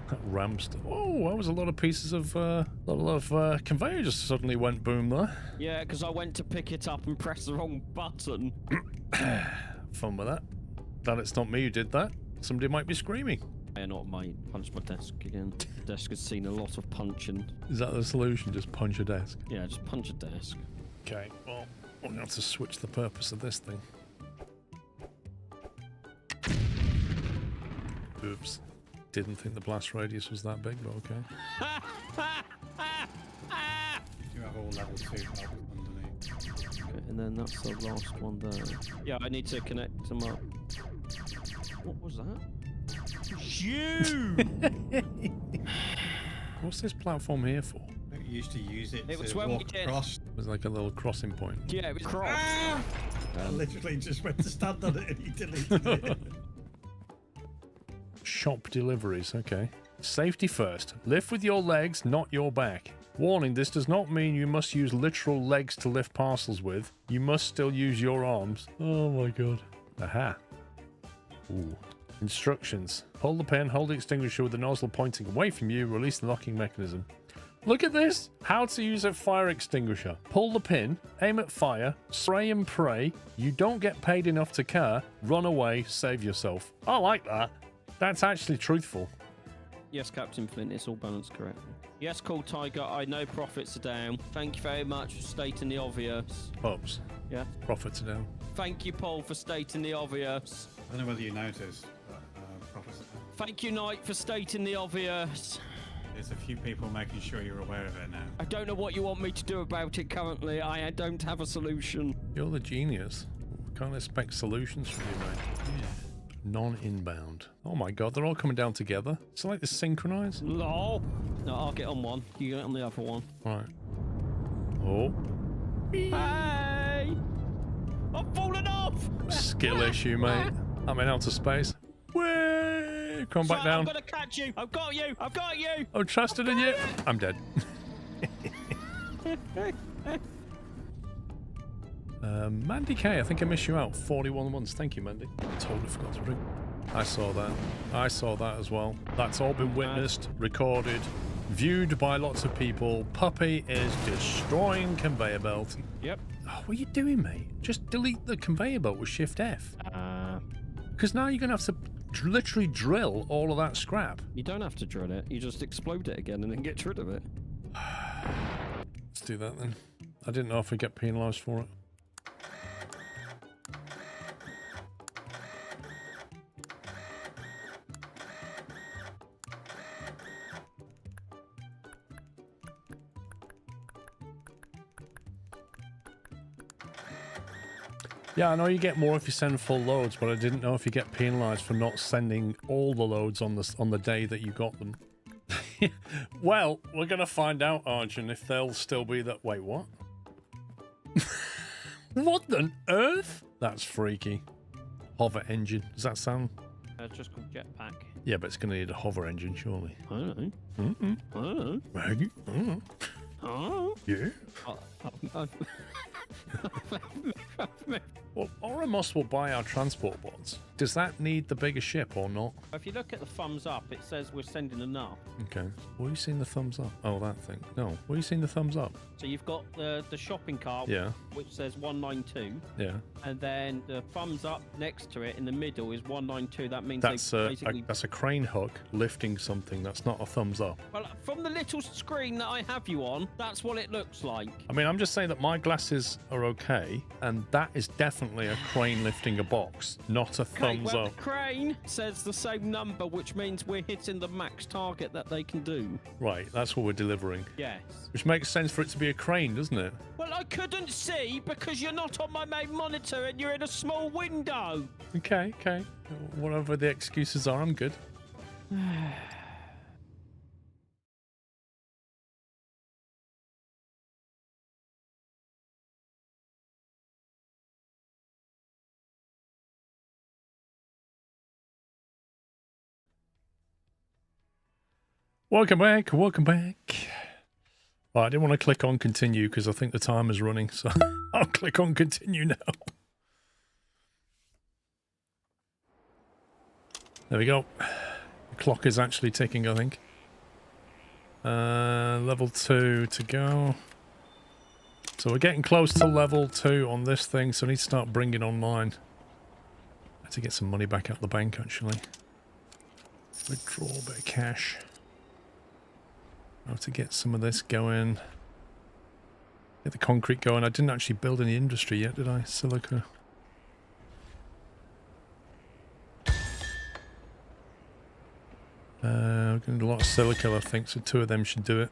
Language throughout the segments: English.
That ramps. Oh, that was a lot of pieces of conveyor just suddenly went boom there. Yeah, because I went to pick it up and press the wrong button. Fun with that. Glad it's not me who did that. Somebody might be screaming. Yeah, not mate. Punch my desk again. The desk has seen a lot of punching. Is that the solution? Just punch a desk? Yeah, just punch a desk. Okay, well, we're going to have to switch the purpose of this thing. Oops. Didn't think the blast radius was that big, but okay. You have all level 2 help underneath. Okay, and then that's the last one there. Yeah, I need to connect them up. What was that? You! What's this platform here for? You used to use it, It was to when we walk did. across. It was like a little crossing point. Yeah, it was cross. I literally just went to stand on it and he deleted it. Shop deliveries, okay. Safety first. Lift with your legs, not your back. Warning, this does not mean you must use literal legs to lift parcels with. You must still use your arms. Oh my god. Aha. Ooh. Instructions. Pull the pin, hold the extinguisher with the nozzle pointing away from you, release the locking mechanism. Look at this! How to use a fire extinguisher. Pull the pin, aim at fire, spray and pray. You don't get paid enough to care. Run away, save yourself. I like that. That's actually truthful. Yes, Captain Flint, it's all balanced correctly. Yes, Cool Tiger, I know profits are down. Thank you very much for stating the obvious. Oops. Yeah. Profits are down. Thank you, Paul, for stating the obvious. I don't know whether you noticed, but profits. Thank you, Knight, for stating the obvious. There's a few people making sure you're aware of it now. I don't know what you want me to do about it currently. I don't have a solution. You're the genius. Can't expect solutions from you, mate. Yeah. Non-inbound. Oh my god, they're all coming down together. It's like this synchronized. Lol. No, I'll get on one. You get on the other one. Right. Oh. Hey! I'm falling off! Skill issue, mate. I'm in outer space. Way! Come back down. I'm gonna catch you! I've got you! I've got you! I'm trusted in you. I'm dead. Mandy K, I think I missed you out. 41 months. Thank you, Mandy. Totally forgot to bring. I saw that. I saw that as well. That's all been witnessed, recorded, viewed by lots of people. Puppy is destroying conveyor belt. Yep. Oh, what are you doing, mate? Just delete the conveyor belt with Shift F. Because now you're going to have to literally drill all of that scrap. You don't have to drill it. You just explode it again and then get rid of it. Let's do that then. I didn't know if we get penalised for it. Yeah, I know you get more if you send full loads, but I didn't know if you get penalised for not sending all the loads on the day that you got them. Well, we're gonna find out, Arjun, if they'll still be that. Wait, what? What on earth? That's freaky. Hover engine. Does that sound? It's just called jetpack. Yeah, but it's gonna need a hover engine, surely. I don't know. Mm-mm. I don't know. Maggie? Oh. Yeah. Well, Oramos will buy our transport bots. Does that need the bigger ship or not? If you look at the thumbs up, it says we're sending enough. Okay. Where are you seeing the thumbs up? Oh, that thing. No. Where are you seeing the thumbs up? So you've got the shopping cart, Yeah. which says 192, Yeah. and then the thumbs up next to it in the middle is 192. That means That's they basically... that's a crane hook lifting something. That's not a thumbs up. Well, from the little screen that I have you on, that's what it looks like. I mean, I'm just saying that my glasses are okay, and that is definitely a crane lifting a box, not a Okay, thumbs well, up. the crane says the same number, which means we're hitting the max target that they can do. Right, that's what we're delivering. Yes. Which makes sense for it to be a crane, doesn't it? Well, I couldn't see because you're not on my main monitor and you're in a small window. Okay, okay. Whatever the excuses are, I'm good. Welcome back, welcome back. Well, I didn't want to click on continue because I think the time is running, so I'll click on continue now. There we go. clock is actually ticking, I think. Level 2 to go. So we're getting close to level 2 on this thing, so I need to start bringing online. I have to get some money back out the bank, actually. Withdraw a bit of cash. I have to get some of this going. Get the concrete going. I didn't actually build any industry yet, did I? Silica. We're going to do a lot of silica, I think, so 2 of them should do it.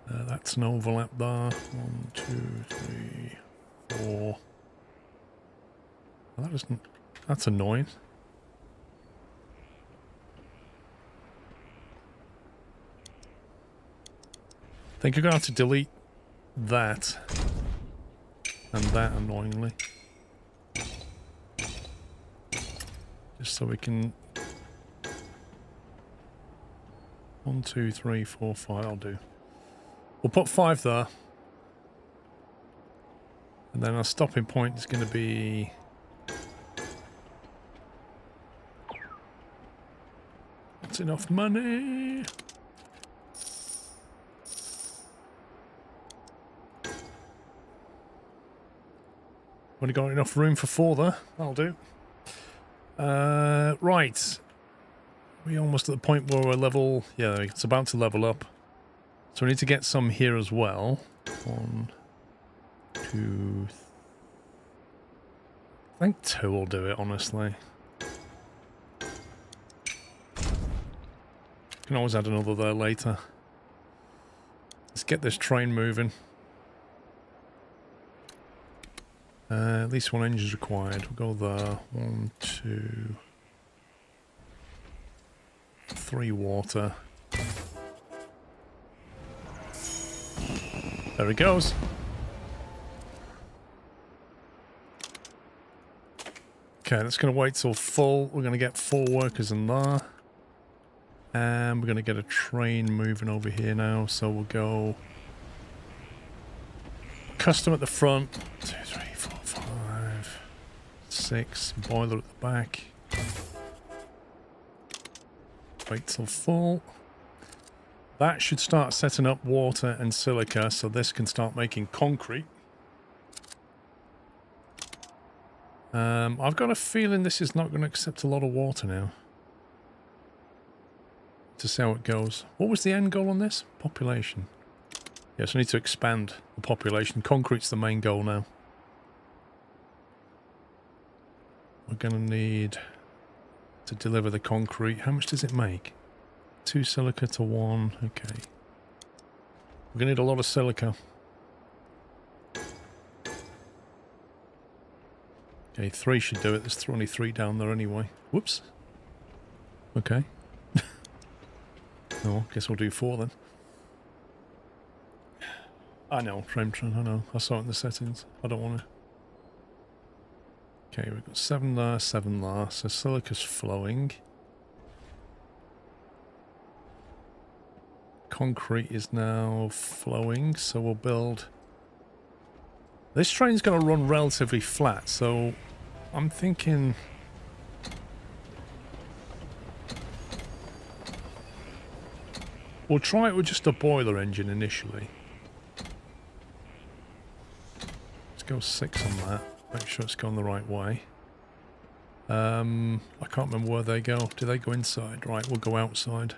That's an overlap there. 1, 2, 3, 4. Well, that isn't... That's annoying. I think you're going to have to delete that and that, annoyingly. Just so we can... 1, 2, 3, 4, 5, I'll do. We'll put 5 there. And then our stopping point is going to be... That's enough money! Only got enough room for 4 there. That'll do. Right. We're almost at the point where we're level... Yeah, it's about to level up. So we need to get some here as well. 1, 2... I think 2 will do it, honestly. Can always add another there later. Let's get this train moving. At least 1 engine is required. We'll go there. 1, 2, 3 water. There it goes. Okay, that's going to wait till full. We're going to get 4 workers in there. And we're going to get a train moving over here now. So we'll go custom at the front. 2, 3, 4, 5, 6. Boiler at the back. Wait till full. That should start setting up water and silica, so this can start making concrete. I've got a feeling this is not going to accept a lot of water now. To see how it goes. What was the end goal on this? Population. Yes, I need to expand the population. Concrete's the main goal now. We're going to need to deliver the concrete. How much does it make? 2 silica to 1. Okay. We're going to need a lot of silica. Okay, 3 should do it. There's only 3 down there anyway. Whoops. Okay. Oh, guess we'll do 4 then. I know, frame trend, I know. I saw it in the settings. I don't want to. Okay, we've got 7 there, 7 there. So silica's flowing. Concrete is now flowing, so we'll build... This train's going to run relatively flat, so I'm thinking... We'll try it with just a boiler engine initially. Let's go 6 on that. Make sure it's going the right way. I can't remember where they go. Do they go inside? Right, we'll go outside.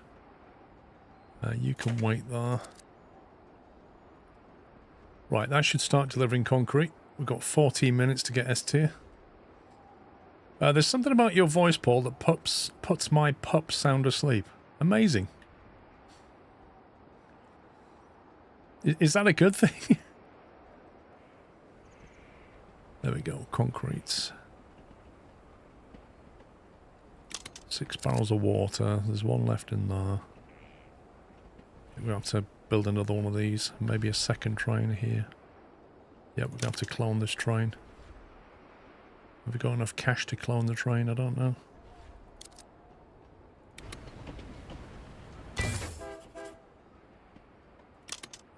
You can wait there. Right, that should start delivering concrete. We've got 14 minutes to get S tier. There's something about your voice, Paul, that puts my pup sound asleep. Amazing. Is that a good thing? There we go, concrete. 6 barrels of water. There's 1 left in there. We'll have to build another one of these. Maybe a second train here. Yeah, we're going to have to clone this train. Have we got enough cash to clone the train? I don't know.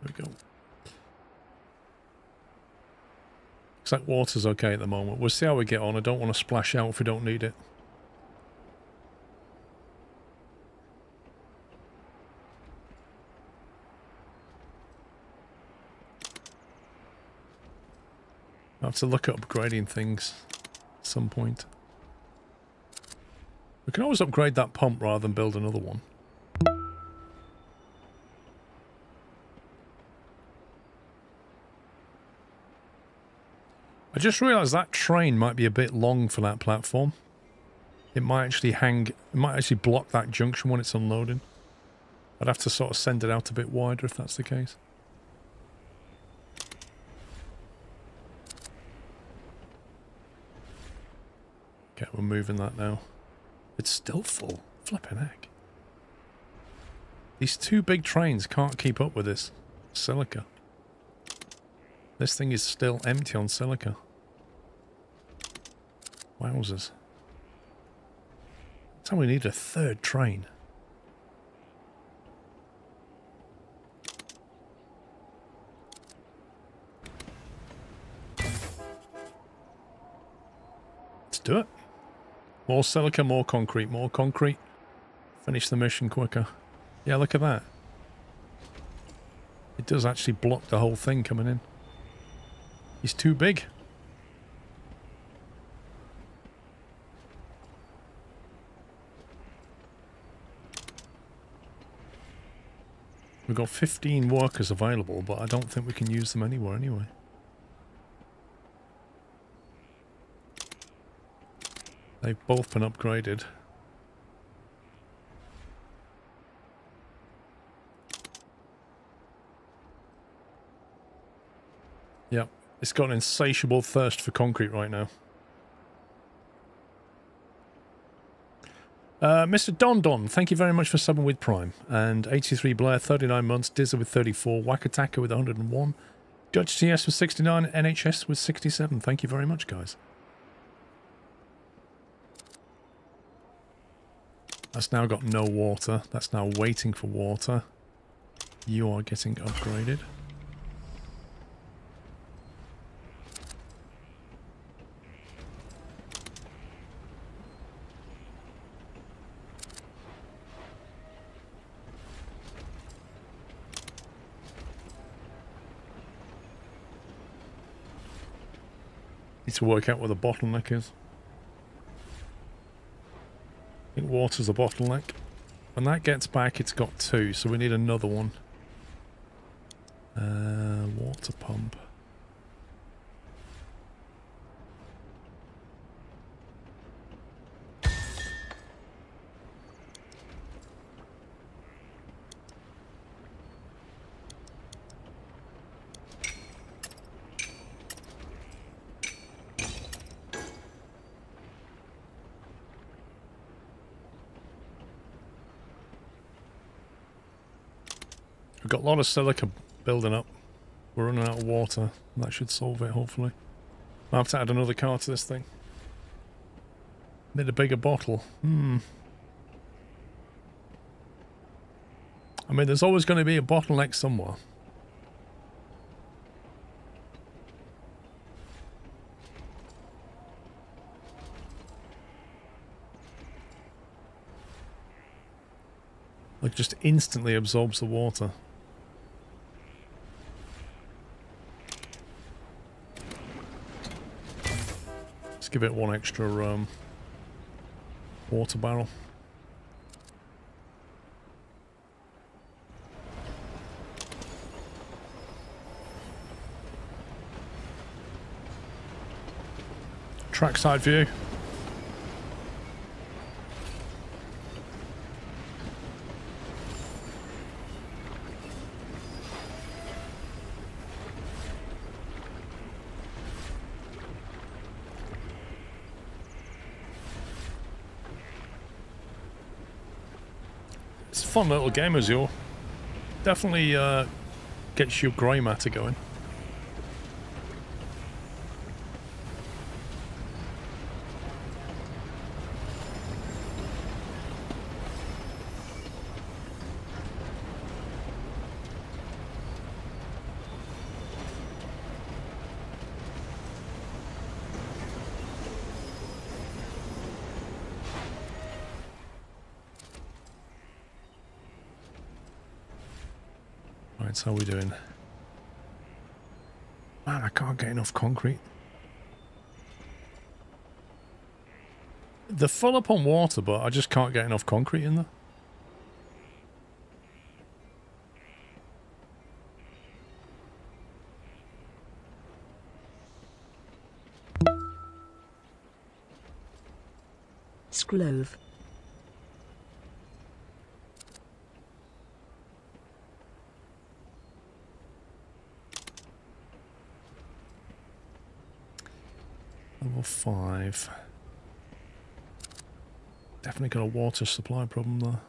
There we go. Looks like water's okay at the moment. We'll see how we get on. I don't want to splash out if we don't need it. I have to look at upgrading things at some point. We can always upgrade that pump rather than build another one. I just realised that train might be a bit long for that platform. It might actually block that junction when it's unloading. I'd have to sort of send it out a bit wider if that's the case. Okay, we're moving that now. It's still full. Flipping heck. These two big trains can't keep up with this silica. This thing is still empty on silica. Wowzers. So we need a third train. Let's do it. More silica, more concrete, more concrete. Finish the mission quicker. Yeah, look at that. It does actually block the whole thing coming in. He's too big. We've got 15 workers available, but I don't think we can use them anywhere anyway. They've both been upgraded. Yep, it's got an insatiable thirst for concrete right now. Mr. Don Don, thank you very much for subbing with Prime. And 83 Blair, 39 months. Dizzer with 34. Wakataka with 101. Judge TS with 69. NHS with 67. Thank you very much, guys. That's now got no water. That's now waiting for water. You are getting upgraded. Need to work out where the bottleneck is. I think water's a bottleneck. When that gets back, it's got 2, so we need another one. Water pump. We've got a lot of silica building up. We're running out of water. That should solve it, hopefully. I'll have to add another car to this thing. Need a bigger bottle. I mean, there's always going to be a bottleneck somewhere. Like, just instantly absorbs the water. Let's give it one extra water barrel. Trackside view. It's a fun little game, Azure. Definitely gets your grey matter going. Right, so how are we doing? Man, I can't get enough concrete. They're full up on water, but I just can't get enough concrete in there. Scrove. Level 5. Definitely got a water supply problem there.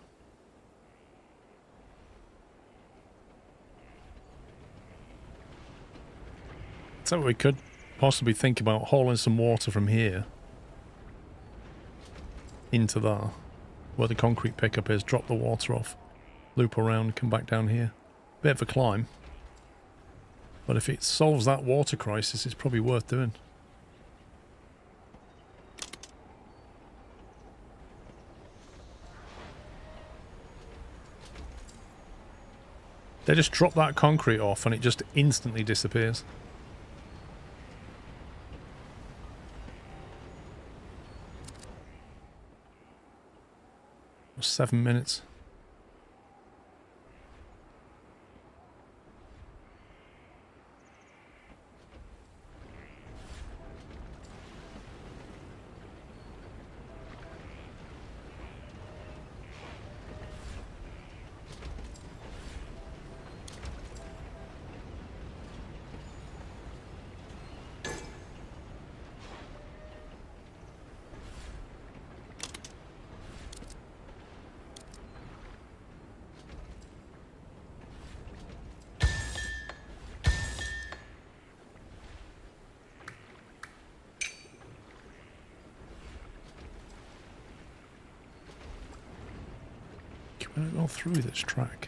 So we could possibly think about hauling some water from here into there, where the concrete pickup is, drop the water off, loop around, come back down here. Bit of a climb. But if it solves that water crisis, it's probably worth doing. They just drop that concrete off and it just instantly disappears. 7 minutes. Can I go through this track?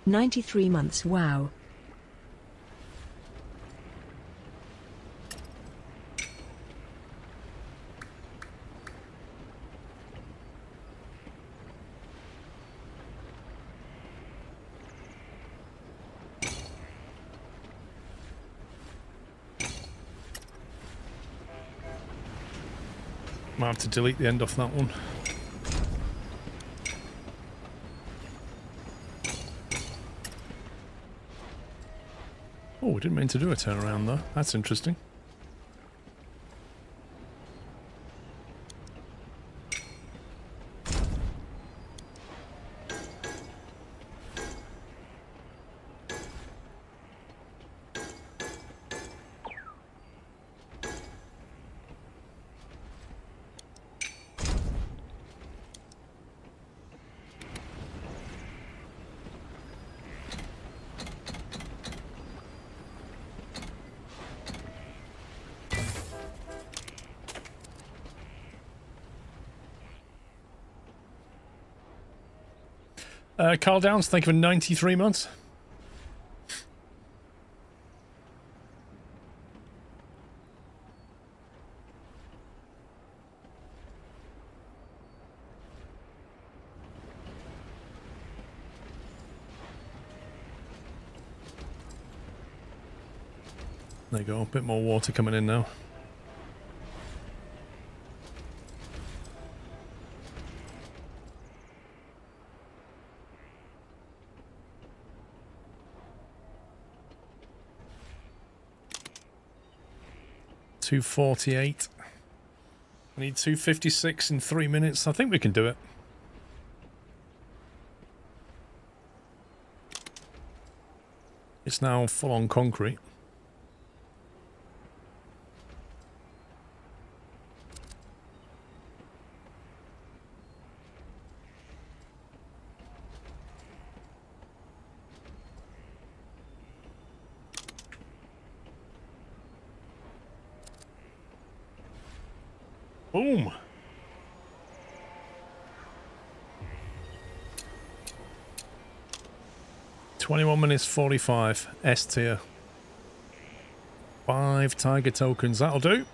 "93 months, wow. Might have to delete the end off that one. Oh, we didn't mean to do a turnaround though. That's interesting. Carl Downs, thank you for 93 months. There you go, a bit more water coming in now. $248. I need 256 in 3 minutes. I think we can do it. It's now full on concrete. Boom. 21 minutes 45. S tier. 5 tiger tokens. That'll do.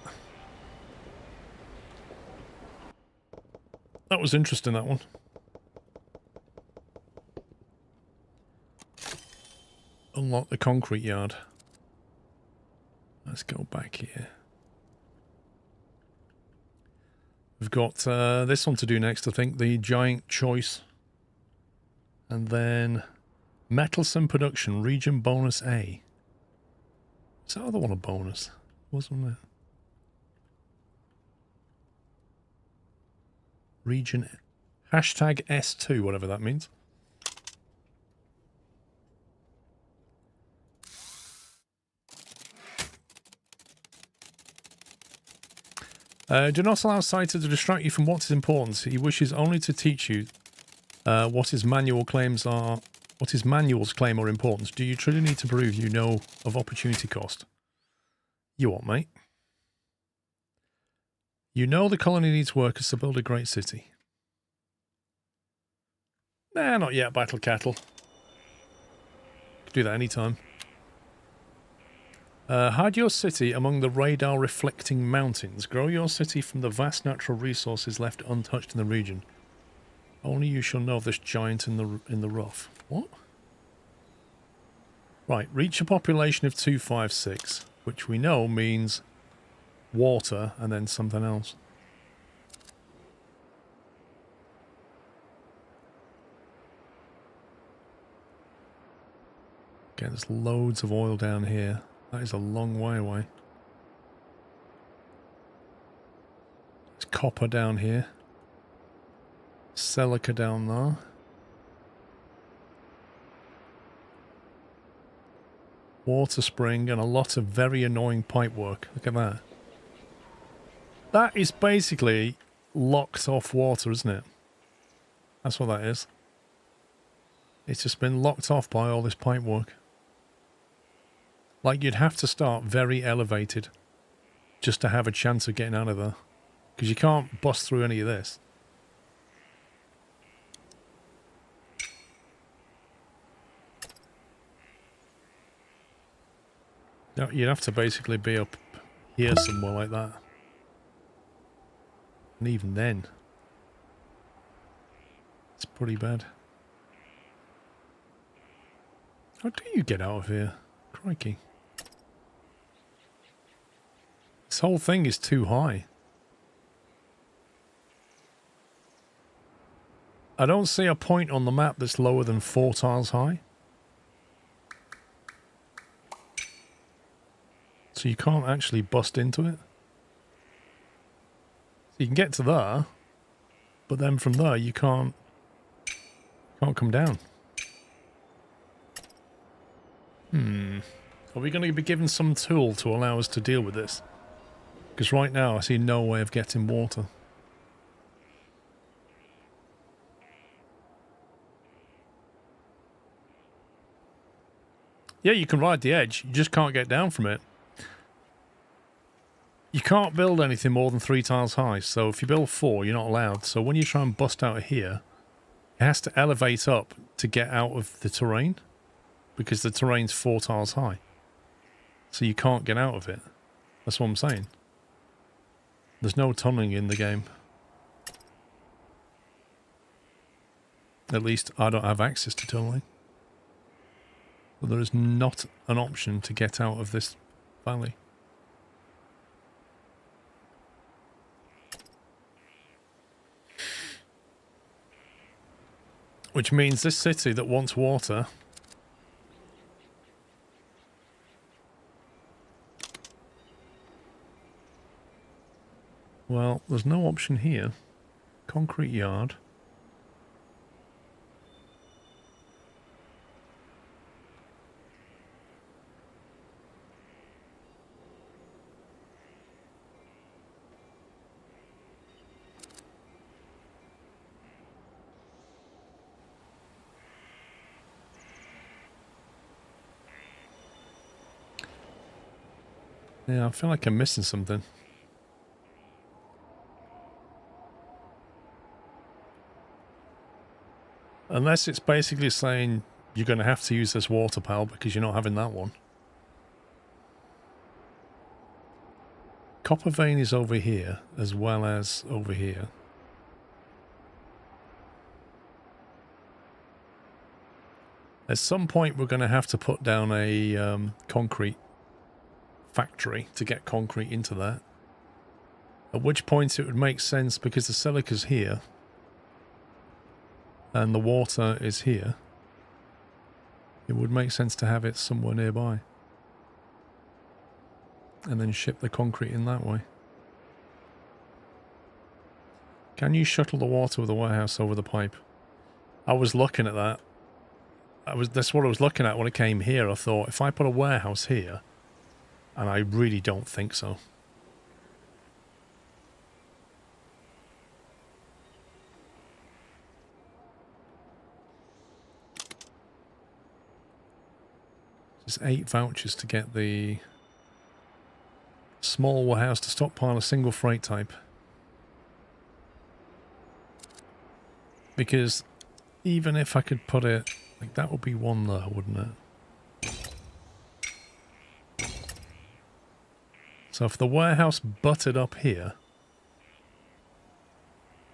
That was interesting, that one. Unlock the concrete yard. Let's go back here. We've got this one to do next, I think. The giant choice. And then Metalsome Production, region bonus A. Is that other one a bonus? Wasn't it? Region hashtag S2, whatever that means. Do not allow Saito to distract you from what is important. He wishes only to teach you what his manuals claim are important. Do you truly need to prove you know of opportunity cost? You what, mate? You know the colony needs workers to build a great city. Nah, not yet, Battle Cattle. Could do that anytime. Hide your city among the radar-reflecting mountains. Grow your city from the vast natural resources left untouched in the region. Only you shall know of this giant in the rough. What? Right, reach a population of 256, which we know means water and then something else. Okay, there's loads of oil down here. That is a long way away. There's copper down here. Silica down there. Water spring and a lot of very annoying pipe work. Look at that. That is basically locked off water, isn't it? That's what that is. It's just been locked off by all this pipe work. Like, you'd have to start very elevated just to have a chance of getting out of there. Because you can't bust through any of this. No, you'd have to basically be up here somewhere like that. And even then, it's pretty bad. How do you get out of here? Crikey. This whole thing is too high. I don't see a point on the map that's lower than 4 tiles high. So you can't actually bust into it. So you can get to there, but then from there you can't come down. Are we going to be given some tool to allow us to deal with this? Because right now I see no way of getting water. Yeah, you can ride the edge. You just can't get down from it. You can't build anything more than 3 tiles high. So if you build 4, you're not allowed. So when you try and bust out of here, it has to elevate up to get out of the terrain. Because the terrain's 4 tiles high. So you can't get out of it. That's what I'm saying. There's no tunneling in the game. At least I don't have access to tunneling. But there is not an option to get out of this valley. Which means this city that wants water... Well, there's no option here. Concrete yard. Yeah, I feel like I'm missing something. Unless it's basically saying you're going to have to use this water, pal, because you're not having that one. Copper vein is over here, as well as over here. At some point, we're going to have to put down a concrete factory to get concrete into that. At which point it would make sense, because the silica's here and the water is here, it would make sense to have it somewhere nearby. And then ship the concrete in that way. Can you shuttle the water with the warehouse over the pipe? I was looking at that. That's what I was looking at when I came here. I thought, if I put a warehouse here, and I really don't think so. There's 8 vouchers to get the small warehouse to stockpile a single freight type. Because even if I could put it, like that would be one there, wouldn't it? So if the warehouse butted up here,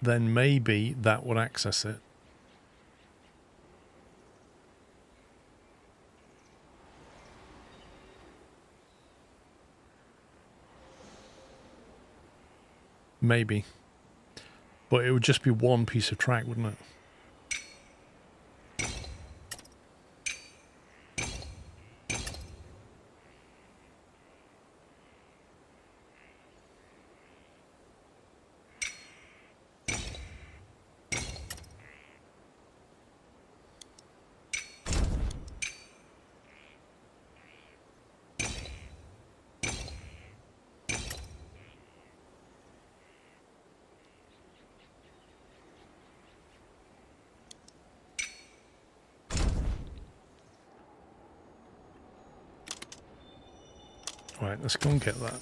then maybe that would access it. Maybe. But it would just be one piece of track, wouldn't it? Right, let's go and get that.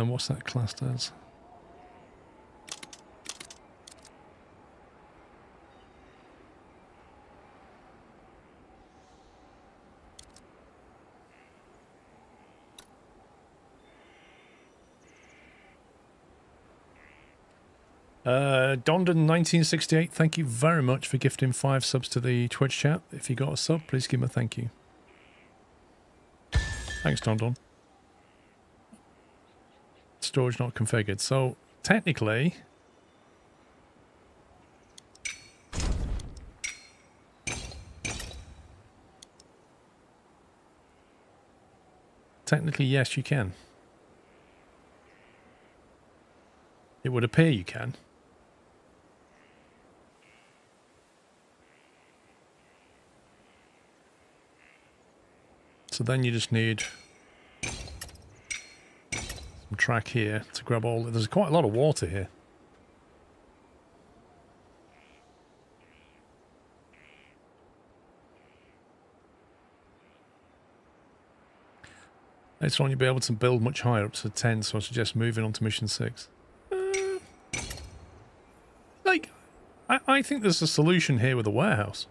What's that classed as? Dondon1968, thank you very much for gifting 5 subs to the Twitch chat. If you got a sub, please give him a thank you. Thanks, Dondon. Storage not configured. So, technically... Technically, yes, you can. It would appear you can. So then you just need some track here to grab all... There's quite a lot of water here. Later on you'll be able to build much higher, up to 10, so I suggest moving on to mission 6. I think there's a solution here with a warehouse,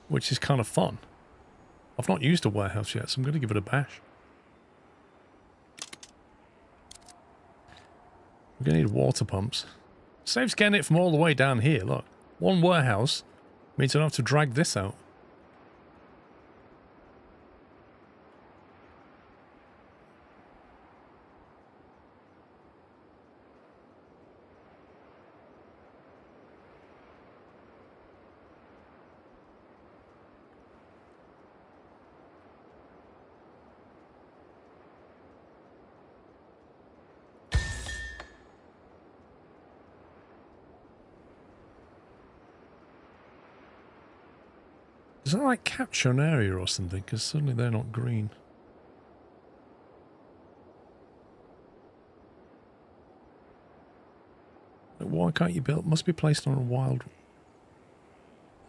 which is kind of fun. I've not used a warehouse yet, so I'm going to give it a bash. We're going to need water pumps. Saves getting it from all the way down here, look. One warehouse means I don't have to drag this out. Does that like capture an area or something? Because suddenly they're not green. Why can't you build? Must be placed on a wild,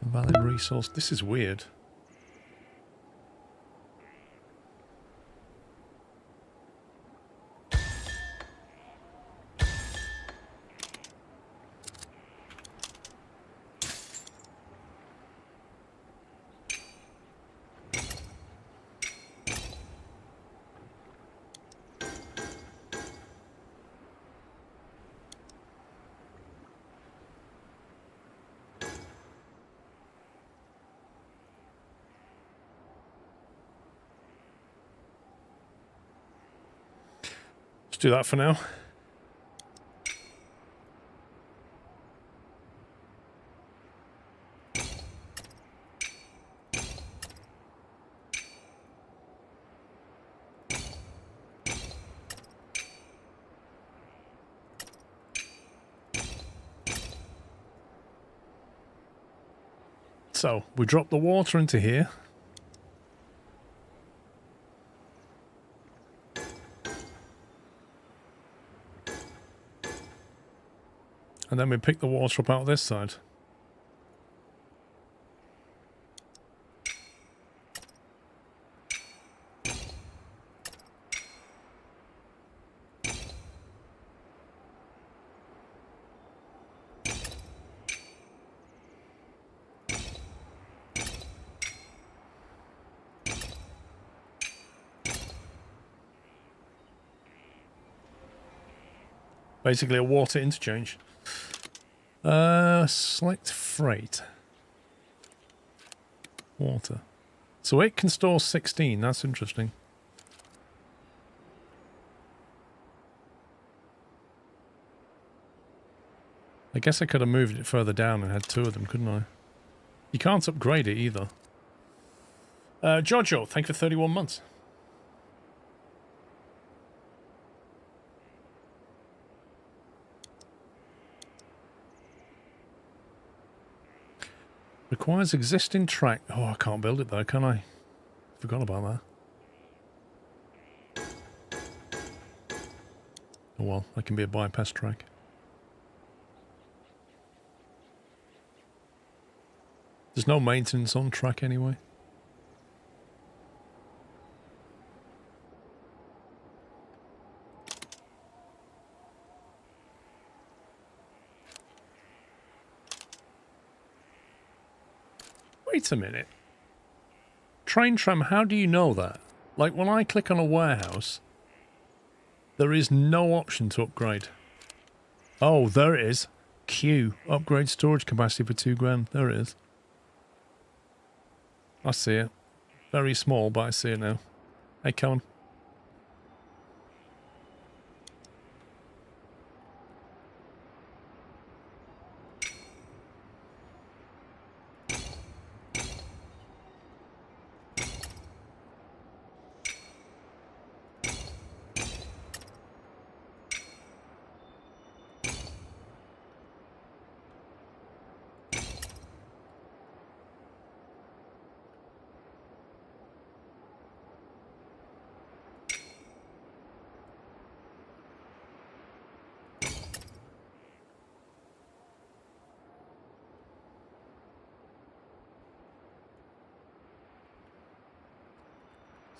valid resource. This is weird. do that for now. So, we drop the water into here. And then we pick the water up out this side. Basically a water interchange. Select freight. Water. So it can store 16, that's interesting. I guess I could have moved it further down and had 2 of them, couldn't I? You can't upgrade it either. Giorgio, thank you for 31 months. Requires existing track. Oh, I can't build it though, can I? Forgot about that. Oh well, that can be a bypass track. There's no maintenance on track anyway. Wait a minute. Train tram, how do you know that? Like when I click on a warehouse, there is no option to upgrade. Oh, there it is. Q. Upgrade storage capacity for 2 grand. There it is. I see it. Very small, but I see it now. Hey, Callum.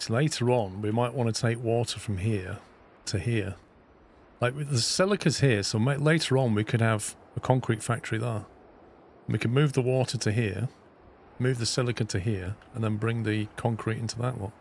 So later on, we might want to take water from here to here. Like the silica's here, so later on we could have a concrete factory there. We could move the water to here, move the silica to here, and then bring the concrete into that lot.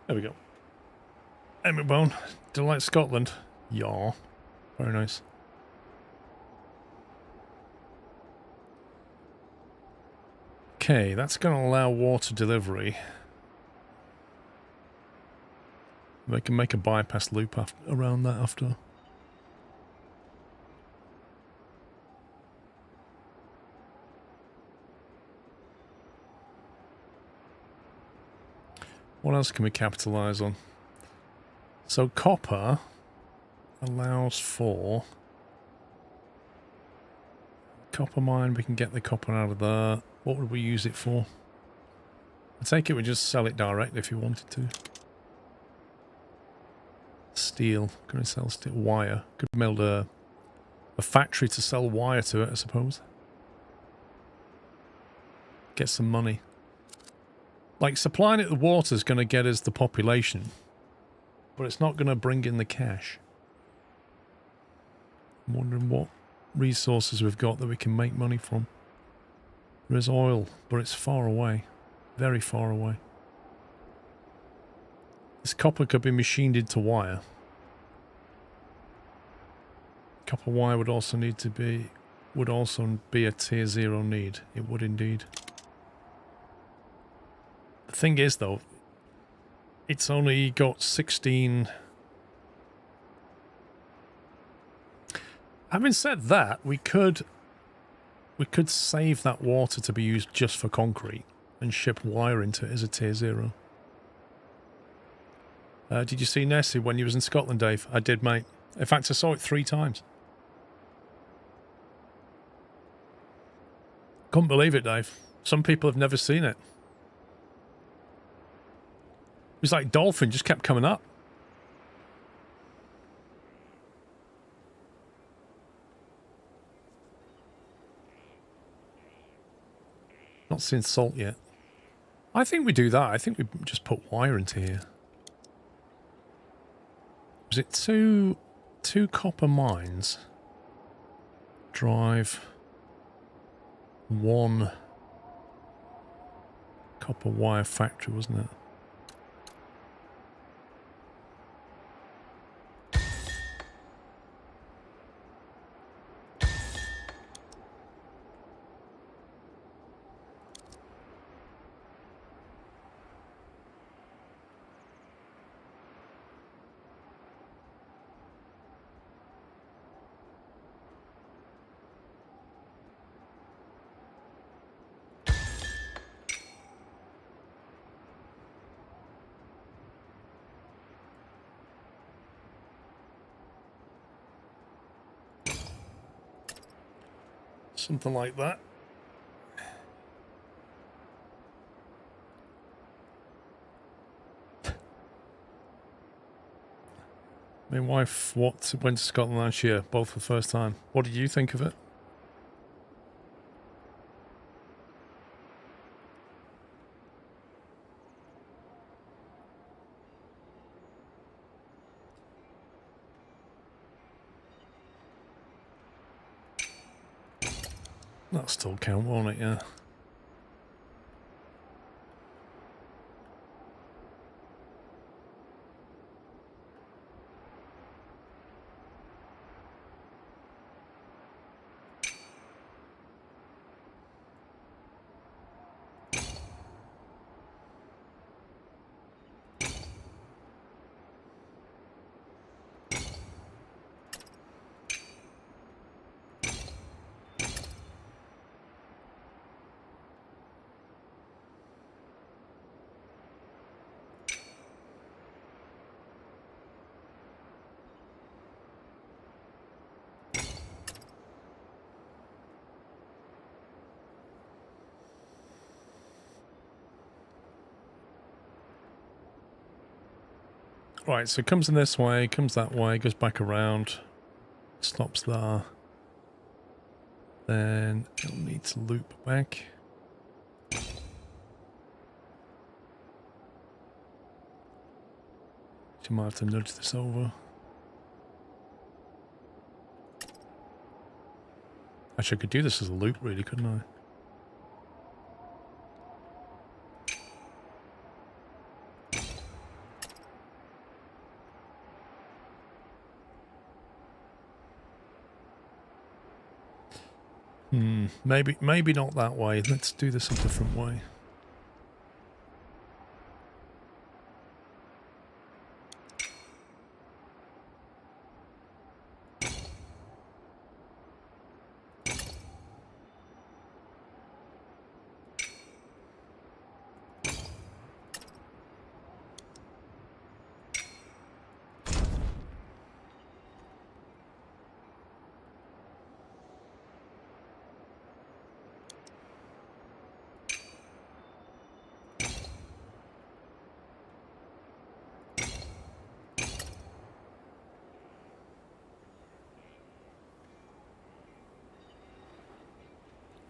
There we go. Emmett Bone. Delight Scotland. Yaw. Very nice. Okay, that's going to allow water delivery. We can make a bypass loop around that after. What else can we capitalize on? So copper allows for copper mine. We can get the copper out of there. What would we use it for? I take it we just sell it direct if you wanted to. Steel. Going to sell steel. Wire. Could build a factory to sell wire to it, I suppose. Get some money. Like, supplying it the water is going to get us the population, but it's not going to bring in the cash. I'm wondering what resources we've got that we can make money from. There is oil, but it's far away. Very far away. This copper could be machined into wire. Copper wire would also need to be... would also be a tier 0 need. It would indeed. The thing is, though, it's only got 16... Having said that, we could save that water to be used just for concrete and ship wire into it as a tier 0. Did you see Nessie when you was in Scotland, Dave? I did, mate. In fact, I saw it 3 times. Couldn't believe it, Dave. Some people have never seen it. It was like dolphin just kept coming up. Not seen salt yet. I think we do that. I think we just put wire into here. Was it two copper mines? Drive 1 copper wire factory, wasn't it? Something like that. My wife went to Scotland last year, both for the first time. What did you think of it? That'll still count, won't it? Yeah. Right, so it comes in this way, comes that way, goes back around, stops there. Then it'll need to loop back. You might have to nudge this over. Actually, I could do this as a loop, really, couldn't I? Maybe not that way. Let's do this a different way.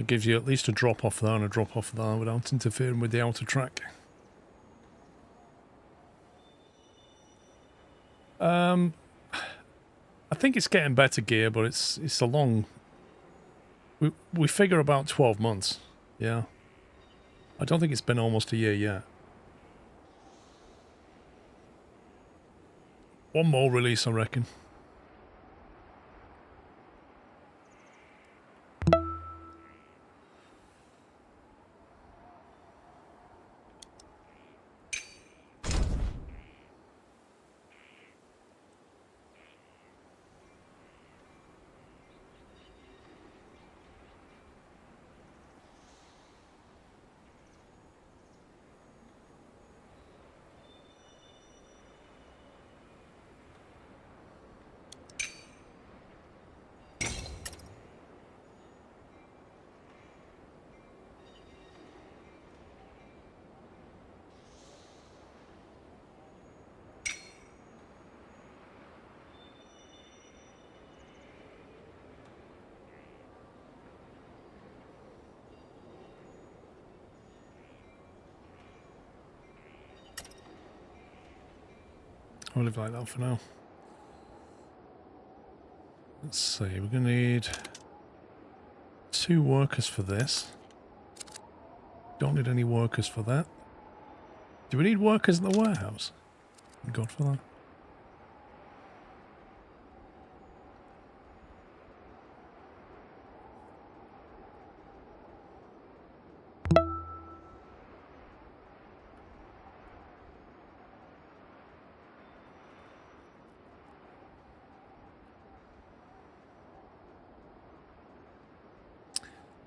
It gives you at least a drop off there and a drop off there without interfering with the outer track. I think it's getting better gear, but it's a long... We figure about 12 months, yeah. I don't think it's been almost a year yet. One more release, I reckon. I'll leave it like that for now. Let's see, we're going to need 2 workers for this. Don't need any workers for that. Do we need workers in the warehouse? Thank God for that.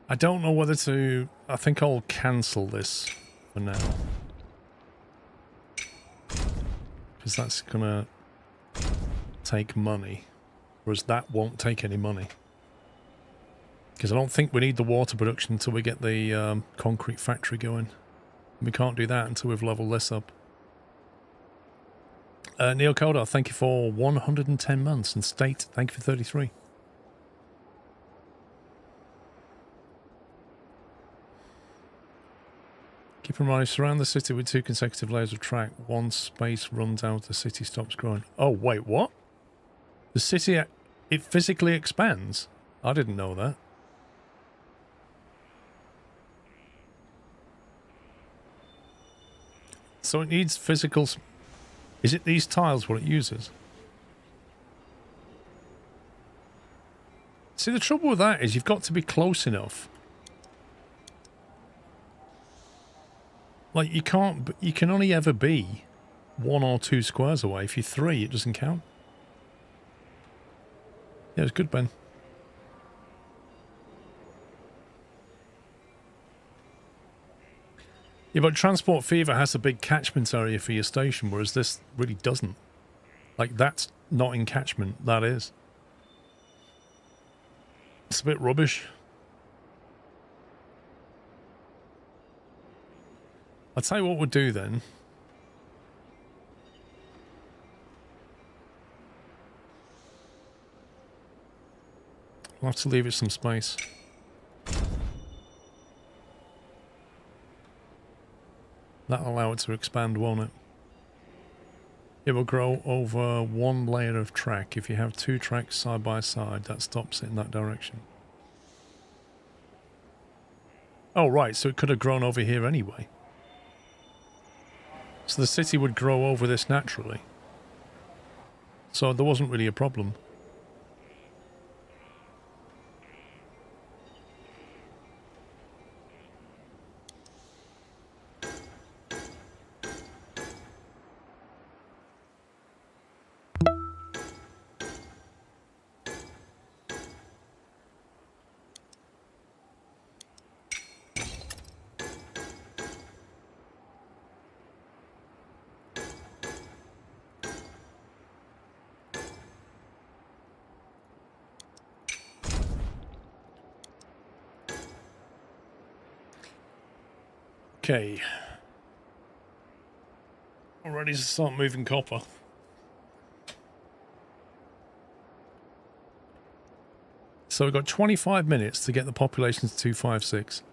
I don't know whether to... I think I'll cancel this for now. Because that's gonna take money. Whereas that won't take any money. Because I don't think we need the water production until we get the concrete factory going. We can't do that until we've leveled this up. Neo Kodar, thank you for 110 months. And State, thank you for 33. Keep in mind, surround the city with 2 consecutive layers of track. Once space runs out, the city stops growing. Oh, wait, what? The city, it physically expands? I didn't know that. So it needs physical... Is it these tiles what it uses? See, the trouble with that is you've got to be close enough. Like, you can't... You can only ever be 1 or 2 squares away. If you're 3, it doesn't count. Yeah, it's good, Ben. Yeah, but Transport Fever has a big catchment area for your station, whereas this really doesn't. Like, that's not in catchment. That is. It's a bit rubbish. I'll tell you what we'll do then. We'll have to leave it some space. That'll allow it to expand, won't it? It will grow over 1 layer of track. If you have 2 tracks side by side, that stops it in that direction. Oh, right, so it could have grown over here anyway. So the city would grow over this naturally. So there wasn't really a problem. Okay. I'm ready to start moving copper. So we've got 25 minutes to get the population to 256.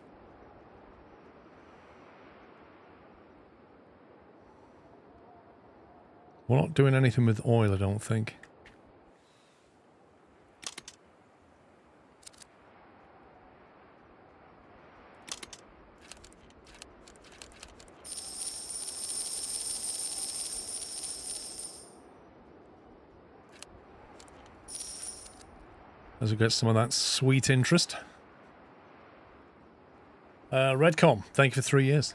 We're not doing anything with oil, I don't think. As we get some of that sweet interest. Redcom, thank you for 3 years.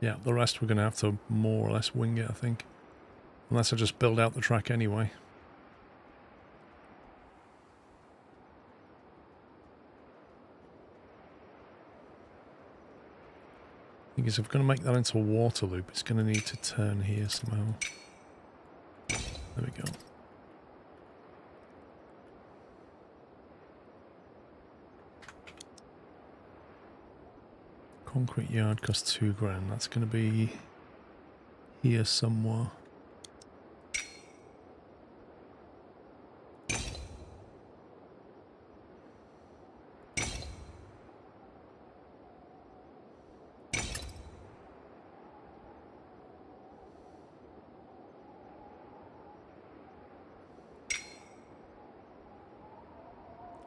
Yeah, the rest we're going to have to more or less wing it, I think. Unless I just build out the track anyway. Thing is, if we're going to make that into a water loop, it's going to need to turn here somehow. There we go. Concrete yard costs £2,000. That's going to be here somewhere.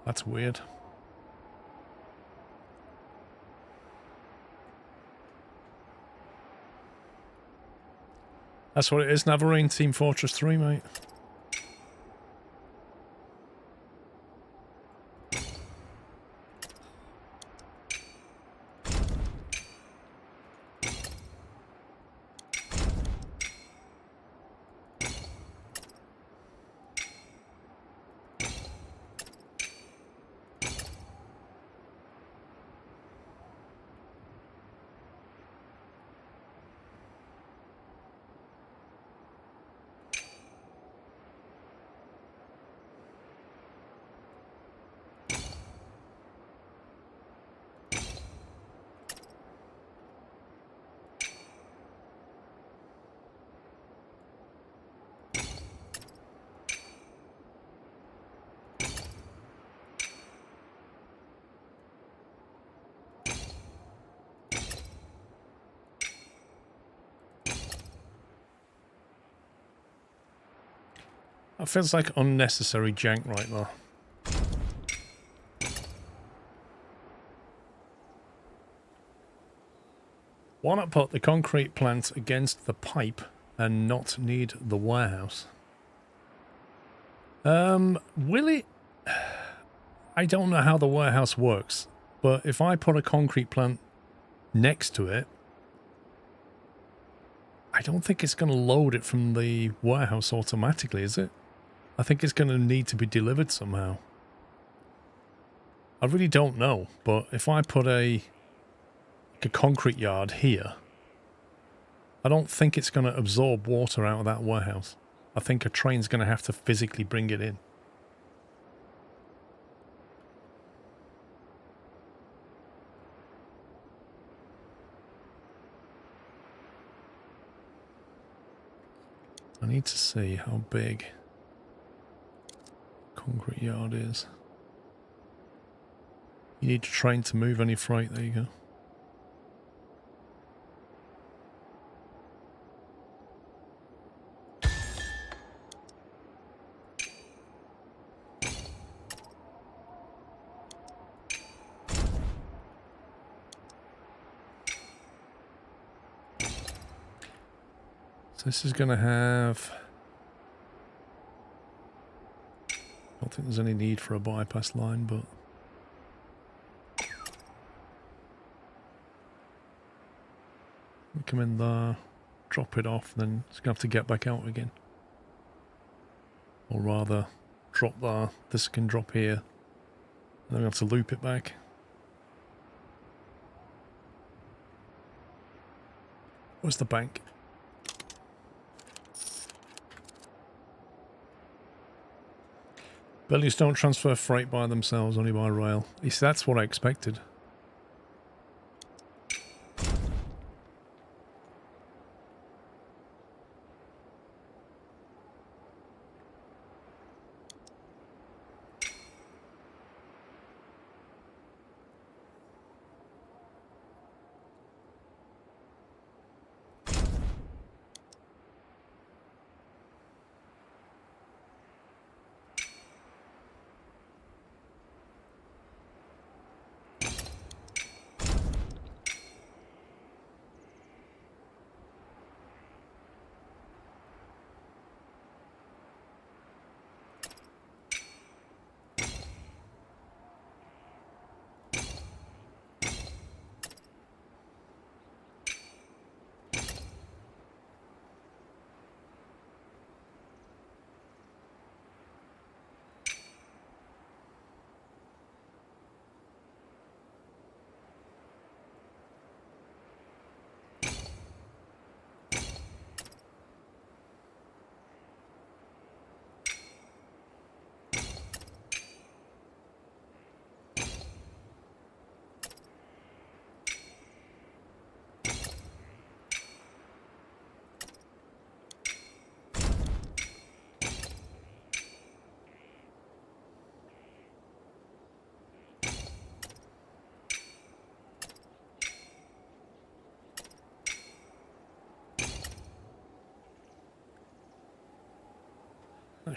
That's weird. That's what it is, Navarine, Team Fortress 3, mate. That feels like unnecessary jank right there. Why not put the concrete plant against the pipe and not need the warehouse? Will it? I don't know how the warehouse works, but if I put a concrete plant next to it, I don't think it's going to load it from the warehouse automatically, is it? I think it's going to need to be delivered somehow. I really don't know, but if I put a concrete yard here, I don't think it's going to absorb water out of that warehouse. I think a train's going to have to physically bring it in. I need to see how big concrete yard is. You need to train to move any freight. There you go. So this is going to have... I don't think there's any need for a bypass line, but... we come in there, drop it off, then it's going to have to get back out again. Or rather, drop there, this can drop here, and then we have to loop it back. Where's the bank? Buildings don't transfer freight by themselves, only by rail. You see, that's what I expected.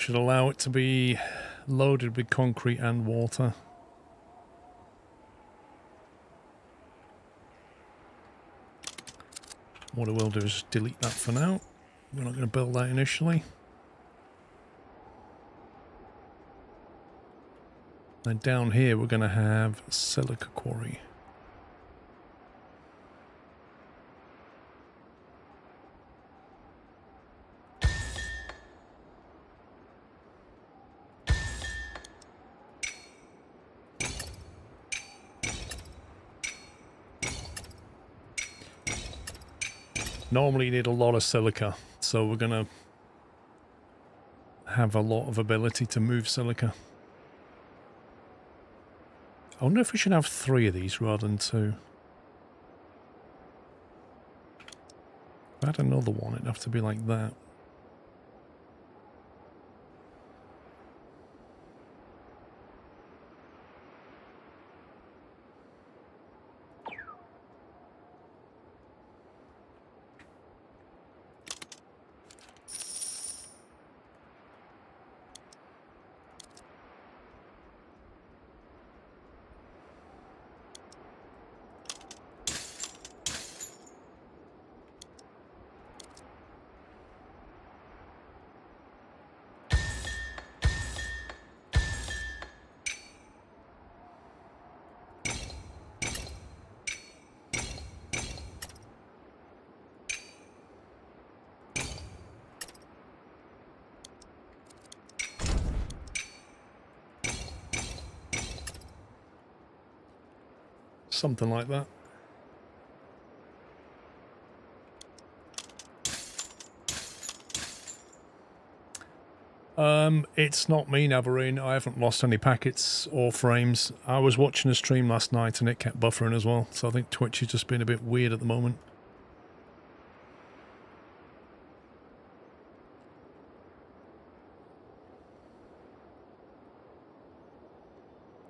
That should allow it to be loaded with concrete and water. What I will do is delete that for now. We're not going to build that initially. And down here we're going to have silica quarry. Normally you need a lot of silica, so we're going to have a lot of ability to move silica. I wonder if we should have 3 of these rather than 2. If I had another one, it'd have to be like that. Something like that. It's not me, Navarine. I haven't lost any packets or frames. I was watching a stream last night and it kept buffering as well. So I think Twitch is just being a bit weird at the moment.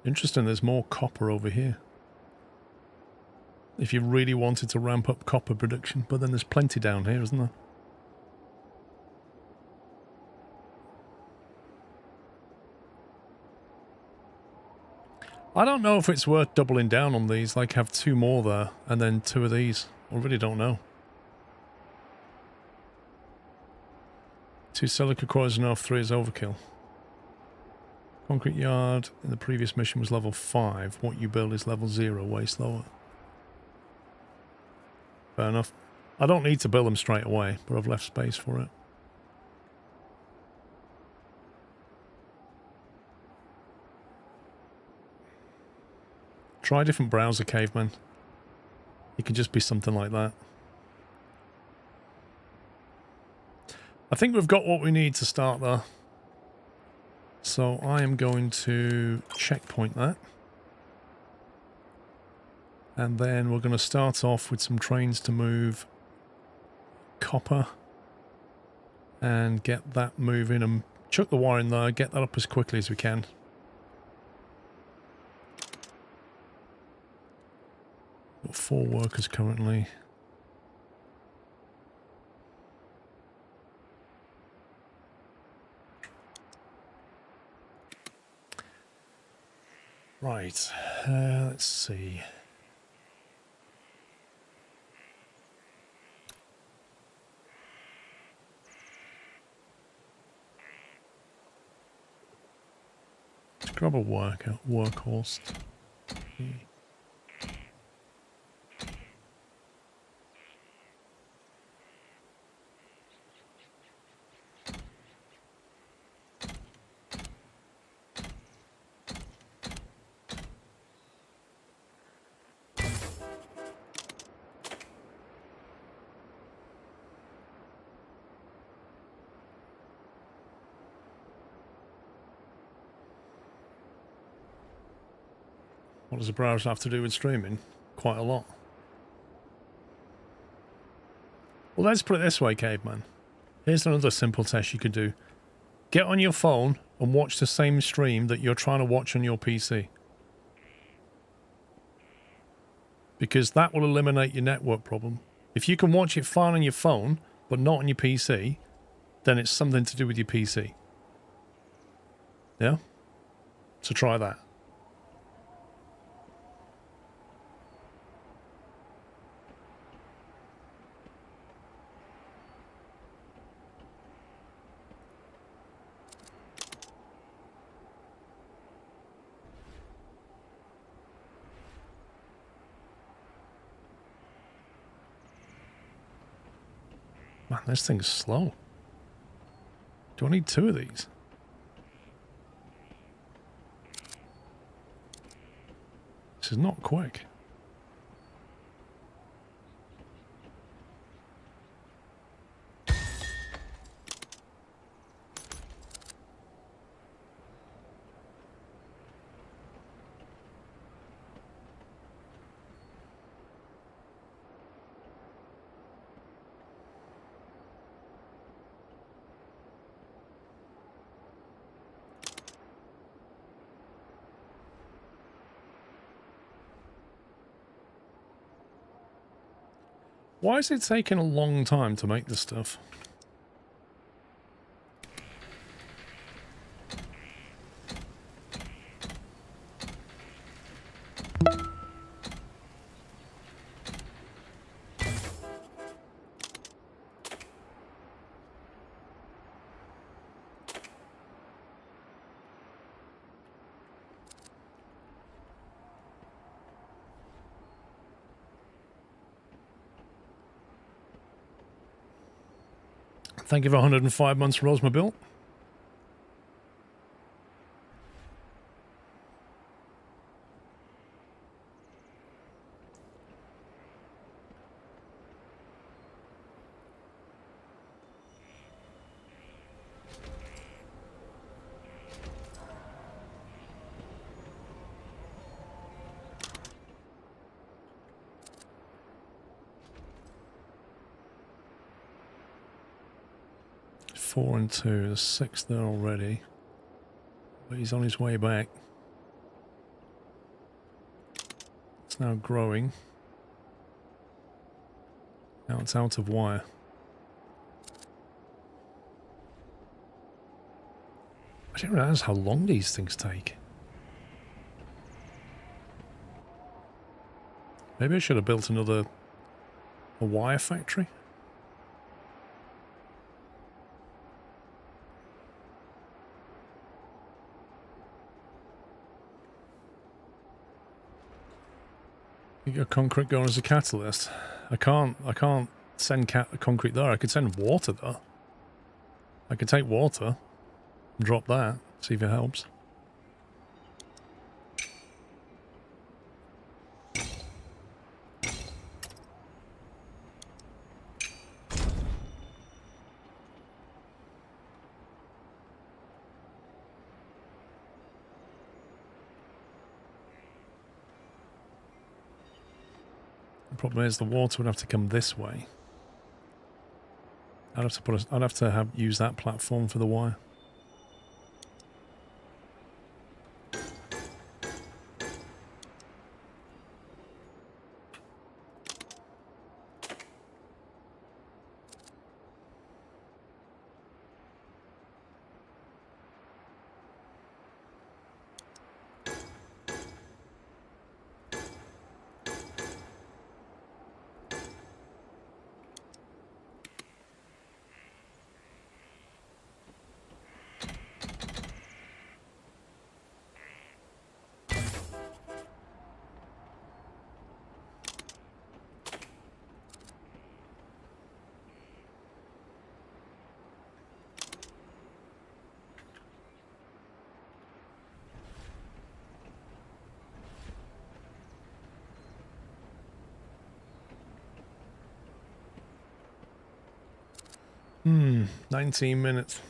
Interesting, there's more copper over here. If you really wanted to ramp up copper production, but then there's plenty down here, isn't there? I don't know if it's worth doubling down on these, like have 2 more there, and then 2 of these. I really don't know. 2 silica cores enough, 3 is overkill. Concrete yard in the previous mission was level 5. What you build is level 0, way slower. Fair enough. I don't need to build them straight away, but I've left space for it. Try a different browser, caveman. It could just be something like that. I think we've got what we need to start there. So I am going to checkpoint that. And then we're going to start off with some trains to move copper. And get that moving and chuck the wire in there, get that up as quickly as we can. Got 4 workers currently. Right, let's see. Let's grab a workhorse. What does the browser have to do with streaming? Quite a lot. Well, let's put it this way, caveman. Here's another simple test you could do. Get on your phone and watch the same stream that you're trying to watch on your PC. Because that will eliminate your network problem. If you can watch it fine on your phone, but not on your PC, then it's something to do with your PC. Yeah? So try that. Man, this thing's slow. Do I need 2 of these? This is not quick. Why is it taking a long time to make this stuff? Thank you for 105 months, Rosemobile. Four and 2, there's 6 there already. But he's on his way back. It's now growing. Now it's out of wire. I didn't realize how long these things take. Maybe I should have built a wire factory. You got concrete going as a catalyst. I can't send concrete there. I could send water though. I could take water, drop that, see if it helps. Problem is the water would have to come this way. I'd have to use that platform for the wire. Hmm, 19 minutes.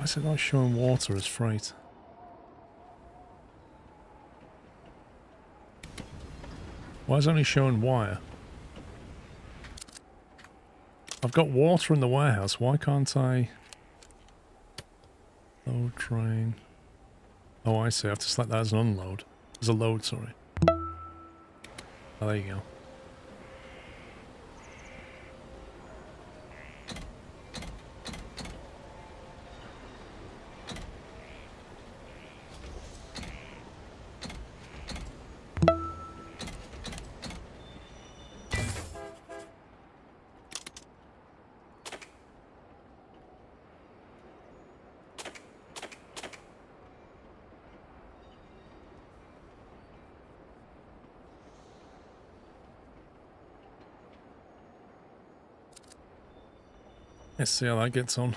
is it not showing water as freight? Why is it only showing wire? I've got water in the warehouse. Why can't I... Load train. Oh, I see. I have to select that as an unload. As a load, sorry. Oh, there you go. Let's see how that gets on.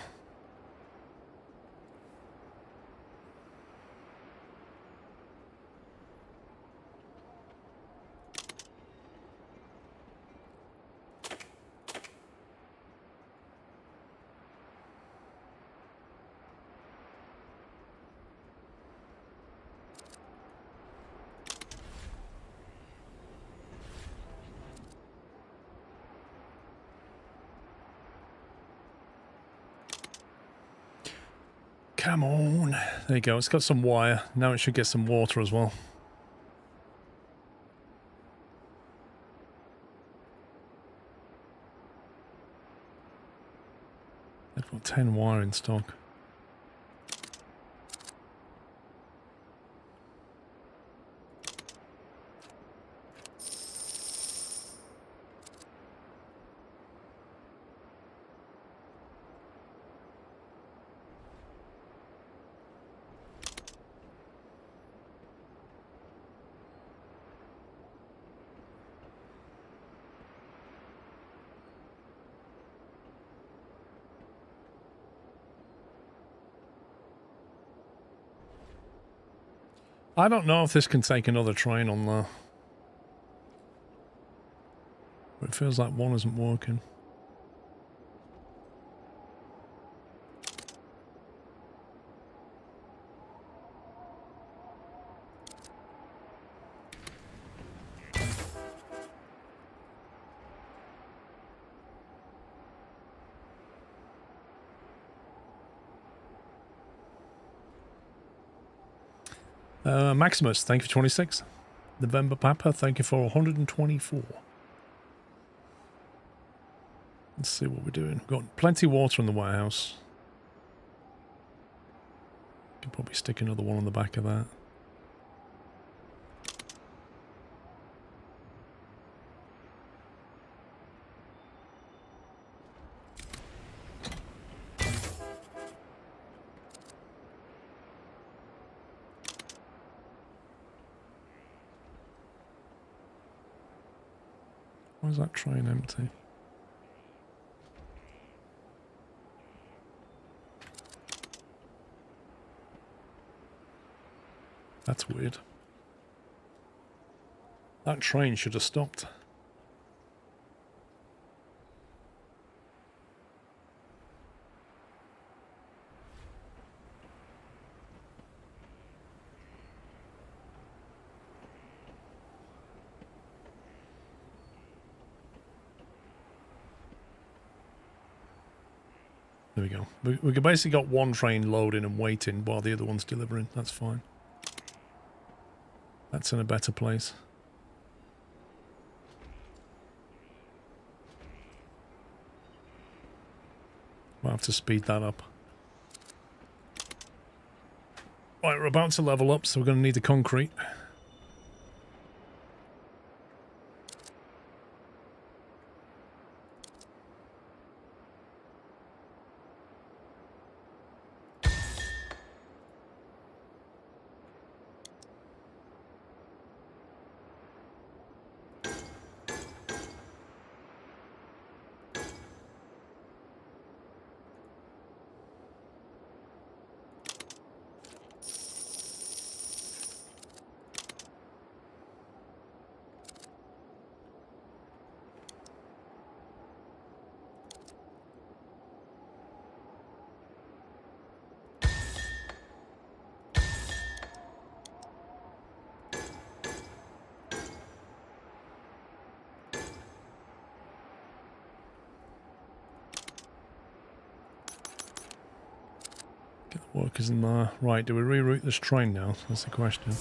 Come on. There you go. It's got some wire. Now it should get some water as well. They've got 10 wire in stock. I don't know if this can take another train on there. But it feels like one isn't working. Maximus, thank you for 26. November Papa, thank you for 124. Let's see what we're doing. We've got plenty of water in the warehouse. Could probably stick another one on the back of that. Why is that train empty? That's weird. That train should have stopped. There we go. We basically got one train loading and waiting while the other one's delivering. That's fine. That's in a better place. Might have to speed that up. Right, we're about to level up, so we're going to need the concrete. Workers in there. Right, do we reroute this train now? That's the question.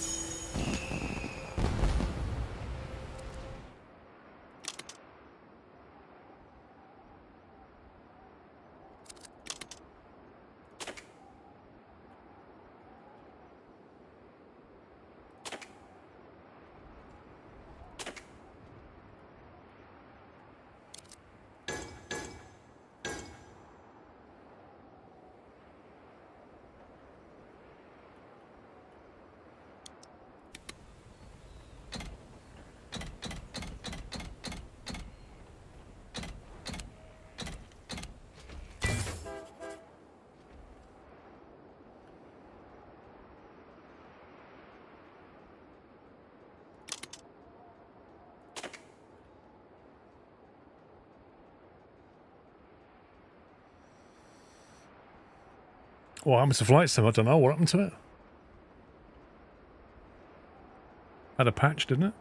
What happened to flight sim? I don't know. What happened to it? Had a patch, didn't it?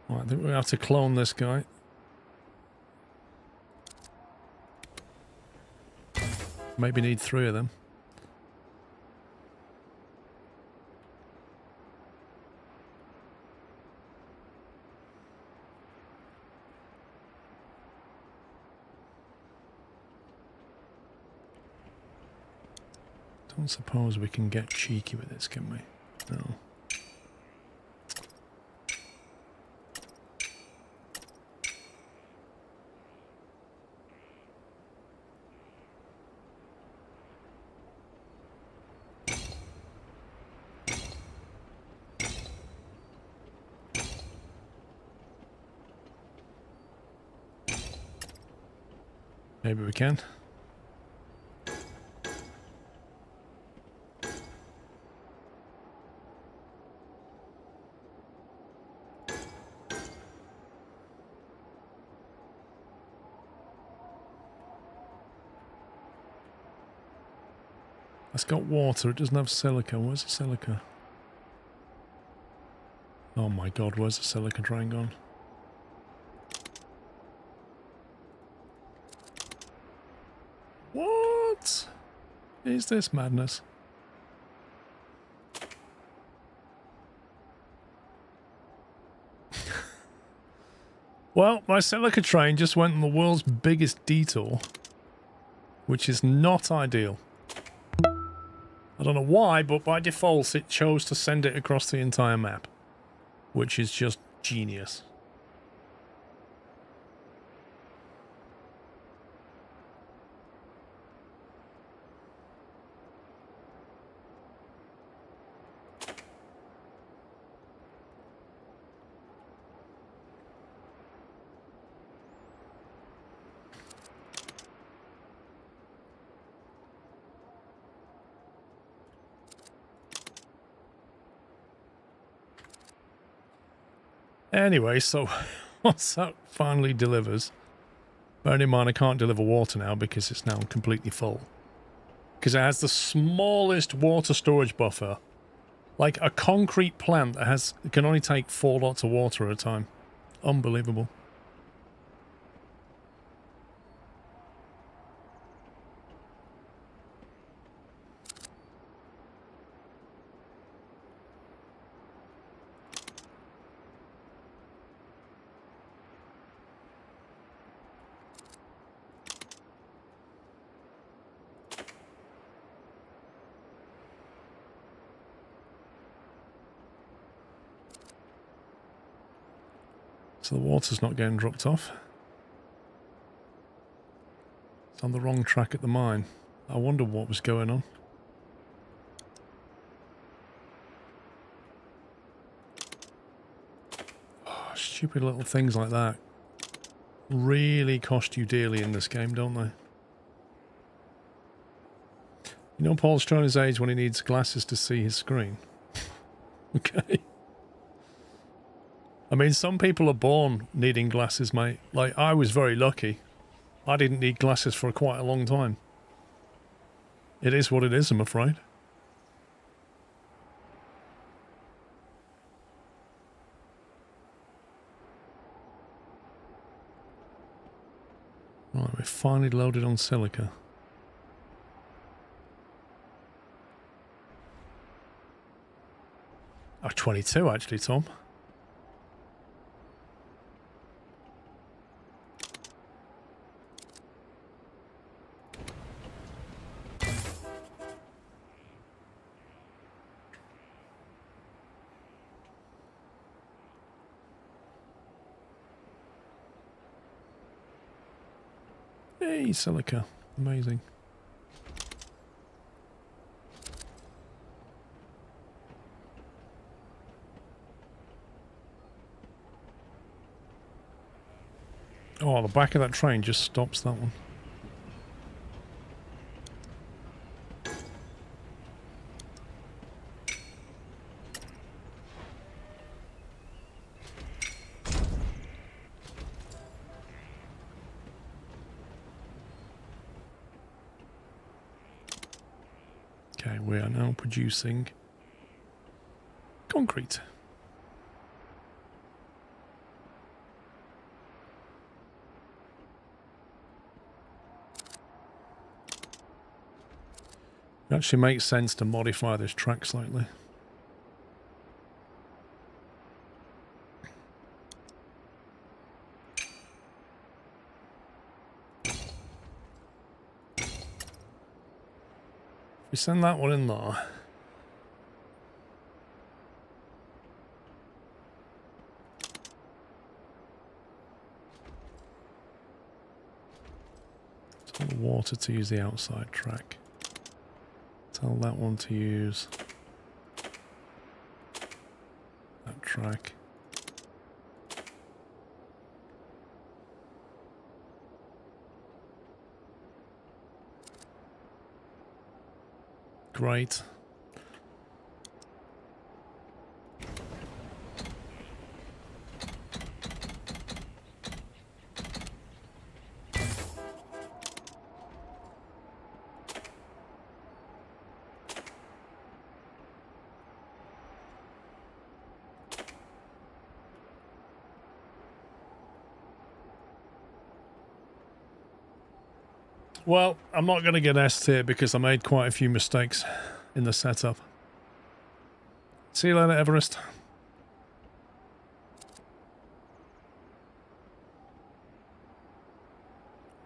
Right, I think we have to clone this guy. Maybe need 3 of them. Don't suppose we can get cheeky with this, can we? No. Maybe we can. It's got water, it doesn't have silica. Where's the silica? Oh my god, where's the silica train gone? What is this madness? Well, my silica train just went on the world's biggest detour, which is not ideal. I don't know why, but by default it chose to send it across the entire map, which is just genius. Anyway, so once that finally delivers, bearing in mind I can't deliver water now because it's now completely full. Because it has the smallest water storage buffer. Like a concrete plant that can only take 4 lots of water at a time. Unbelievable. So the water's not getting dropped off. It's on the wrong track at the mine. I wonder what was going on. Oh, stupid little things like that really cost you dearly in this game, don't they? You know Paul's showing his age when he needs glasses to see his screen. Okay. I mean, some people are born needing glasses, mate. Like, I was very lucky. I didn't need glasses for quite a long time. It is what it is, I'm afraid. finally loaded on silica. Oh, 22 actually, Tom. Hey, silica. Amazing. Oh, the back of that train just stops that one. Okay, we are now producing concrete. It actually makes sense to modify this track slightly. We send that one in there. Tell the water to use the outside track. Tell that one to use that track. Great. Well, I'm not going to get S tier because I made quite a few mistakes in the setup. See you later, Everest.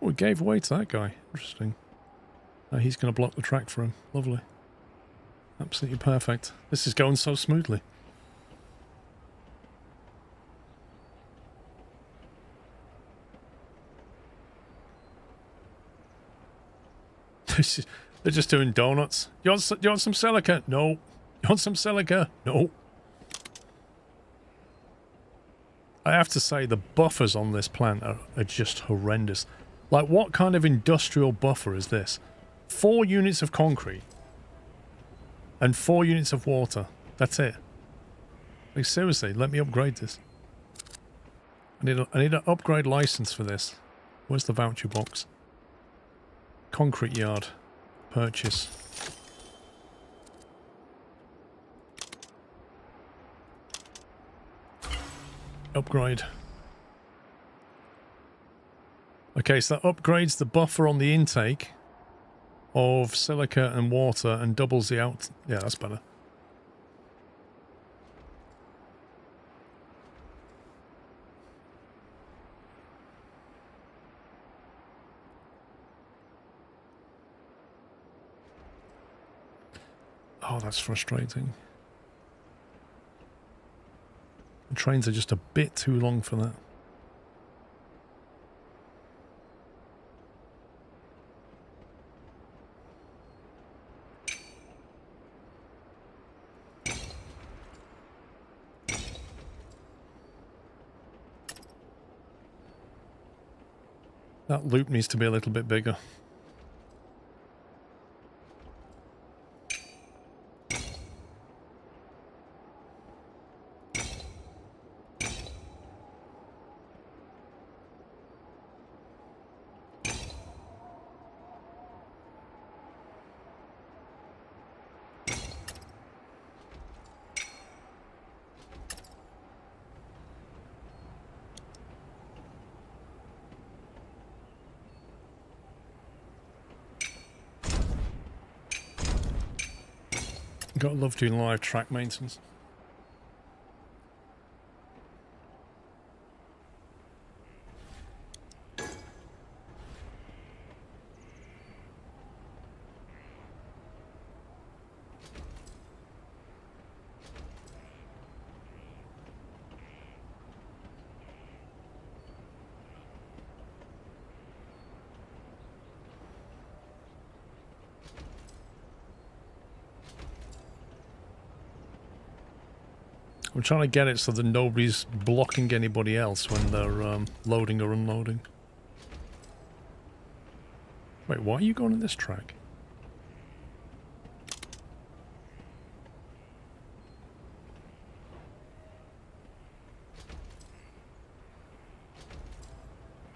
Oh, it gave way to that guy. Interesting. He's going to block the track for him. Lovely. Absolutely perfect. This is going so smoothly. They're just doing donuts. You want some silica? No. You want some silica? No. I have to say the buffers on this plant are just horrendous. Like, what kind of industrial buffer is this? 4 units of concrete and 4 units of water. That's it. Like, seriously, let me upgrade this. I need an upgrade license for this. Where's the voucher box? Concrete yard. Purchase. Upgrade. Okay, so that upgrades the buffer on the intake of silica and water and doubles the out. Yeah, that's better. Oh, that's frustrating. The trains are just a bit too long for that. That loop needs to be a little bit bigger. Gotta love doing live track maintenance. I'm trying to get it so that nobody's blocking anybody else when they're loading or unloading. Wait, why are you going on this track?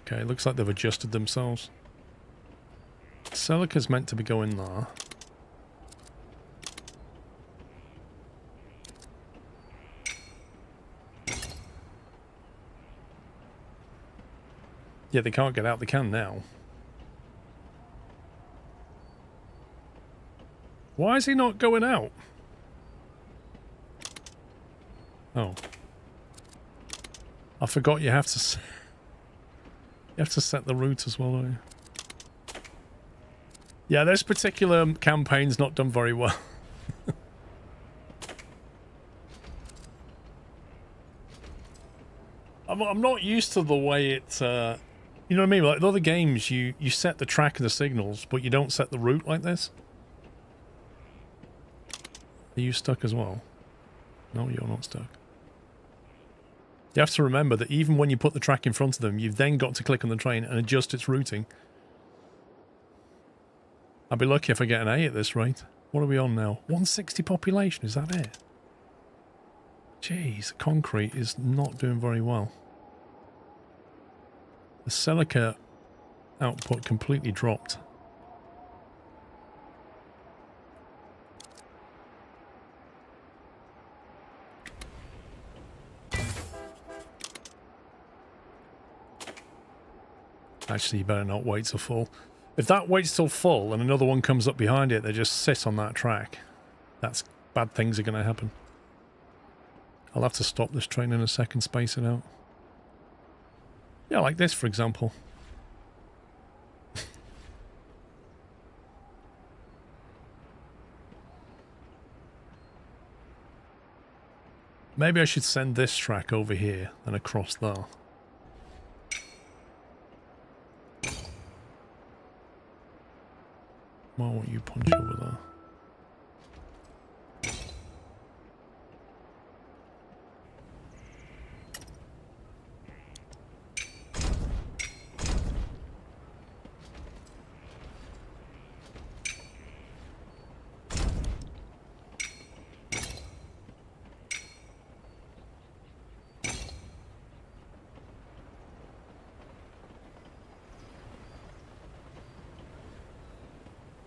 Okay, looks like they've adjusted themselves. Silica's meant to be going there. Yeah, they can't get out. They can now. Why is he not going out? Oh. I forgot you have to set the route as well, don't you? Yeah, this particular campaign's not done very well. I'm not used to the way it you know what I mean? Like in other games, you set the track and the signals, but you don't set the route like this. Are you stuck as well? No, you're not stuck. You have to remember that even when you put the track in front of them, you've then got to click on the train and adjust its routing. I'd be lucky if I get an A at this rate. What are we on now? 160 population, is that it? Jeez, concrete is not doing very well. The silica output completely dropped. Actually, you better not wait till full. If that waits till full and another one comes up behind it, they just sit on that track. That's bad things are going to happen. I'll have to stop this train in a second, space it out. Yeah, like this, for example. Maybe I should send this track over here and across there. Why won't you punch over there?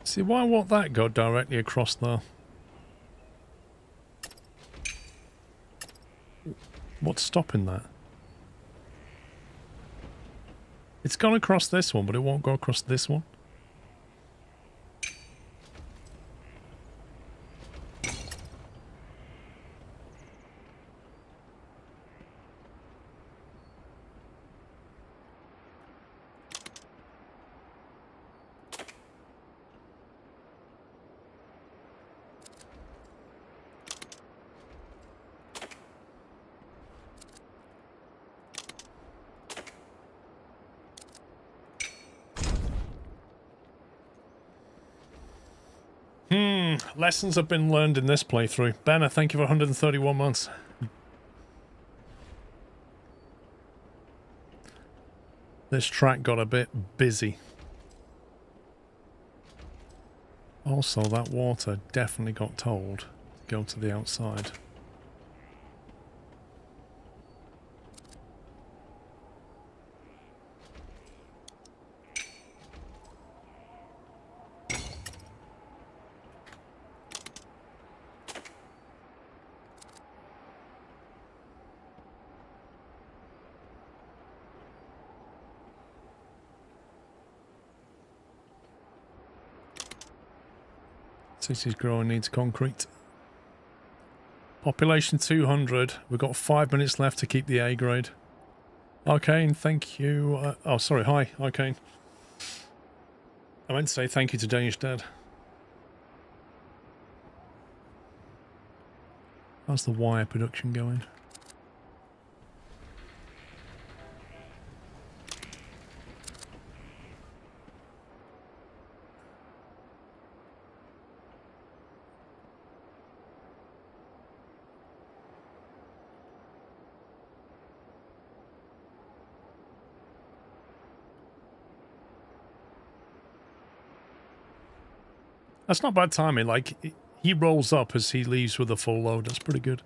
See, why won't that go directly across there? What's stopping that? It's gone across this one, but it won't go across this one. Lessons have been learned in this playthrough. Banner, thank you for 131 months. This track got a bit busy. Also, that water definitely got told to go to the outside. City's growing, needs concrete. Population 200. We've got 5 minutes left to keep the A grade. Arcane, thank you. Oh, sorry. Hi, Arcane. I meant to say thank you to Danish Dad. How's the wire production going? That's not bad timing. Like, he rolls up as he leaves with a full load. That's pretty good.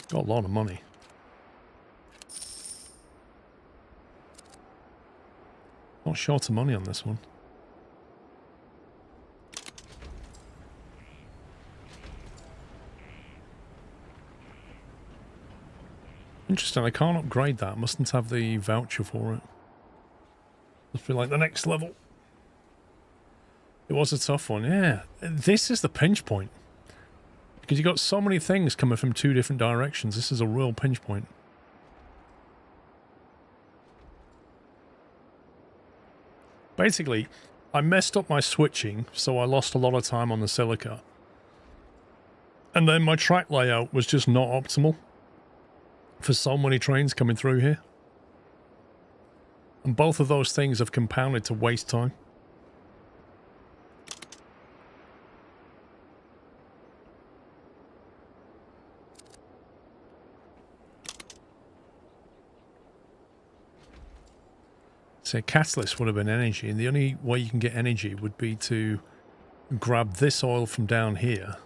Got a lot of money. Not short of money on this one. Interesting. I can't upgrade that. Mustn't have the voucher for it. Must be like the next level. It was a tough one, yeah. This is the pinch point. Because you got so many things coming from 2 different directions. This is a real pinch point. Basically, I messed up my switching, so I lost a lot of time on the silica. And then my track layout was just not optimal for so many trains coming through here. And both of those things have compounded to waste time. So catalyst would have been energy, and the only way you can get energy would be to grab this oil from down here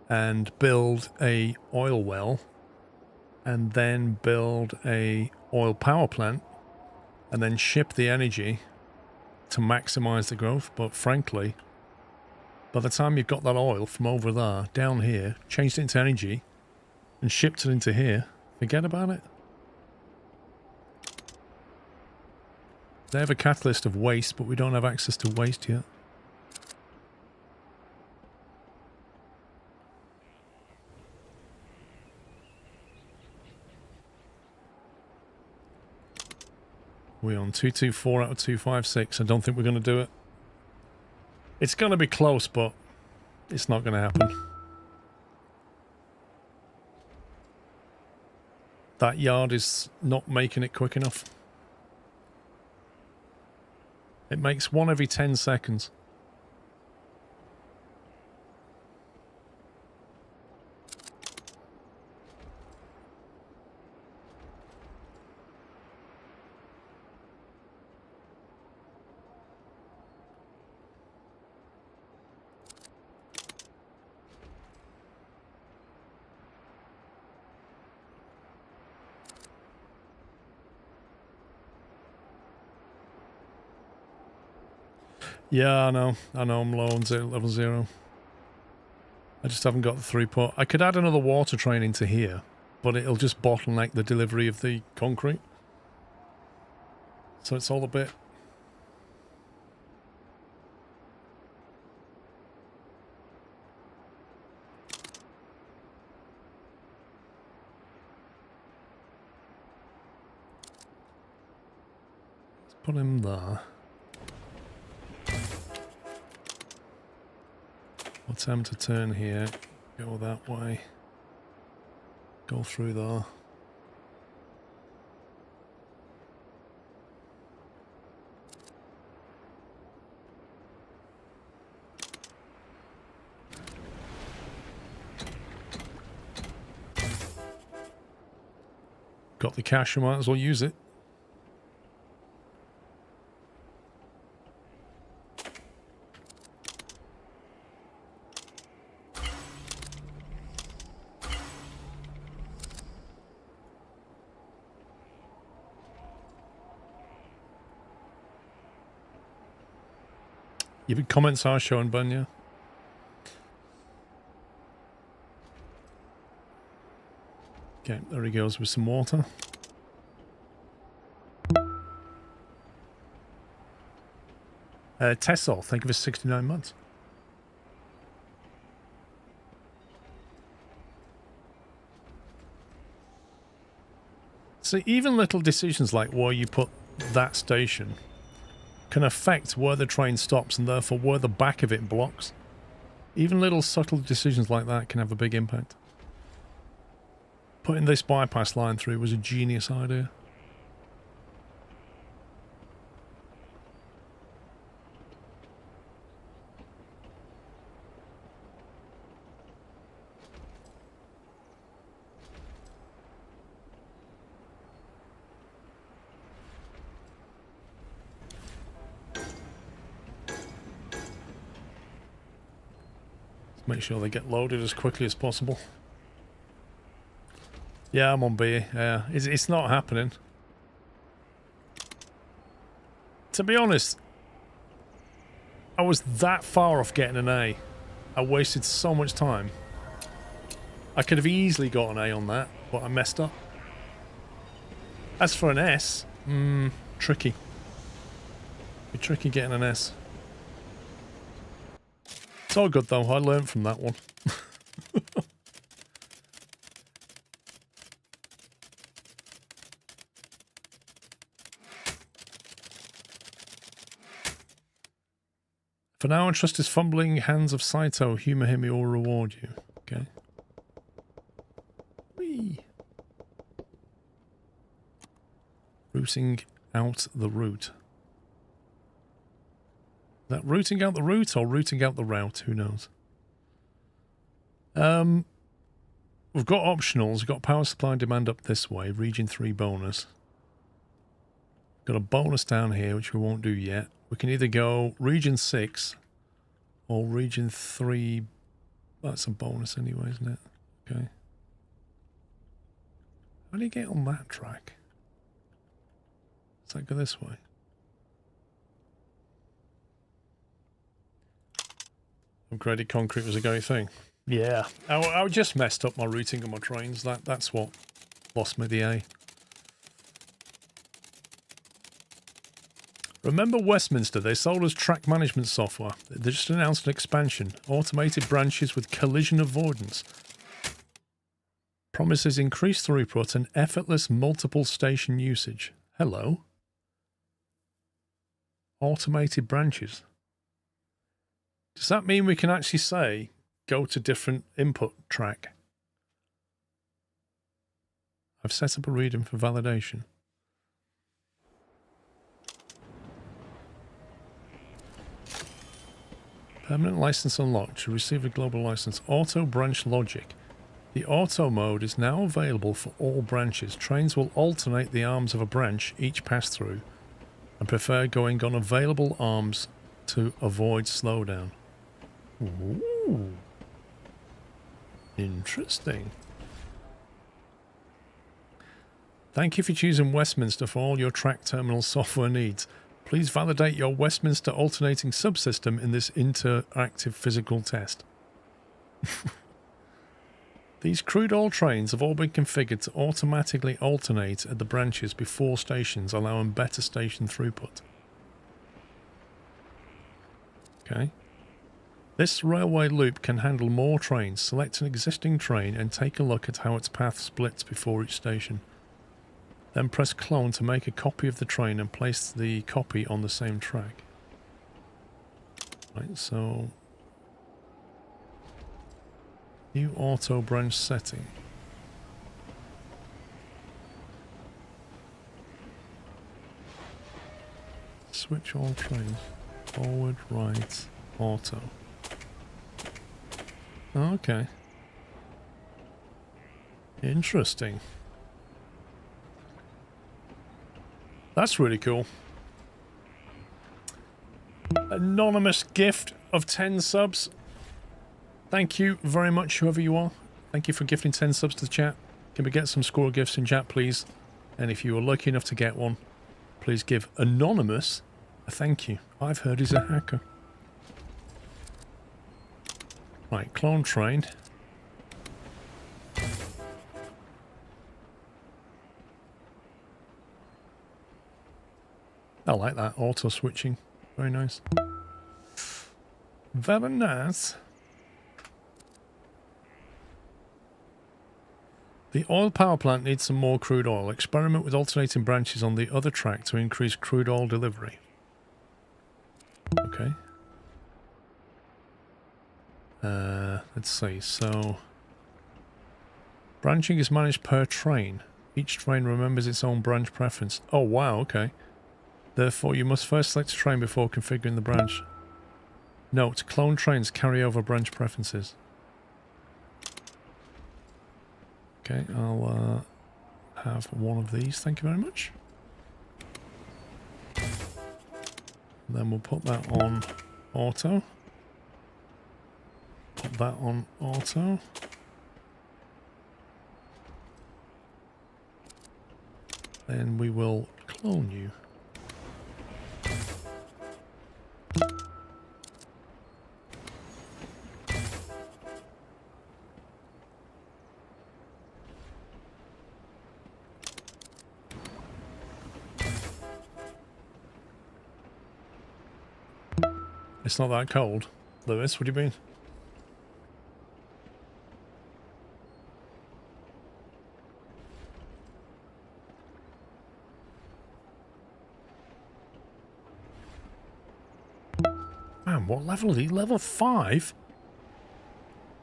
and build a oil well, and then build a oil power plant, and then ship the energy to maximize the growth. But frankly, by the time you've got that oil from over there, down here, changed it into energy, and shipped it into here, forget about it. They have a catalyst of waste, but we don't have access to waste yet. We're on 224 out of 256. I don't think we're going to do it. It's going to be close, but it's not going to happen. That yard is not making it quick enough. It makes 1 every 10 seconds. Yeah, I know I'm low on level 0. I just haven't got the throughput. I could add another water train into here, but it'll just bottleneck the delivery of the concrete. So it's all a bit... Let's put him there. Attempt to turn here, go that way, go through there. Got the cash, you might as well use it. Your comments are showing, Bunya. Okay, there he goes with some water. Tessol, thank you for 69 months. So even little decisions like where you put that station can affect where the train stops and therefore where the back of it blocks. Even little subtle decisions like that can have a big impact. Putting this bypass line through was a genius idea. Make sure they get loaded as quickly as possible. Yeah, I'm on B. Yeah, it's not happening. To be honest, I was that far off getting an A. I wasted so much time. I could have easily got an A on that, but I messed up. As for an S, tricky. Be tricky getting an S. It's all good though, I learned from that one. For now, entrust his fumbling hands of Saito. Humour him, he will reward you. Okay. Whee. Routing out the route. Is that routing out the route or routing out the route? Who knows? We've got optionals. We've got power supply and demand up this way. Region 3 bonus. Got a bonus down here, which we won't do yet. We can either go region 6 or region 3. That's a bonus anyway, isn't it? Okay. How do you get on that track? Does that go this way? Upgraded concrete was a going thing. Yeah. I just messed up my routing on my trains. That's what lost me the A. Remember Westminster, they sold us track management software. They just announced an expansion. Automated branches with collision avoidance. Promises increased throughput and effortless multiple station usage. Hello? Automated branches. Does that mean we can actually say, go to different input track? I've set up a reading for validation. Permanent license unlocked. To receive a global license. Auto branch logic. The auto mode is now available for all branches. Trains will alternate the arms of a branch each pass through and prefer going on available arms to avoid slowdown. Ooh. Interesting. Thank you for choosing Westminster for all your track terminal software needs. Please validate your Westminster alternating subsystem in this interactive physical test. These crude oil trains have all been configured to automatically alternate at the branches before stations, allowing better station throughput. Okay. This railway loop can handle more trains. Select an existing train and take a look at how its path splits before each station. Then press clone to make a copy of the train and place the copy on the same track. Right, so... New auto branch setting. Switch all trains. Forward, right, auto. Okay. Interesting. That's really cool. Anonymous gift of 10 subs. Thank you very much, whoever you are. Thank you for gifting 10 subs to the chat. Can we get some score gifts in chat, please? And if you were lucky enough to get one, please give Anonymous a thank you. I've heard he's a hacker. Right, clone train. I like that auto switching. Very nice. Very nice. The oil power plant needs some more crude oil. Experiment with alternating branches on the other track to increase crude oil delivery. Okay. Let's see. So, branching is managed per train. Each train remembers its own branch preference. Oh, wow. Okay. Therefore, you must first select a train before configuring the branch. Note, clone trains carry over branch preferences. Okay, I'll have one of these, thank you very much. Then we'll put that on auto. Put that on auto. Then we will clone you. It's not that cold. Lewis, what do you mean? Man, what level are he? Level 5?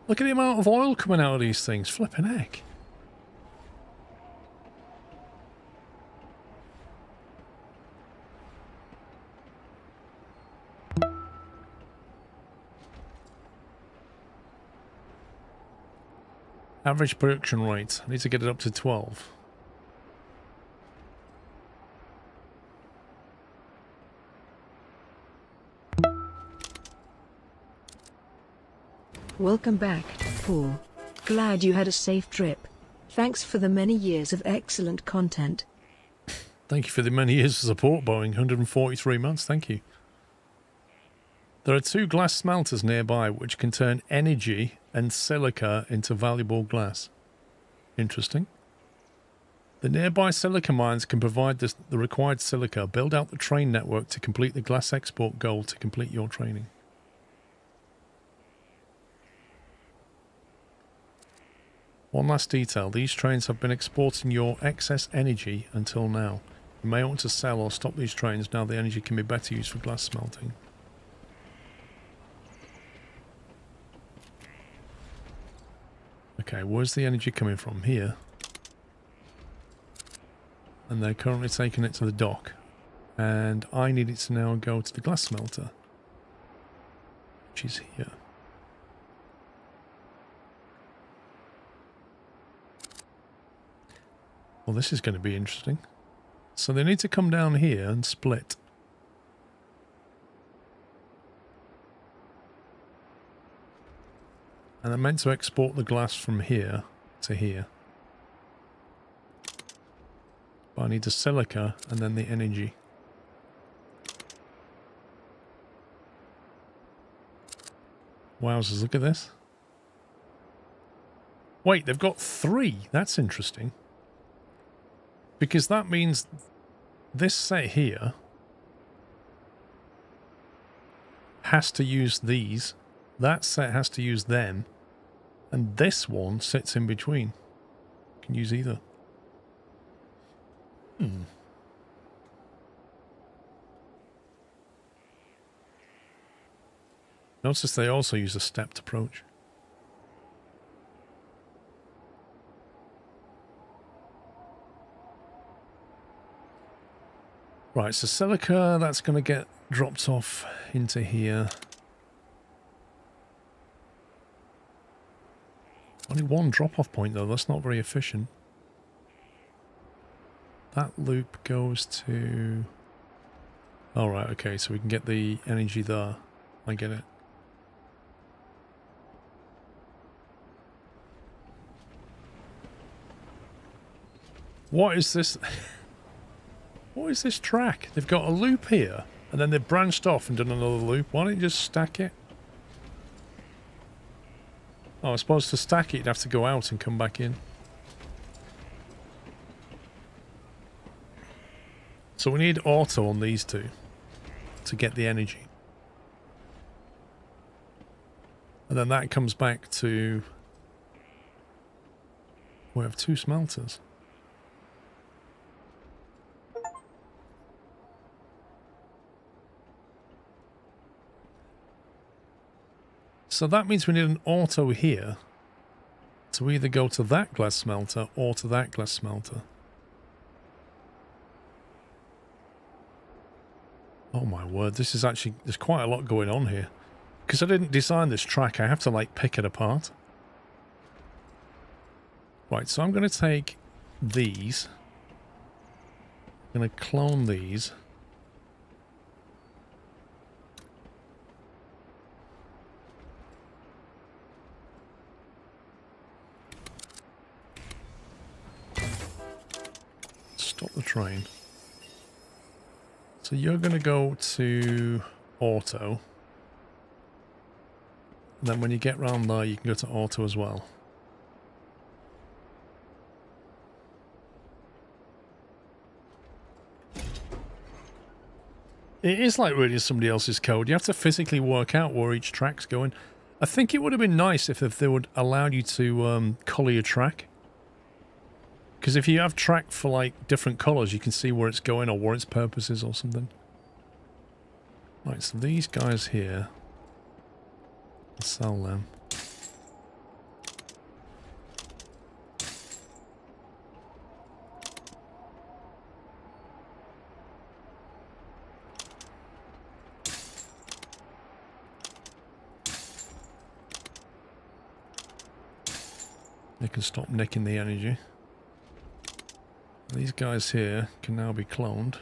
Look at the amount of oil coming out of these things. Flipping heck. Average production rate. I need to get it up to 12. Welcome back, Paul. Glad you had a safe trip. Thanks for the many years of excellent content. Thank you for the many years of support, Boeing. 143 months, thank you. There are 2 glass smelters nearby which can turn energy and silica into valuable glass. Interesting. The nearby silica mines can provide the required silica. Build out the train network to complete the glass export goal to complete your training. One last detail. These trains have been exporting your excess energy until now. You may want to sell or stop these trains now the energy can be better used for glass smelting. Okay, where's the energy coming from? Here. And they're currently taking it to the dock. And I need it to now go to the glass smelter, which is here. Well, this is going to be interesting. So they need to come down here and split. And I'm meant to export the glass from here to here. But I need the silica and then the energy. Wowzers, look at this. Wait, they've got 3. That's interesting. Because that means this set here has to use these. That set has to use them. And this one sits in between. Can use either. Notice they also use a stepped approach. Right, so silica, that's going to get dropped off into here. Only one drop-off point, though. That's not very efficient. That loop goes to... Oh, right, okay, so we can get the energy there. I get it. What is this? What is this track? They've got a loop here, and then they've branched off and done another loop. Why don't you just stack it? Oh, I suppose to stack it, you'd have to go out and come back in. So we need auto on these two to get the energy. And then that comes back to... We have 2 smelters. So that means we need an auto here to either go to that glass smelter or to that glass smelter. Oh my word, this is actually... There's quite a lot going on here. Because I didn't design this track, I have to like pick it apart. Right, so I'm going to take these. I'm going to clone these. Stop the train. So you're going to go to auto. And then when you get round there, you can go to auto as well. It is like reading somebody else's code. You have to physically work out where each track's going. I think it would have been nice if they would allow you to colour your track. Because if you have track for like different colours, you can see where it's going or what its purpose is or something. Right, so these guys here, I'll sell them. They can stop nicking the energy. These guys here can now be cloned.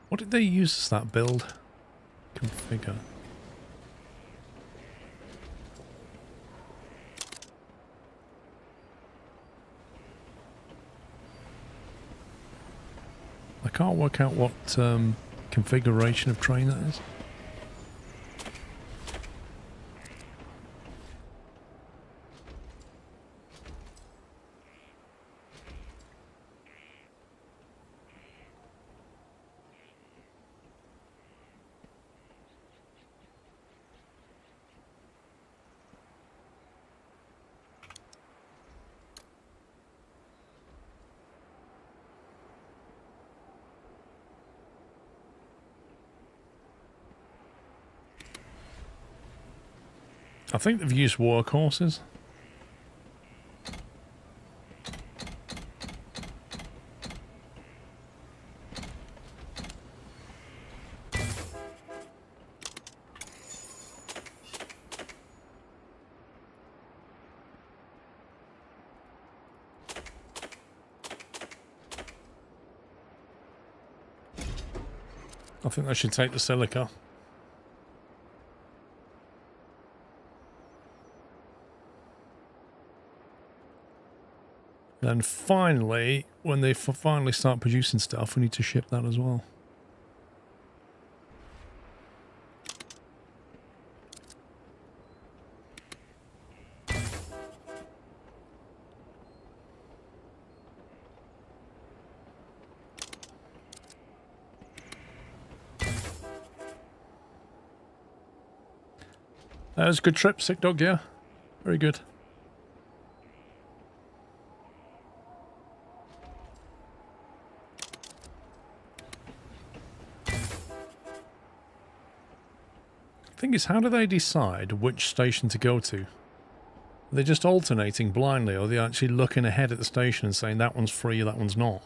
What did they use as that build? Configure. I can't work out what configuration of train that is. I think they've used workhorses. I think I should take the silica. And finally, when they finally start producing stuff, we need to ship that as well. That was a good trip, Sick Dog, yeah. Very good. Thing is, how do they decide which station to go to? Are they just alternating blindly, or are they actually looking ahead at the station and saying that one's free, that one's not?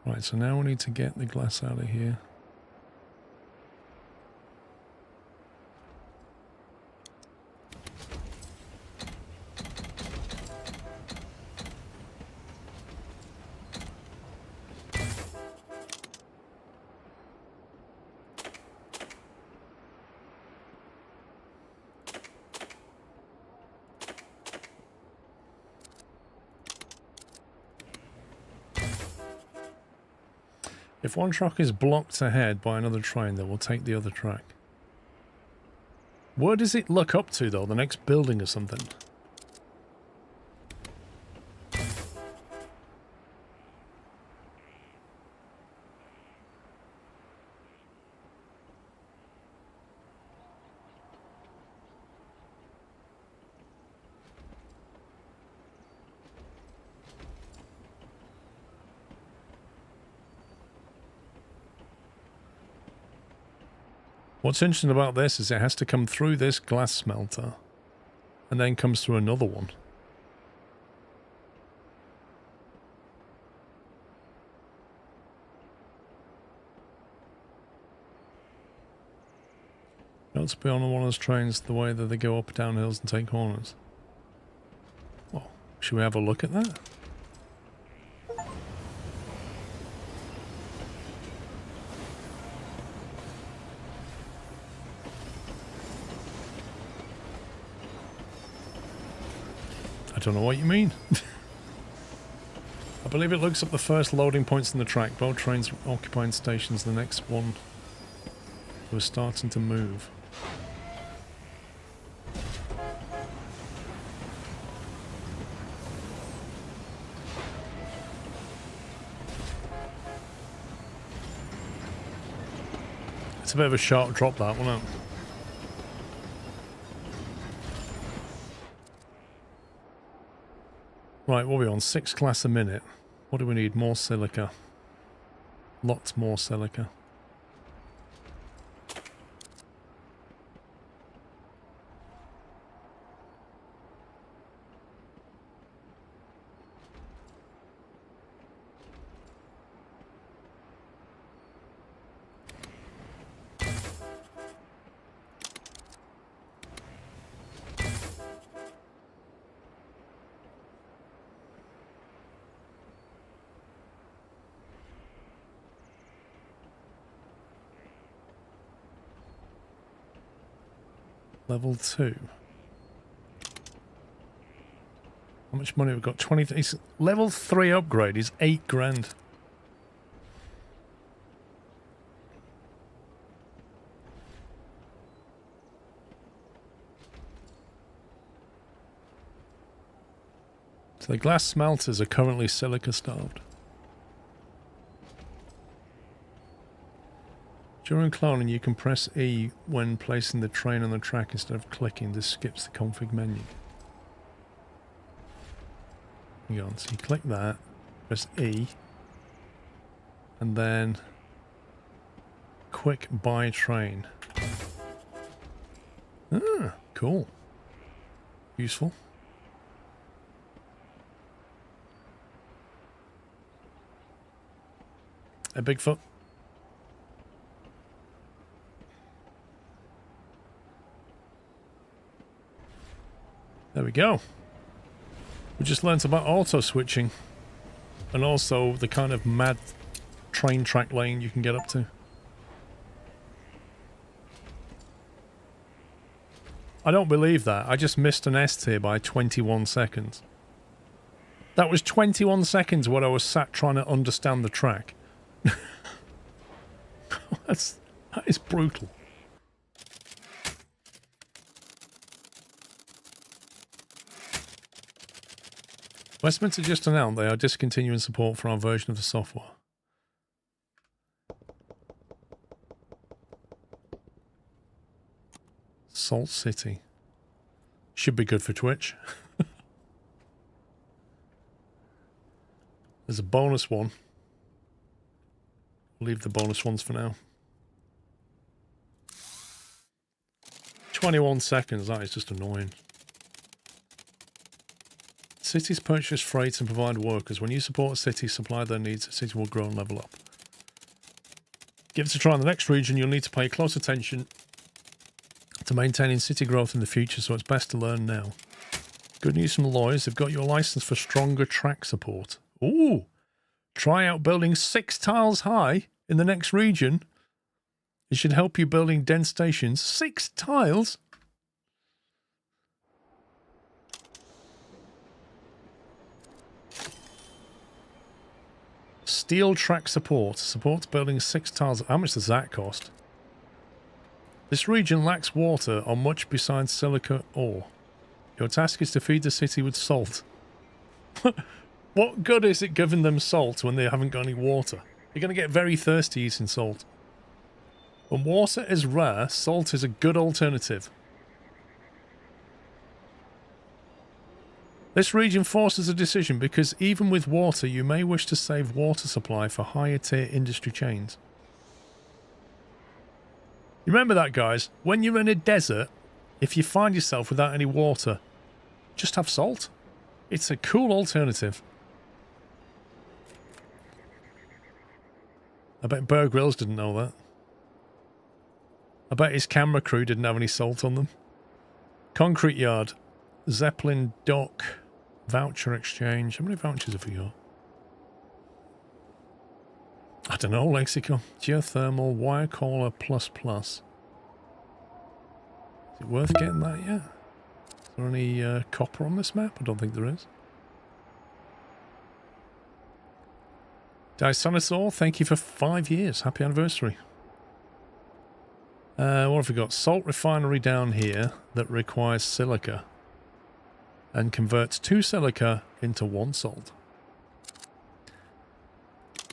Right, so now we need to get the glass out of here. If one track is blocked ahead by another train, they will take the other track. Where does it look up to, though? The next building or something? What's interesting about this is it has to come through this glass smelter and then comes through another one. Don't be on one of those trains the way that they go up down hills and take corners. Well, should we have a look at that? I don't know what you mean. I believe it looks up the first loading points in the track. Both trains occupying stations. The next one was starting to move. It's a bit of a sharp drop, that, wasn't it? Right, what are we on? 6 class a minute. What do we need? More silica. Lots more silica. Level 2. How much money we've got? 20. Level 3 upgrade is 8 grand. So the glass smelters are currently silica starved. During cloning, you can press E when placing the train on the track instead of clicking. This skips the config menu. Hang on, so you click that, press E, and then quick buy train. Ah, cool. Useful. Hey, Bigfoot. There we go. We just learnt about auto switching and also the kind of mad train track lane you can get up to. I don't believe that. I just missed an S tier by 21 seconds. That was 21 seconds when I was sat trying to understand the track. That is brutal. Westminster just announced they are discontinuing support for our version of the software. Salt City. Should be good for Twitch. There's a bonus one. We'll leave the bonus ones for now. 21 seconds, that is just annoying. Cities purchase freight and provide workers. When you support a city, supply their needs, a city will grow and level up. Give it a try in the next region. You'll need to pay close attention to maintaining city growth in the future, so it's best to learn now. Good news from the lawyers. They've got your license for stronger track support. Ooh! Try out building 6 tiles high in the next region. It should help you building dense stations. 6 tiles? Steel track support. Supports building 6 tiles. How much does that cost? This region lacks water or much besides silica ore. Your task is to feed the city with salt. What good is it giving them salt when they haven't got any water? You're going to get very thirsty eating salt. When water is rare, salt is a good alternative. This region forces a decision because even with water, you may wish to save water supply for higher tier industry chains. You remember that, guys? When you're in a desert, if you find yourself without any water, just have salt. It's a cool alternative. I bet Bear Grylls didn't know that. I bet his camera crew didn't have any salt on them. Concrete yard. Zeppelin dock. Voucher exchange. How many vouchers have we got? I don't know, Lexico. Geothermal, wire caller, plus. Is it worth getting that yet? Is there any copper on this map? I don't think there is. Dinosaur, thank you for 5 years. Happy anniversary. What have we got? Salt refinery down here that requires silica and converts 2 silica into 1 salt.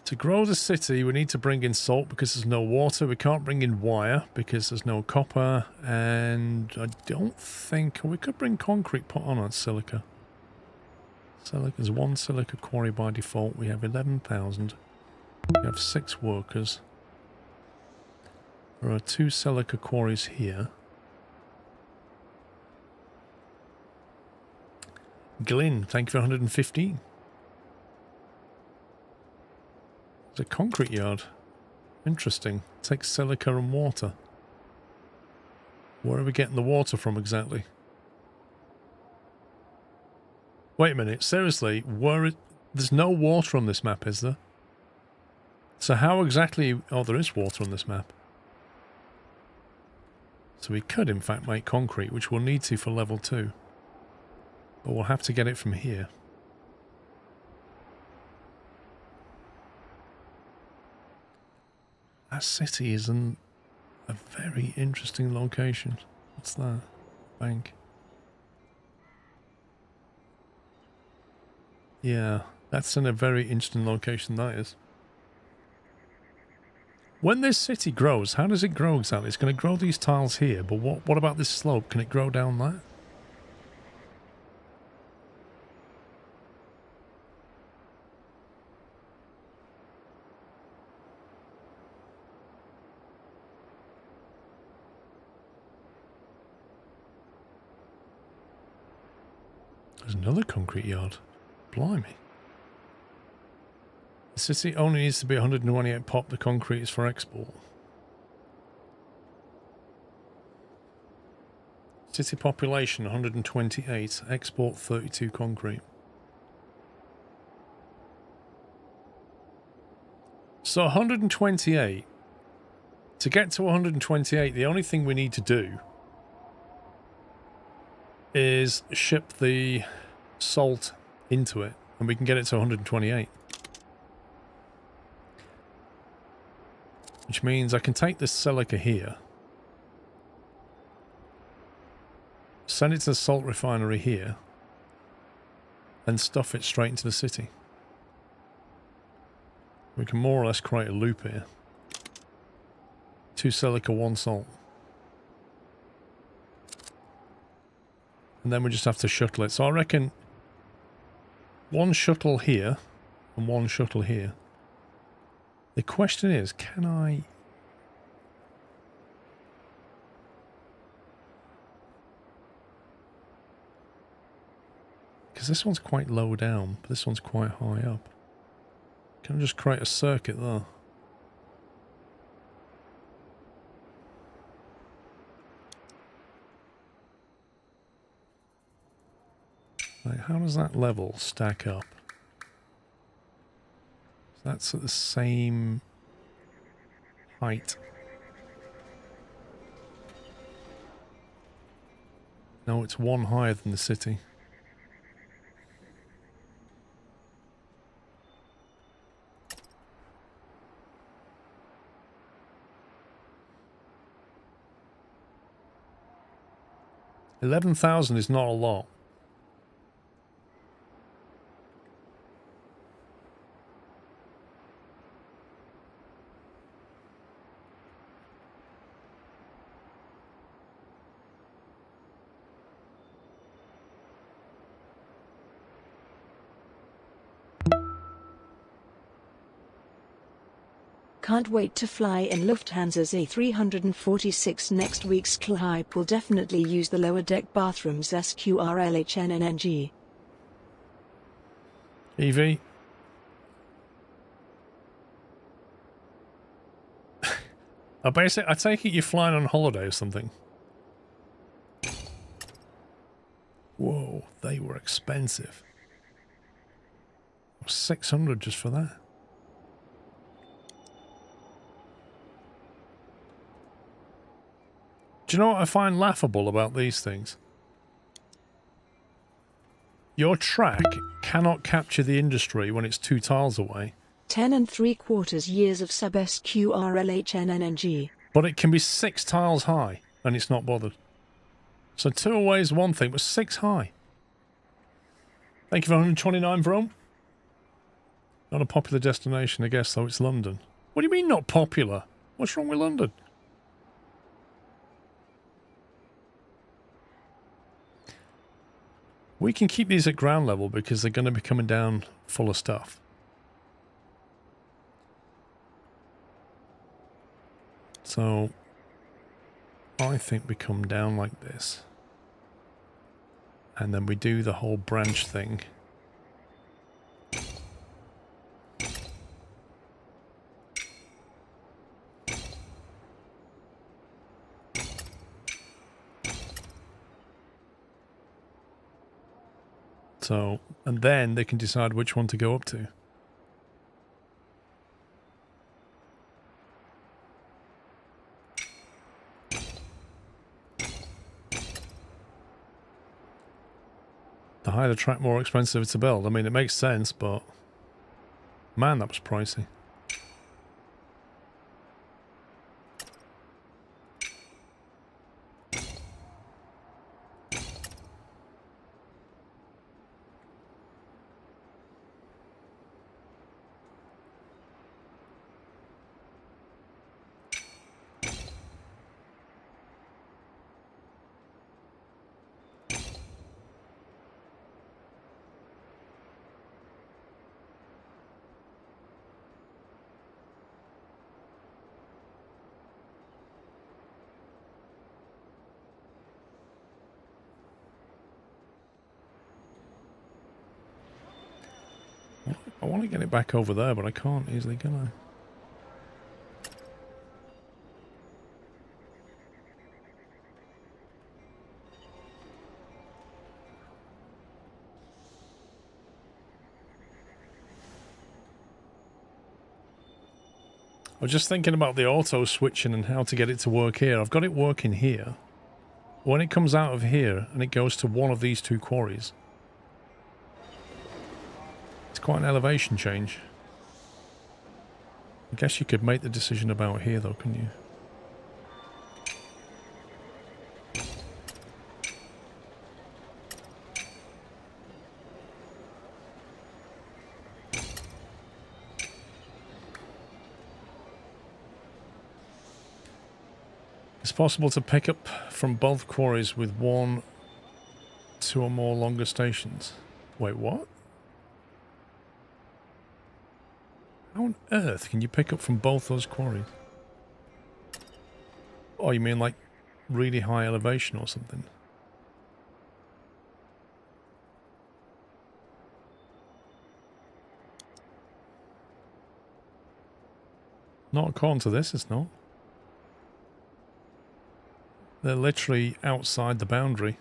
To grow the city, we need to bring in salt because there's no water. We can't bring in wire because there's no copper. And I don't think... we could bring concrete put on silica. There's 1 silica quarry by default. We have 11,000. We have 6 workers. There are 2 silica quarries here. Glyn, thank you for 115. There's a concrete yard. Interesting. Takes silica and water. Where are we getting the water from exactly? Wait a minute, seriously, there's no water on this map, is there? So how exactly... oh, there is water on this map. So we could, in fact, make concrete, which we'll need to for level 2. But we'll have to get it from here. That city is in a very interesting location. What's that? Bank. Yeah, that's in a very interesting location, that is. When this city grows, how does it grow exactly? It's going to grow these tiles here, but what about this slope? Can it grow down that? There's another concrete yard. Blimey. The city only needs to be 128 pop. The concrete is for export. City population 128. Export 32 concrete. So 128. To get to 128, the only thing we need to do is ship the salt into it, and we can get it to 128. Which means I can take this silica here, send it to the salt refinery here, and stuff it straight into the city. We can more or less create a loop here. 2 silica, 1 salt. And then we just have to shuttle it. So I reckon 1 shuttle here and 1 shuttle here. The question is, can I... because this one's quite low down, but this one's quite high up. Can I just create a circuit there? Like, how does that level stack up? That's at the same height. No, it's 1 higher than the city. 11,000 is not a lot. Can't wait to fly in Lufthansa's A346 next week's Hype will definitely use the lower deck bathrooms SQRLHNNNG. Evie? I take it you're flying on holiday or something. Whoa, they were expensive. 600 just for that. Do you know what I find laughable about these things? Your track cannot capture the industry when it's 2 tiles away. 10 3/4 years of sub SQRLHNNNG. But it can be 6 tiles high, and it's not bothered. So 2 away is one thing, but 6 high. Thank you for 129, Vrome. Not a popular destination, I guess, though it's London. What do you mean not popular? What's wrong with London? We can keep these at ground level because they're going to be coming down full of stuff. So, I think we come down like this. And then we do the whole branch thing. So, and then they can decide which one to go up to. The higher the track, more expensive to build. I mean, it makes sense, but man, that was pricey. I want to get it back over there, but I can't easily, can I? I was just thinking about the auto switching and how to get it to work here. I've got it working here. When it comes out of here and it goes to one of these 2 quarries, it's quite an elevation change. I guess you could make the decision about here though, couldn't you? It's possible to pick up from both quarries with 1, 2 or more longer stations. Wait, what? How on earth can you pick up from both those quarries? Oh, you mean like really high elevation or something? Not according to this, it's not. They're literally outside the boundary.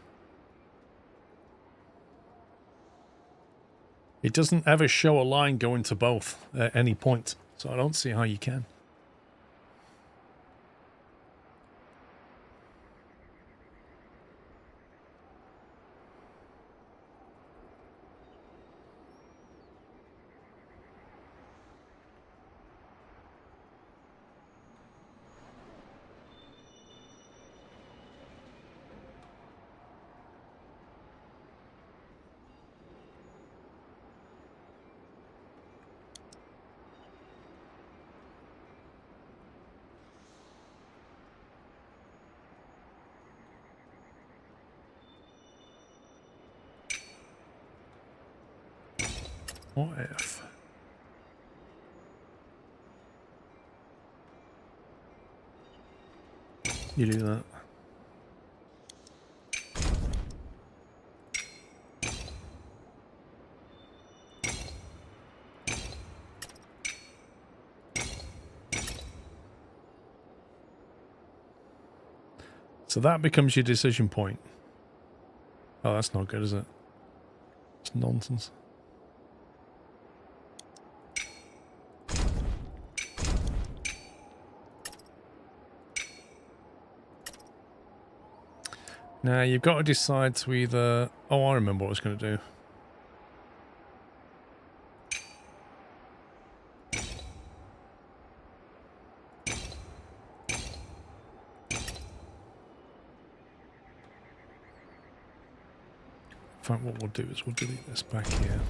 It doesn't ever show a line going to both at any point, so I don't see how you can. What if? You do that. So that becomes your decision point. Oh, that's not good, is it? It's nonsense. Now, you've got to decide to either... Oh, I remember what I was going to do. In fact, what we'll do is we'll delete this back here.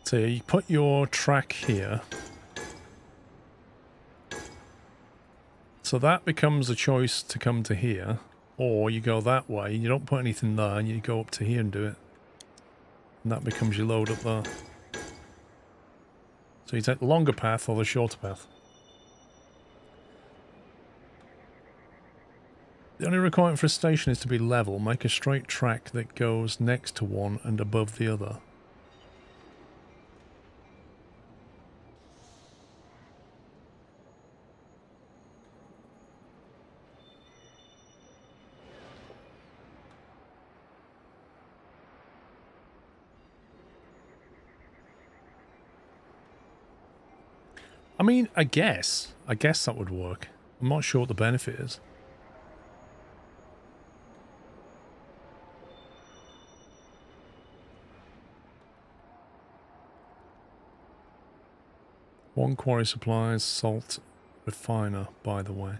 So you put your track here. So that becomes a choice to come to here. Or you go that way, you don't put anything there, and you go up to here and do it. And that becomes your load up there. So you take the longer path or the shorter path. The only requirement for a station is to be level. Make a straight track that goes next to one and above the other. I mean, I guess that would work. I'm not sure what the benefit is. One quarry supplies salt refiner, by the way.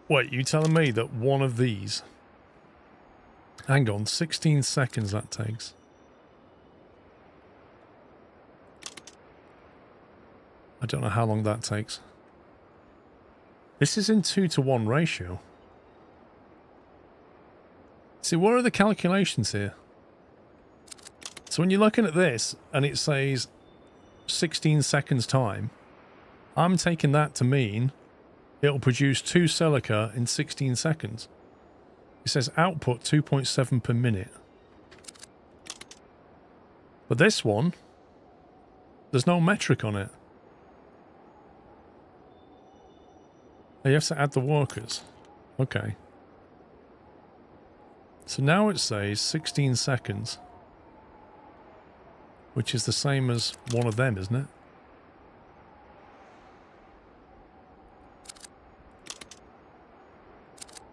Wait, you telling me that one of these... Hang on, 16 seconds that takes. I don't know how long that takes. This is in 2-to-1 ratio. See, what are the calculations here? So when you're looking at this and it says 16 seconds time, I'm taking that to mean it'll produce 2 silica in 16 seconds. It says output 2.7 per minute. But this one, there's no metric on it. You have to add the workers. Okay. So now it says 16 seconds. Which is the same as one of them, isn't it?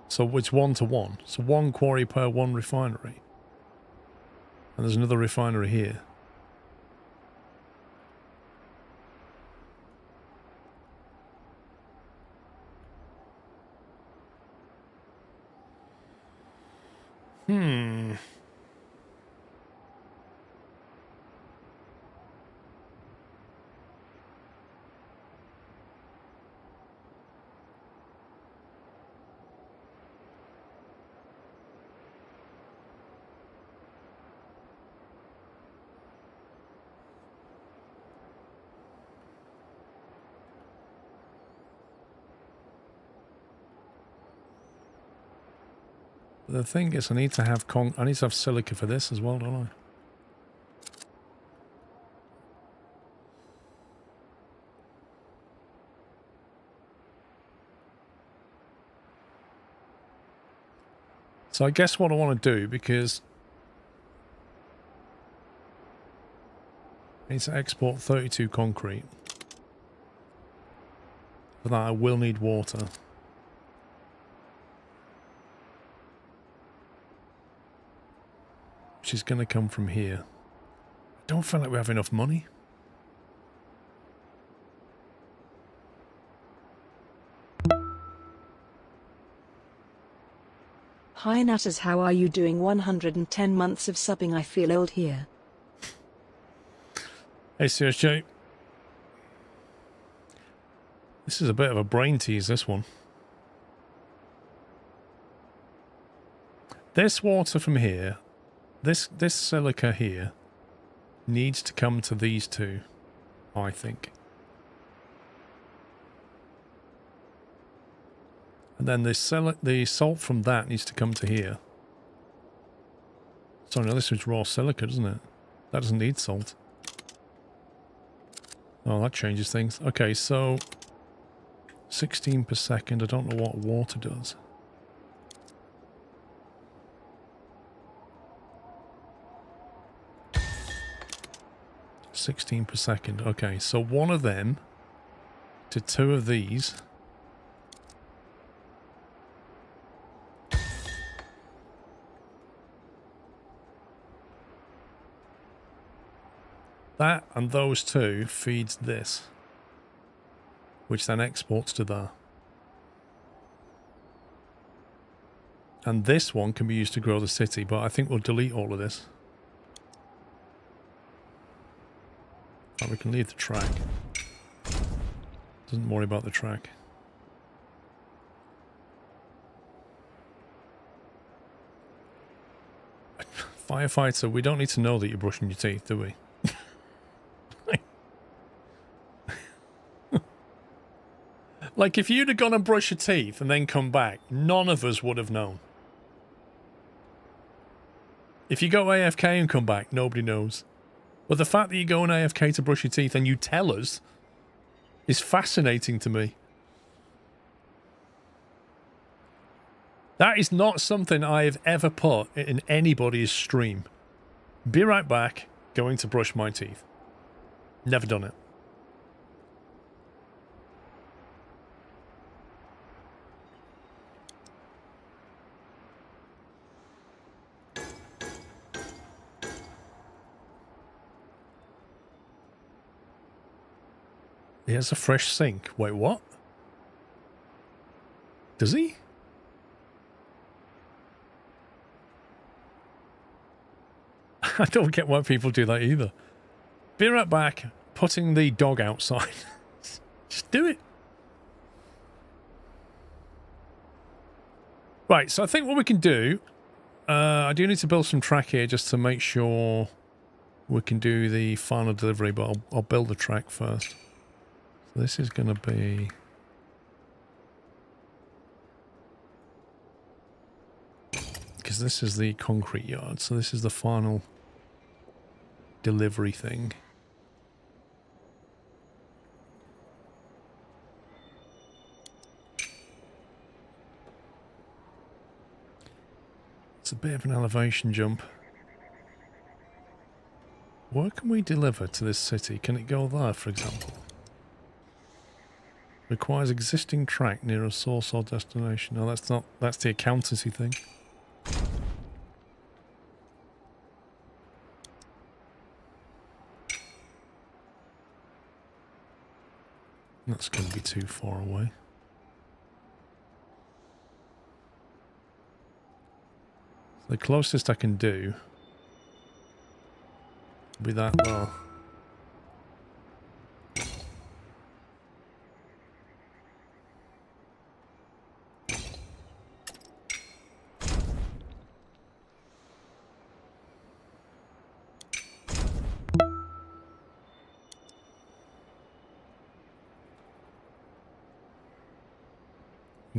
So it's 1-to-1. So one quarry per one refinery. And there's another refinery here. The thing is, I need to have silica for this as well, don't I? So I guess what I want to do, because I need to export 32 concrete. For that I will need water. Which is going to come from here. I don't feel like we have enough money. Hi Natters, how are you doing? 110 months of subbing, I feel old here. Hey CSJ. This is a bit of a brain tease, this one. This water from here, this silica here, needs to come to these two, I think. And then the salt from that needs to come to here. Sorry, no, this is raw silica, doesn't it? That doesn't need salt. Oh, that changes things. Okay, so 16 per second. I don't know what water does. $16 per second. Okay, so one of them to two of these. That and those two feeds this, which then exports to there. And this one can be used to grow the city, but I think we'll delete all of this. Oh, we can leave the track. Doesn't worry about the track. Firefighter, we don't need to know that you're brushing your teeth, do we? Like, if you'd have gone and brushed your teeth and then come back, none of us would have known. If you go AFK and come back, nobody knows. But the fact that you go on AFK to brush your teeth and you tell us is fascinating to me. That is not something I have ever put in anybody's stream. Be right back, going to brush my teeth. Never done it. He has a fresh sink. Wait, what? Does he? I don't get why people do that either. Be right back, putting the dog outside. Just do it. Right, so I think what we can do... I do need to build some track here just to make sure we can do the final delivery, but I'll build the track first. This is going to be... Because this is the concrete yard, so this is the final delivery thing. It's a bit of an elevation jump. Where can we deliver to this city? Can it go there, for example? Requires existing track near a source or destination. No, that's not. That's the accountancy thing. That's going to be too far away. The closest I can do will be that there.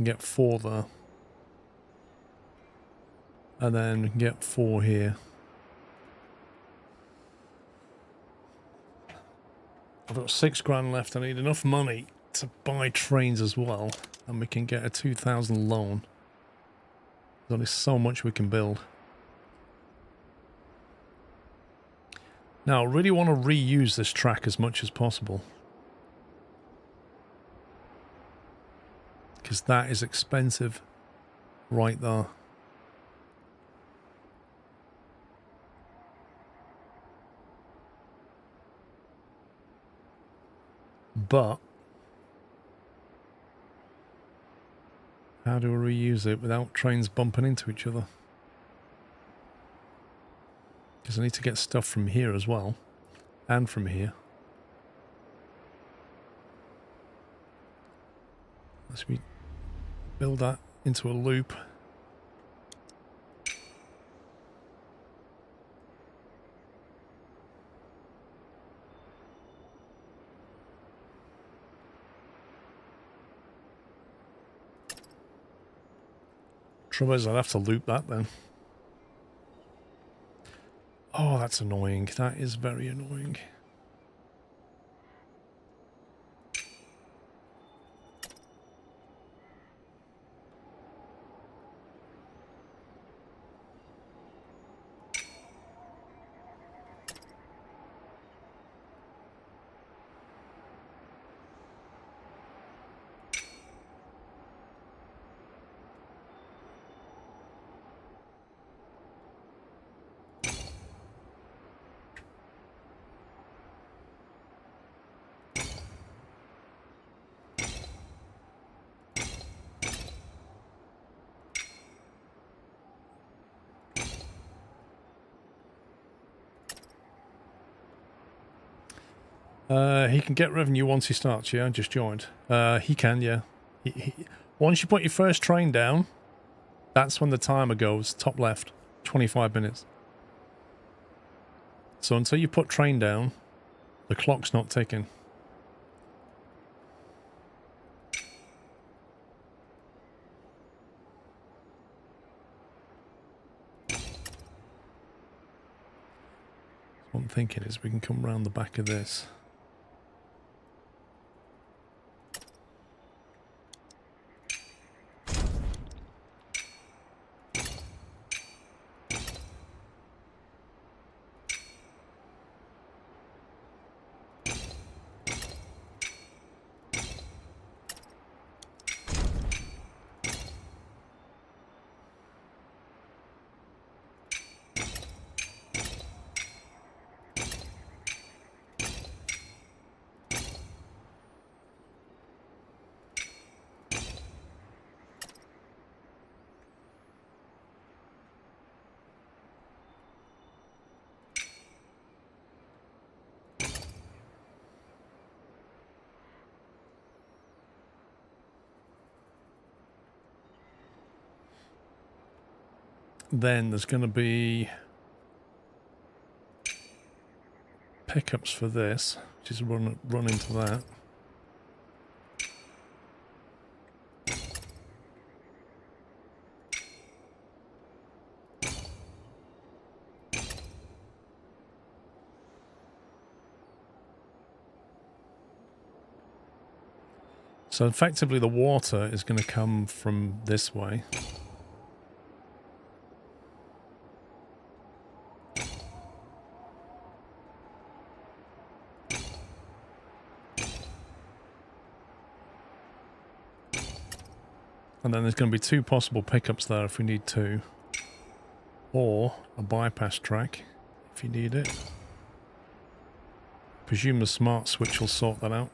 Get 4 there. And then we can get 4 here. I've got 6 grand left. I need enough money to buy trains as well. And we can get a 2,000 loan. There's only so much we can build. Now, I really want to reuse this track as much as possible. Because that is expensive right there. But how do we reuse it without trains bumping into each other? Because I need to get stuff from here as well, and from here. Let's build that into a loop. Trouble is, I'd have to loop that then. Oh, that's annoying. That is very annoying. He can get revenue once he starts, yeah? Just joined. He can, yeah. Once you put your first train down, that's when the timer goes, top left, 25 minutes. So until you put train down, the clock's not ticking. What I'm thinking is we can come round the back of this. Then there's going to be pickups for this, which is run into that. So effectively the water is going to come from this way. And then there's going to be two possible pickups there if we need to. Or a bypass track if you need it. Presume the smart switch will sort that out.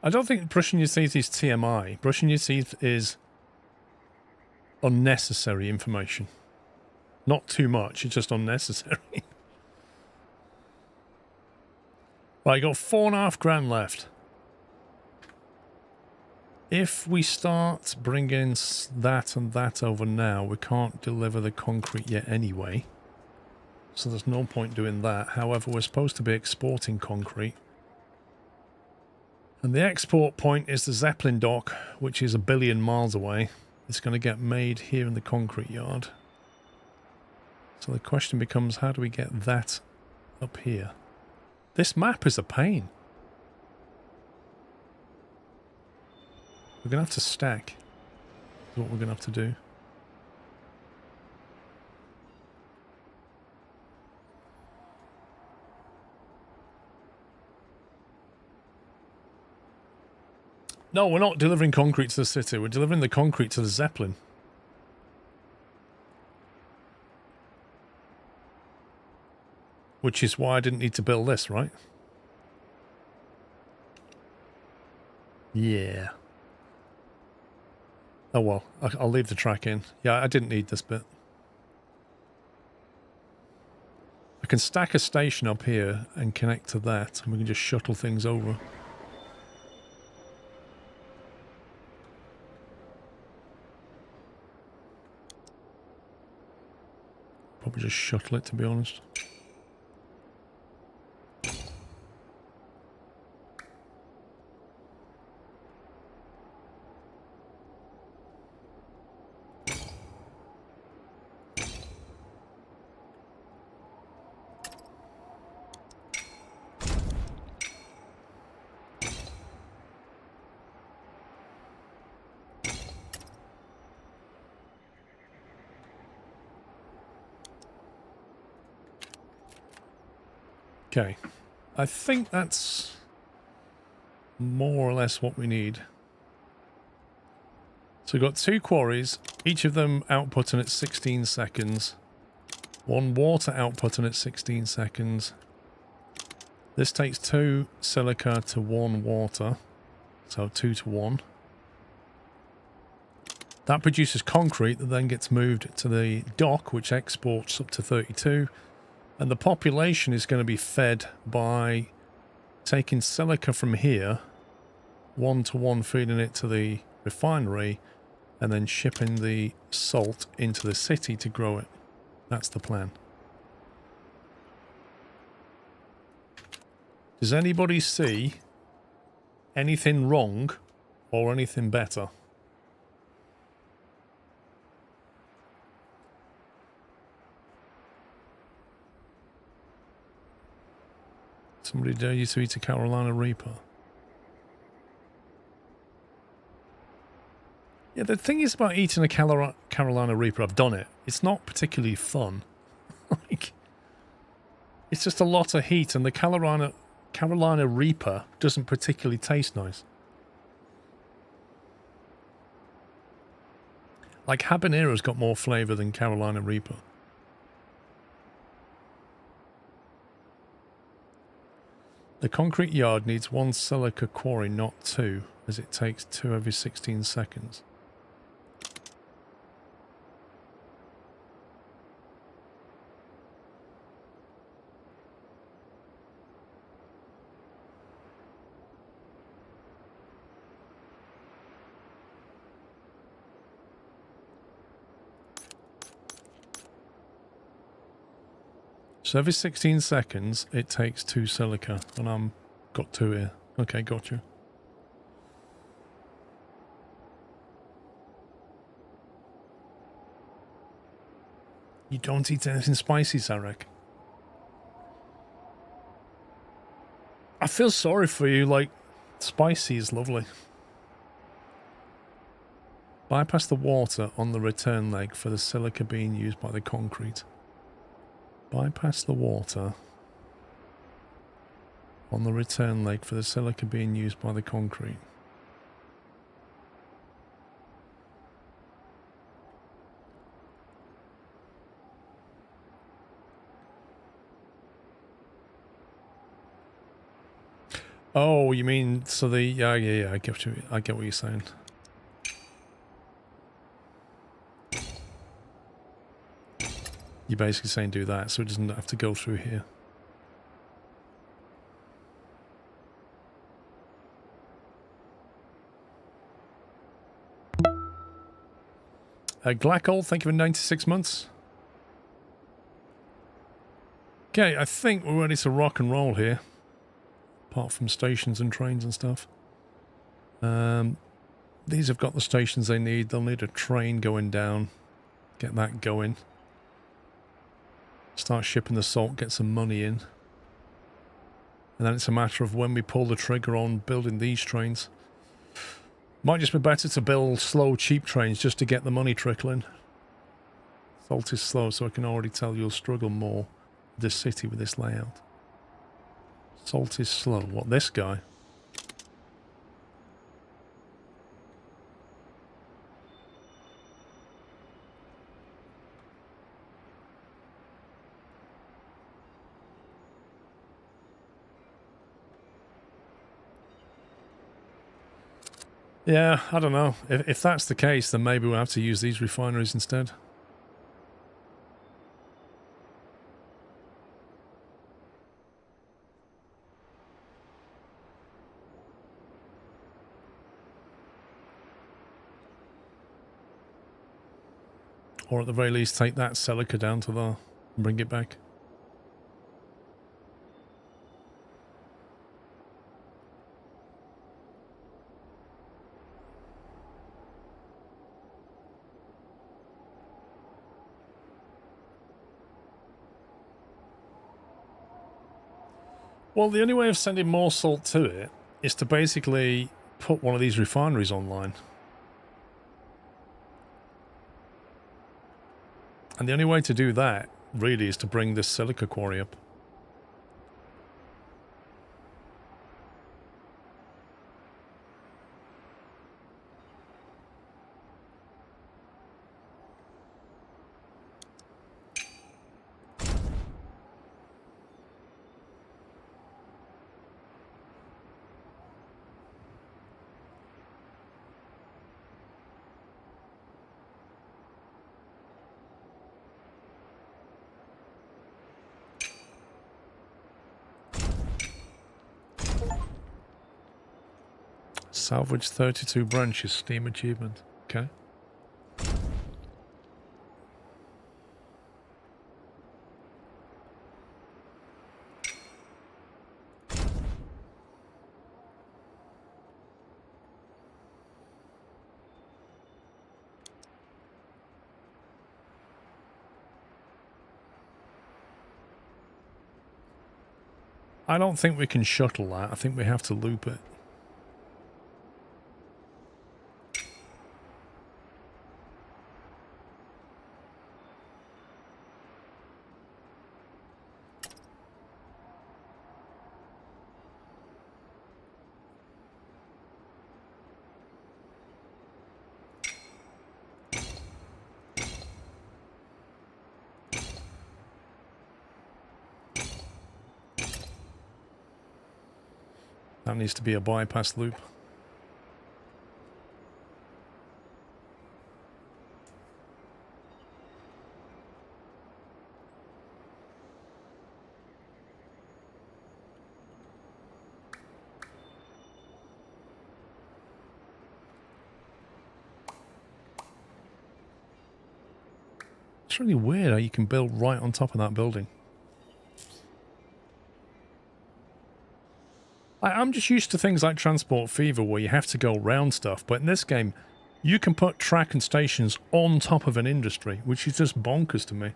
I don't think brushing your teeth is TMI. Brushing your teeth is unnecessary information. Not too much, it's just unnecessary. Right, you got 4.5 grand left. If we start bringing that and that over now, we can't deliver the concrete yet anyway. So there's no point doing that. However, we're supposed to be exporting concrete. And the export point is the Zeppelin dock, which is 1 billion miles away. It's going to get made here in the concrete yard. So the question becomes, how do we get that up here? This map is a pain. We're going to have to stack. Is what we're going to have to do. No, we're not delivering concrete to the city. We're delivering the concrete to the Zeppelin. Which is why I didn't need to build this, right? Yeah. Oh well, I'll leave the track in. Yeah, I didn't need this bit. I can stack a station up here and connect to that, and we can just shuttle things over. Probably just shuttle it, to be honest. Okay, I think that's more or less what we need. So we've got 2 quarries, each of them outputting at 16 seconds. 1 water outputting at 16 seconds. This takes 2 silica to 1 water, so 2 to 1. That produces concrete that then gets moved to the dock, which exports up to 32. And the population is going to be fed by taking silica from here, 1 to 1 feeding it to the refinery, and then shipping the salt into the city to grow it. That's the plan. Does anybody see anything wrong or anything better? Somebody dare you to eat a Carolina Reaper? Yeah, the thing is about eating a Carolina Reaper, I've done it. It's not particularly fun. Like, it's just a lot of heat, and the Carolina Reaper doesn't particularly taste nice. Like, habanero's got more flavour than Carolina Reaper. The concrete yard needs 1 silica quarry, not 2, as it takes 2 every 16 seconds. So every 16 seconds, it takes 2 silica, and I'm got 2 here. Okay, gotcha. You don't eat anything spicy, Sarek. I feel sorry for you, like, spicy is lovely. Bypass the water on the return leg for the silica being used by the concrete. Bypass the water on the return leg for the silica being used by the concrete. Oh, you mean so the yeah, I get what you're saying. You're basically saying do that, so it doesn't have to go through here. Glackle, thank you for 96 months. Okay, I think we're ready to rock and roll here. Apart from stations and trains and stuff. These have got the stations they need. They'll need a train going down. Get that going. Start shipping the salt, get some money in. And then it's a matter of when we pull the trigger on building these trains. Might just be better to build slow, cheap trains just to get the money trickling. Salt is slow, so I can already tell you'll struggle more with this city with this layout. Salt is slow. What, this guy? Yeah, I don't know. If that's the case, then maybe we'll have to use these refineries instead. Or at the very least, take that silica down to there and bring it back. Well, the only way of sending more salt to it is to basically put one of these refineries online. And the only way to do that, really, is to bring this silica quarry up. Salvage 32 branches, Steam achievement. Okay. I don't think we can shuttle that. I think we have to loop it. That needs to be a bypass loop. It's really weird how you can build right on top of that building. I'm just used to things like Transport Fever where you have to go round stuff, but in this game, you can put track and stations on top of an industry, which is just bonkers to me.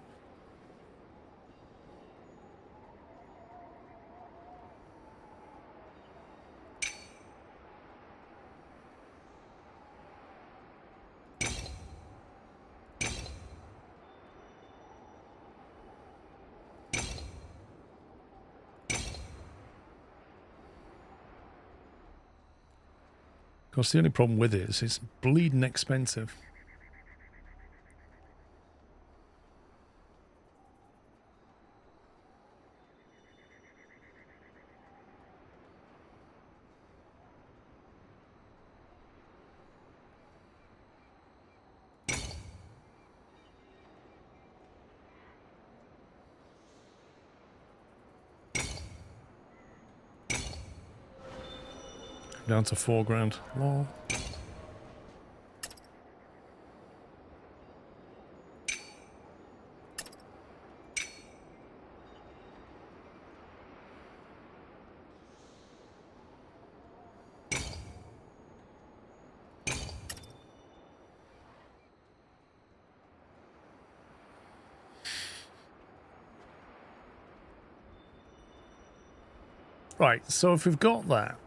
Of course, the only problem with it is it's bleeding expensive. Down to £4,000. Lol. Right, so if we've got that,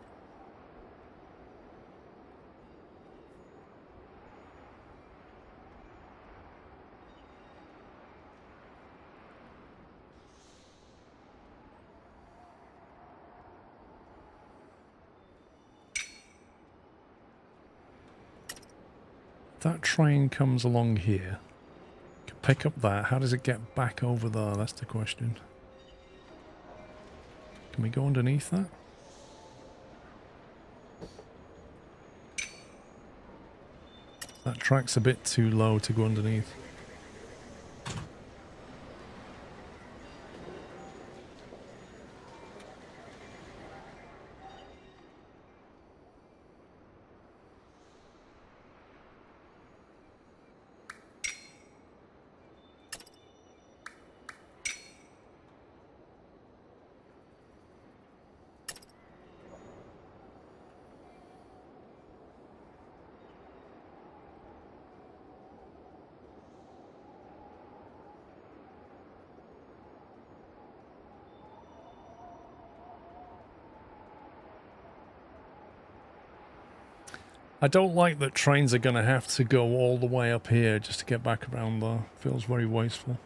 that train comes along here. Can pick up that. How does it get back over there? That's the question. Can we go underneath that? That track's a bit too low to go underneath. I don't like that trains are going to have to go all the way up here just to get back around there. Feels very wasteful.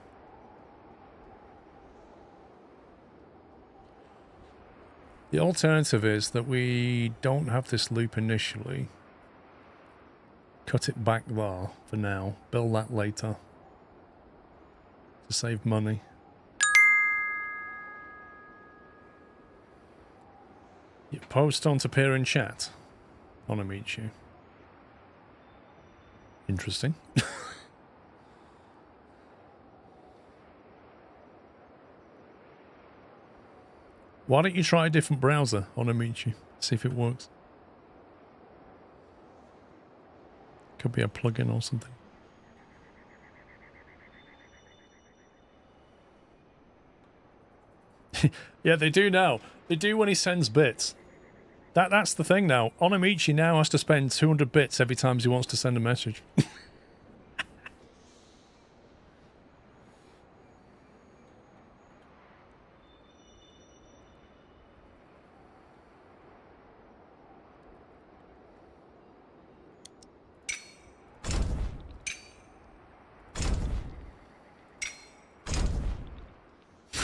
The alternative is that we don't have this loop initially. Cut it back there for now. Build that later. To save money. Your post don't appear in chat. Wanna meet you. Interesting. Why don't you try a different browser on Amici? See if it works. Could be a plugin or something. Yeah, they do now. They do when he sends bits. That's the thing now. Onamichi now has to spend 200 bits every time he wants to send a message.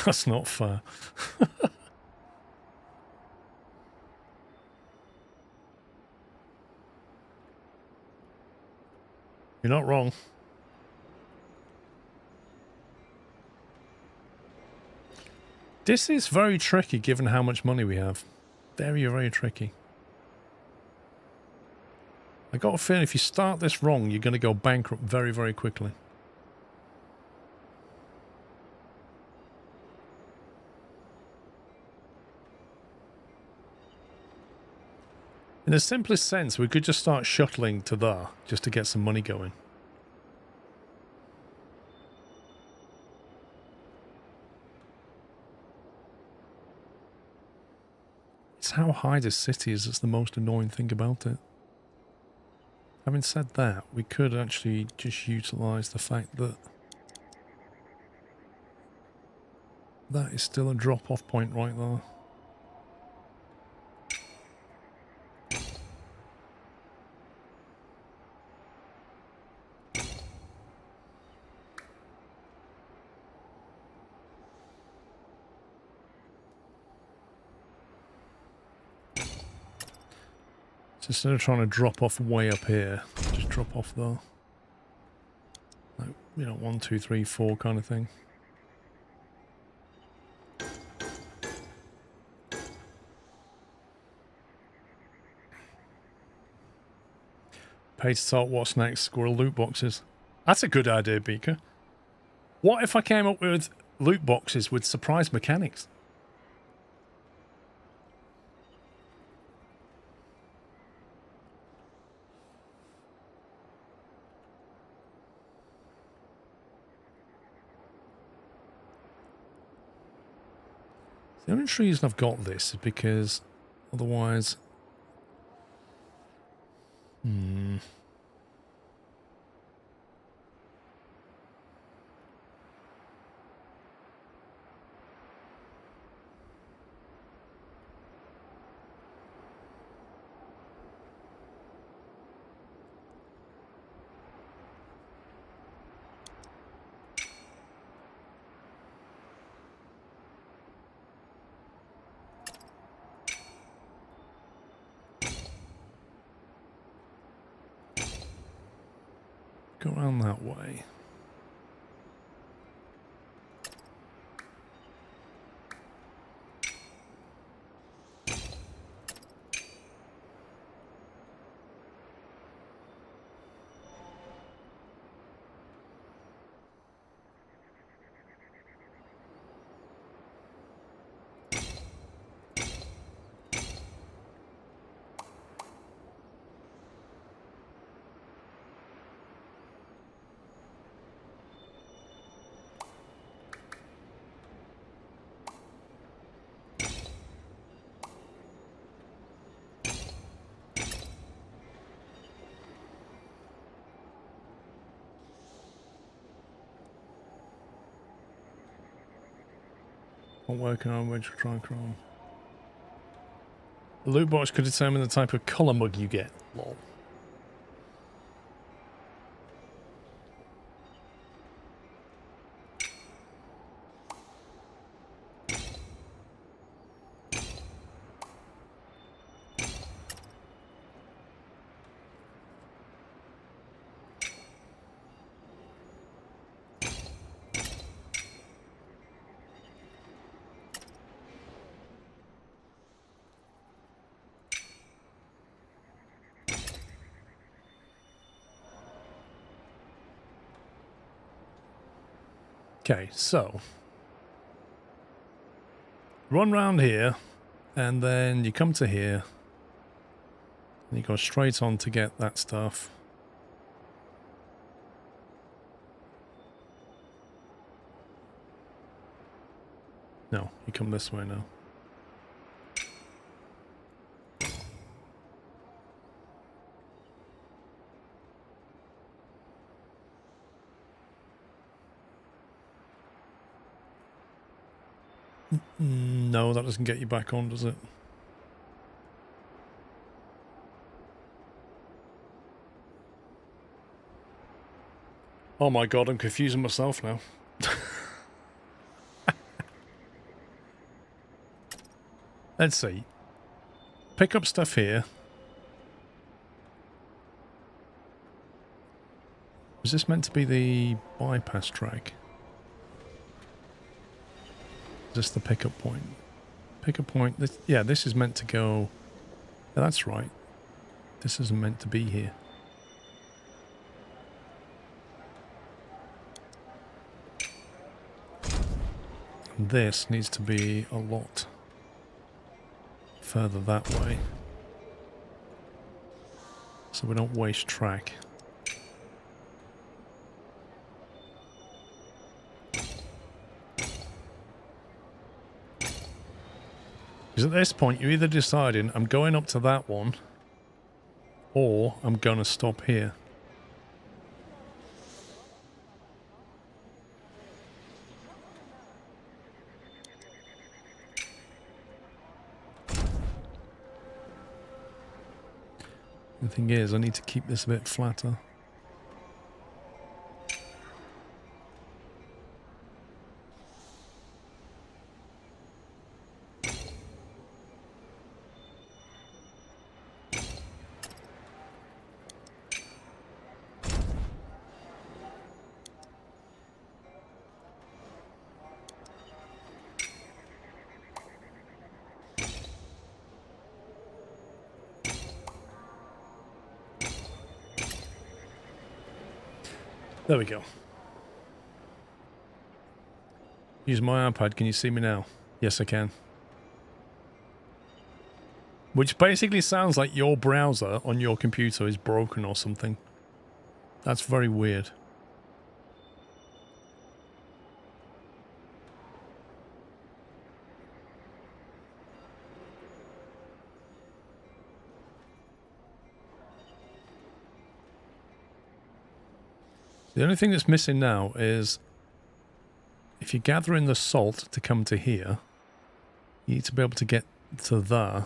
That's not fair. You're not wrong. This is very tricky given how much money we have. Very, very tricky. I got a feeling if you start this wrong, you're going to go bankrupt very, very quickly. In the simplest sense, we could just start shuttling to there, just to get some money going. It's how high this city is that's the most annoying thing about it. Having said that, we could actually just utilise the fact that that is still a drop-off point right there. So instead of trying to drop off way up here, just drop off there. Like, you know, 1, 2, 3, 4 kind of thing. Pay to talk what's next, squirrel loot boxes. That's a good idea, Beaker. What if I came up with loot boxes with surprise mechanics? The only reason I've got this is because otherwise... Go around that way. Not working on which trichrome. The loot box could determine the type of colour mug you get. Lol. Okay, so run round here, and then you come to here, and you go straight on to get that stuff. No, you come this way now. No, that doesn't get you back on, does it? Oh my god, I'm confusing myself now. Let's see. Pick up stuff here. Was this meant to be the bypass track? Is this the pickup point? Pick a point. This, yeah, this is meant to go... Yeah, that's right. This isn't meant to be here. And this needs to be a lot further that way, so we don't waste track. Because at this point you're either deciding I'm going up to that one or I'm going to stop here. The thing is, I need to keep this a bit flatter. There we go. Use my iPad. Can you see me now? Yes, I can. Which basically sounds like your browser on your computer is broken or something. That's very weird. The only thing that's missing now is if you're gathering the salt to come to here, you need to be able to get to there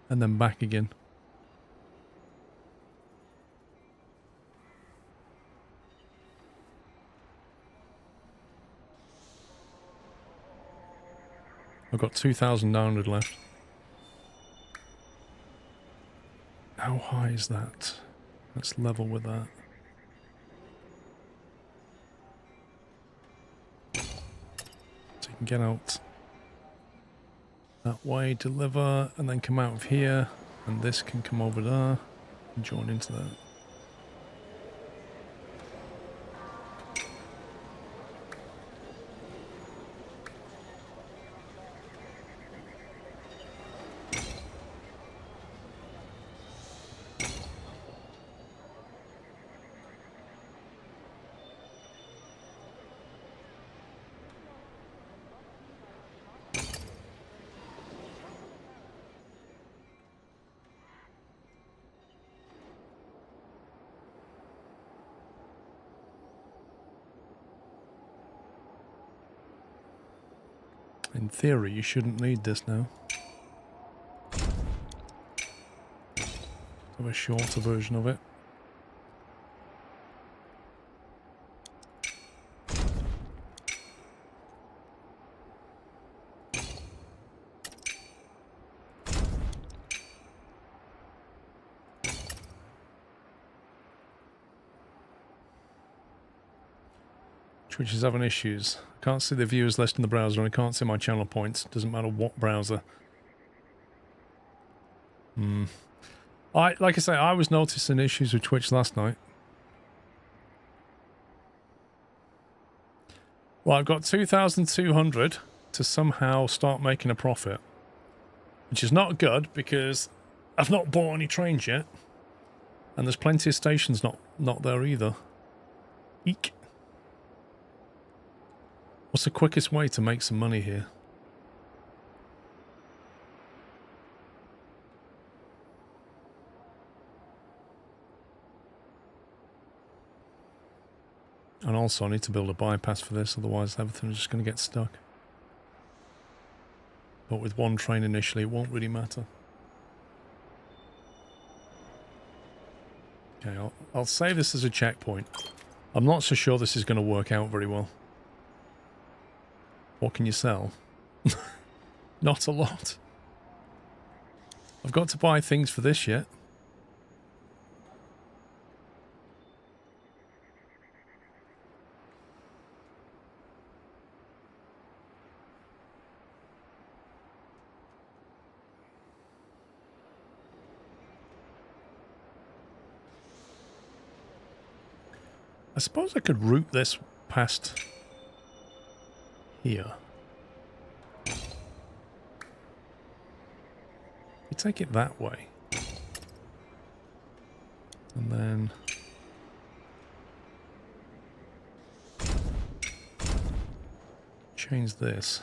and then back again. I've got 2,900 left. How high is that? Let's level with that. Get out that way, deliver, and then come out of here, and this can come over there and join into that. In theory, you shouldn't need this now. Have a shorter version of it. Which is having issues. I can't see the viewers list in the browser and I can't see my channel points. Doesn't matter what browser. Like I say, I was noticing issues with Twitch last night. Well, I've got 2,200 to somehow start making a profit. Which is not good because I've not bought any trains yet. And there's plenty of stations not there either. Eek. What's the quickest way to make some money here? And also I need to build a bypass for this, otherwise everything's just going to get stuck. But with one train initially, it won't really matter. Okay, I'll save this as a checkpoint. I'm not so sure this is going to work out very well. What can you sell? Not a lot. I've got to buy things for this yet. I suppose I could route this past here. You take it that way. And then change this.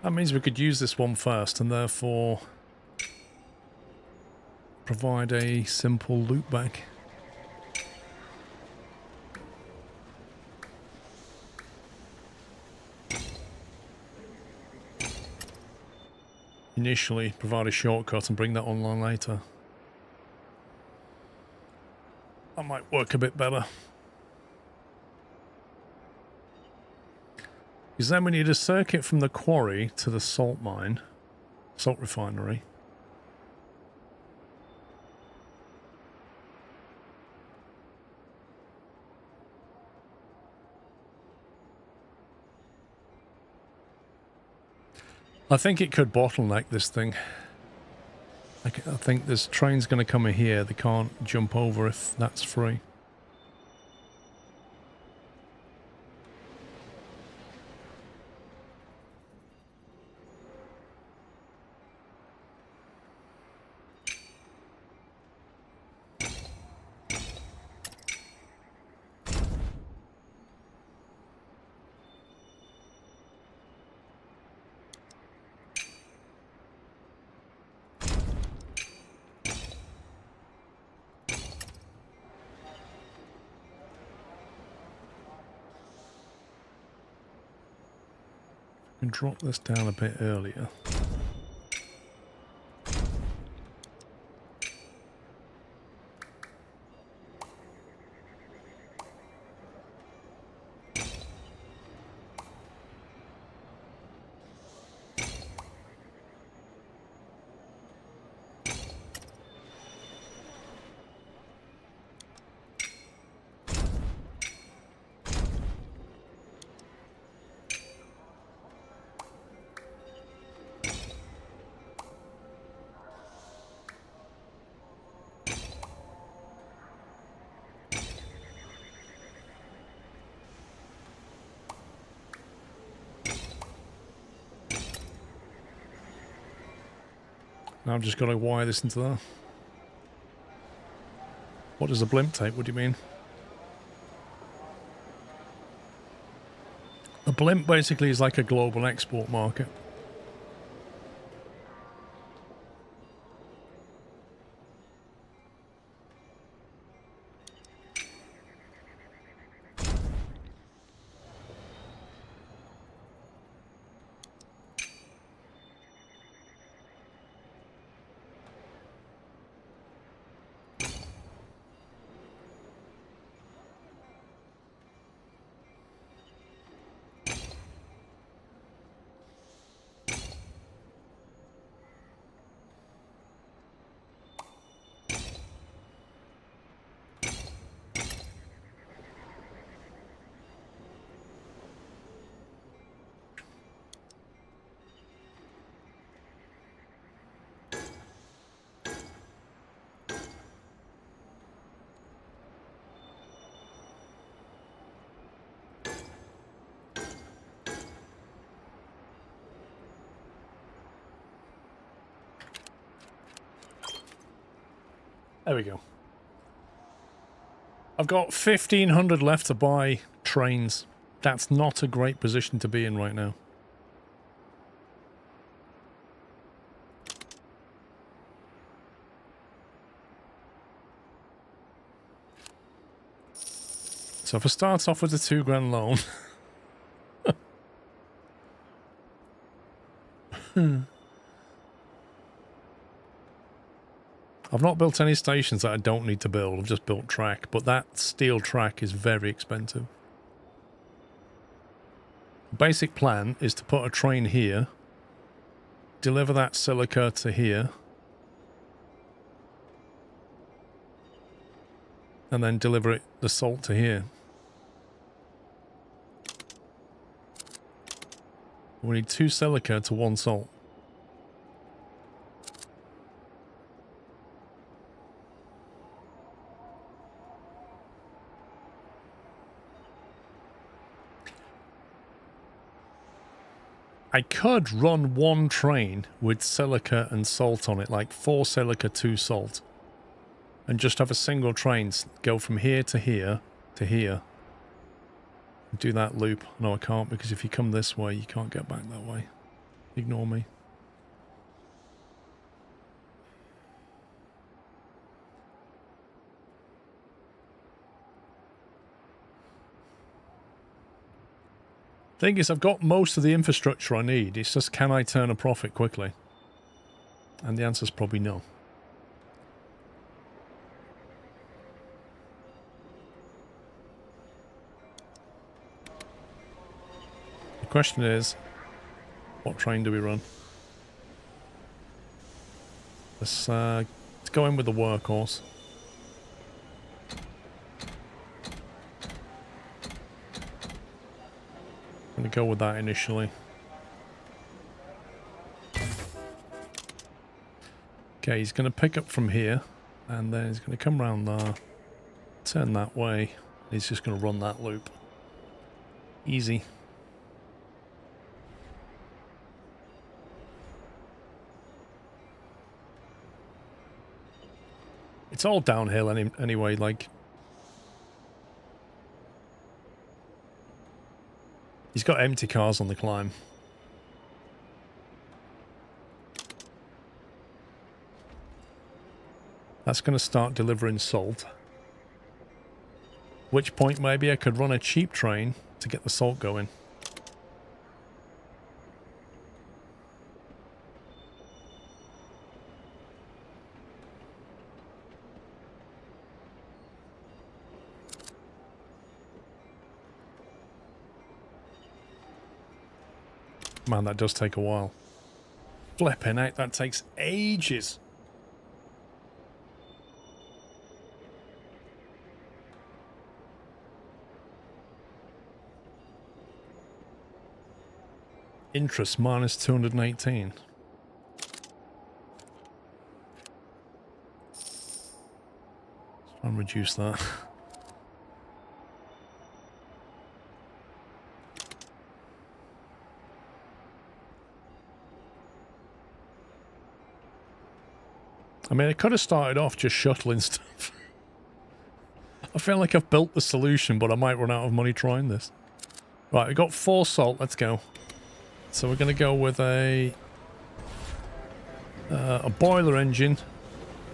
That means we could use this one first and therefore provide a simple loopback. Initially provide a shortcut and bring that online later. That might work a bit better. Because then we need a circuit from the quarry to the salt mine, salt refinery. I think it could bottleneck this thing. I think there's trains going to come in here. They can't jump over if that's free. Can drop this down a bit earlier. Now I've just got to wire this into there. What does the blimp take? What do you mean? The blimp basically is like a global export market. There we go. I've got 1,500 left to buy trains. That's not a great position to be in right now. So if I start off with a £2,000 loan... I've not built any stations that I don't need to build. I've just built track, but that steel track is very expensive. Basic plan is to put a train here, deliver that silica to here, and then deliver the salt to here. We need 2 silica to 1 salt. I could run 1 train with silica and salt on it, like 4 silica, 2 salt. And just have a single train go from here to here to here. Do that loop. No, I can't, because if you come this way, you can't get back that way. Ignore me. Thing is, I've got most of the infrastructure I need. It's just, can I turn a profit quickly? And the answer's probably no. The question is, what train do we run? Let's go in with the workhorse. I'm going to go with that initially. Okay, he's going to pick up from here, and then he's going to come around there, turn that way. He's just going to run that loop. Easy. It's all downhill anyway, like... He's got empty cars on the climb. That's going to start delivering salt. Which point maybe I could run a cheap train to get the salt going. Man, that does take a while. Flipping out, that takes ages. Interest minus 218. Let's try and reduce that. I mean, I could have started off just shuttling stuff. I feel like I've built the solution, but I might run out of money trying this. Right, we got 4 salt. Let's go. So we're going to go with a boiler engine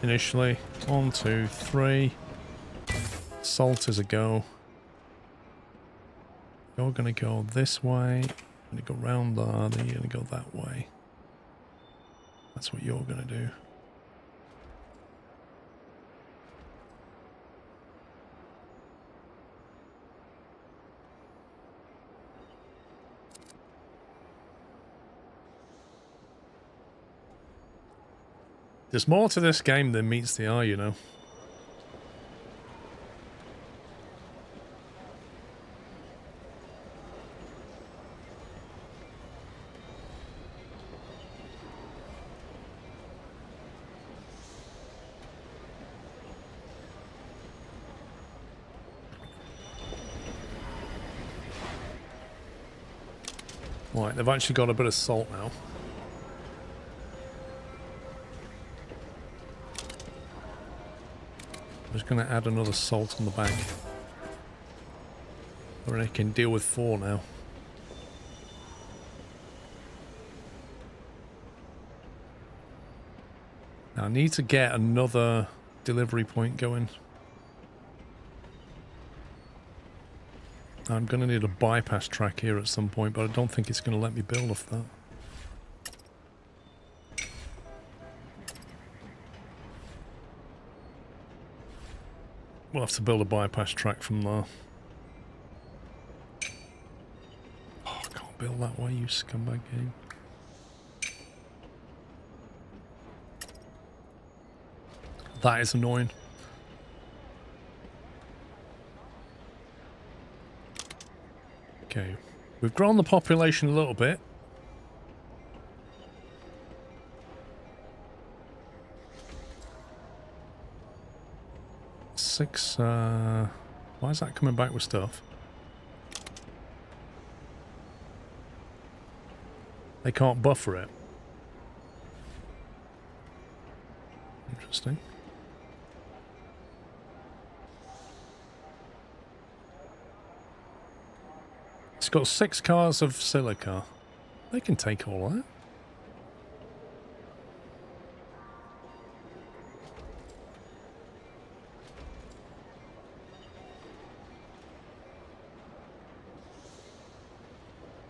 initially. 1, 2, 3. Salt is a go. You're going to go this way. I'm going to go round there. Then you're going to go that way. That's what you're going to do. There's more to this game than meets the eye, you know. Right, they've actually got a bit of salt now. I'm just going to add another salt on the back. Or I can deal with 4 now. Now I need to get another delivery point going. I'm going to need a bypass track here at some point, but I don't think it's going to let me build off that. We'll have to build a bypass track from there. Oh, I can't build that way, you scumbag game. That is annoying. Okay, we've grown the population a little bit. Six, why is that coming back with stuff? They can't buffer it. Interesting. It's got 6 cars of silica. They can take all that.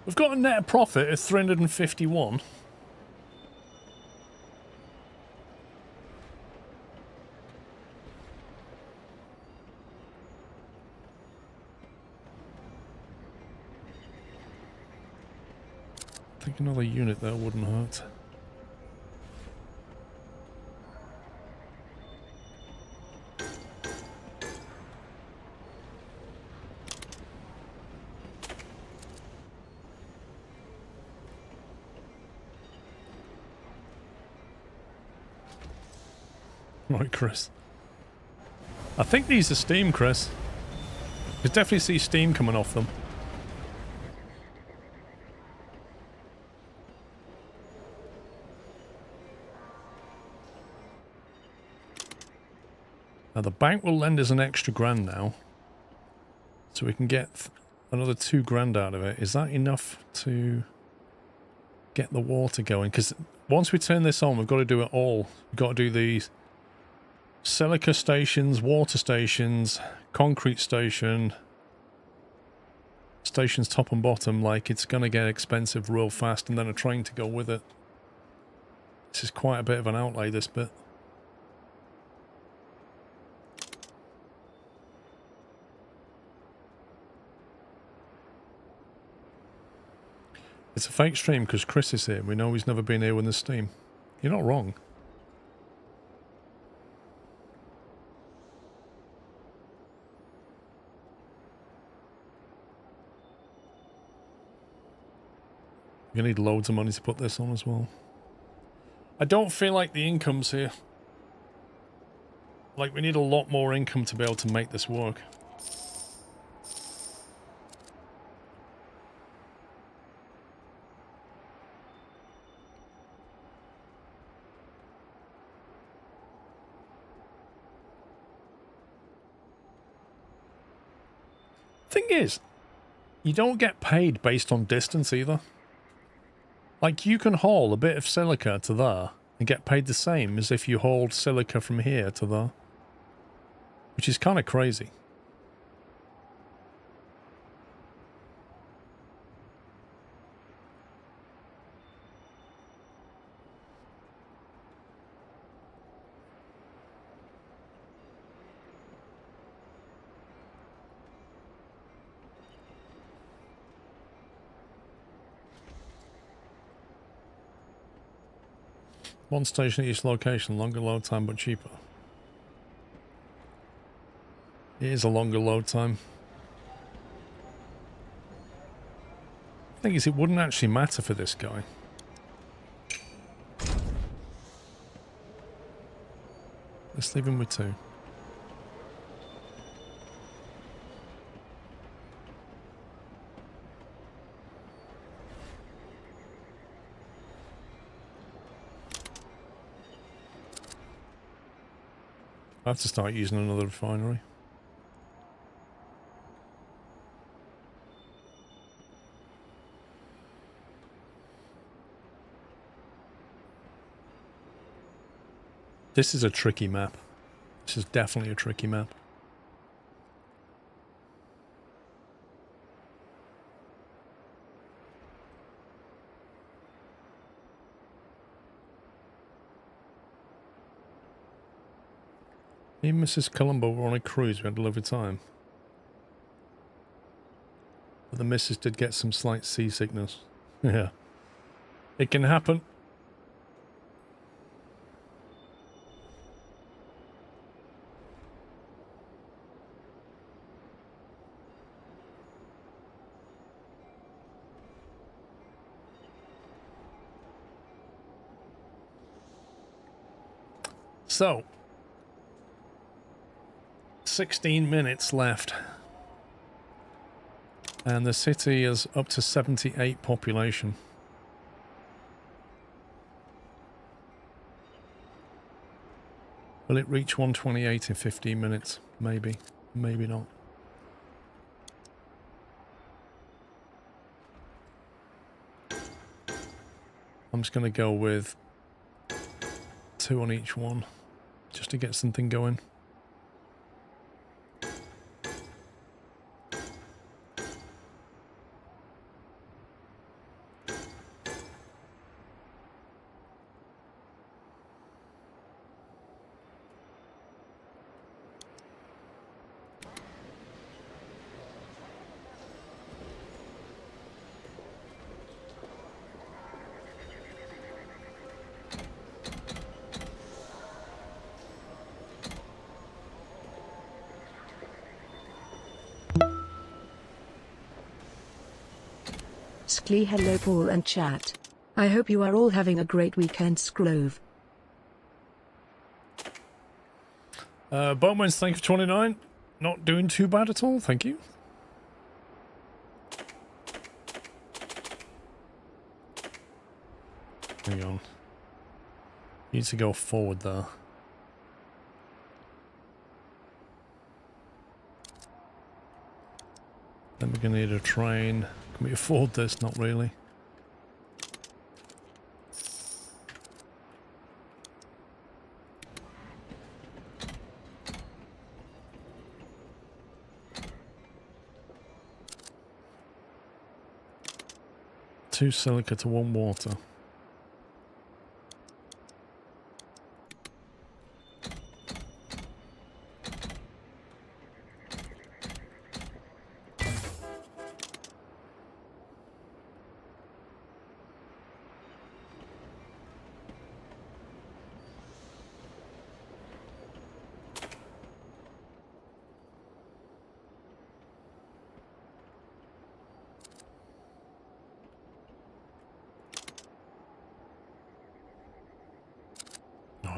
We've got a net profit of 351. I think another unit there wouldn't hurt. Right, Chris. I think these are steam, Chris. You can definitely see steam coming off them. Now the bank will lend us an extra grand now. So we can get another 2 grand out of it. Is that enough to get the water going? Because once we turn this on, we've got to do it all. We've got to do these silica stations, water stations, concrete station, stations top and bottom. Like, it's going to get expensive real fast, and then a train to go with it. This is quite a bit of an outlay, this bit. It's a fake stream because Chris is here. We know he's never been here when there's steam. You're not wrong. You need loads of money to put this on as well. I don't feel like the income's here. Like, we need a lot more income to be able to make this work. thing is, you don't get paid based on distance either. Like, you can haul a bit of silica to there and get paid the same as if you hauled silica from here to there. Which is kind of crazy. One station at each location, longer load time but cheaper. It is a longer load time. The thing is, it wouldn't actually matter for this guy. Let's leave him with 2. I have to start using another refinery. This is a tricky map. This is definitely a tricky map. Me and Mrs. Colombo were on a cruise. We had lovely time. But the missus did get some slight seasickness. Yeah. It can happen. So, 16 minutes left. And the city is up to 78 population. Will it reach 128 in 15 minutes? Maybe. Maybe not. I'm just going to go with 2 on each one, just to get something going. Sklee, hello Paul and chat. I hope you are all having a great weekend, Scrove. Bowman's, thank you for 29. Not doing too bad at all, thank you. Hang on. Need to go forward there. Then we're going to need a train. Can we afford this? Not really. Two silica to 1 water.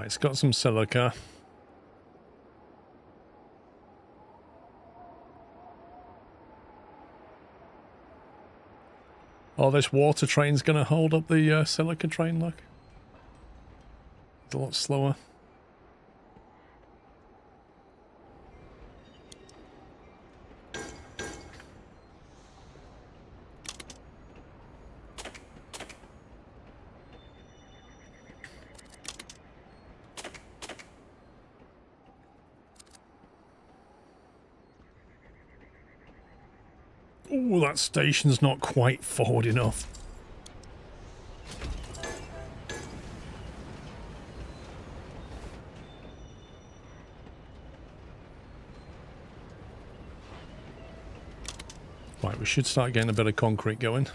It's got some silica. Oh, this water train's going to hold up the silica train, look. It's a lot slower. Oh, that station's not quite forward enough. Right, we should start getting a bit of concrete going.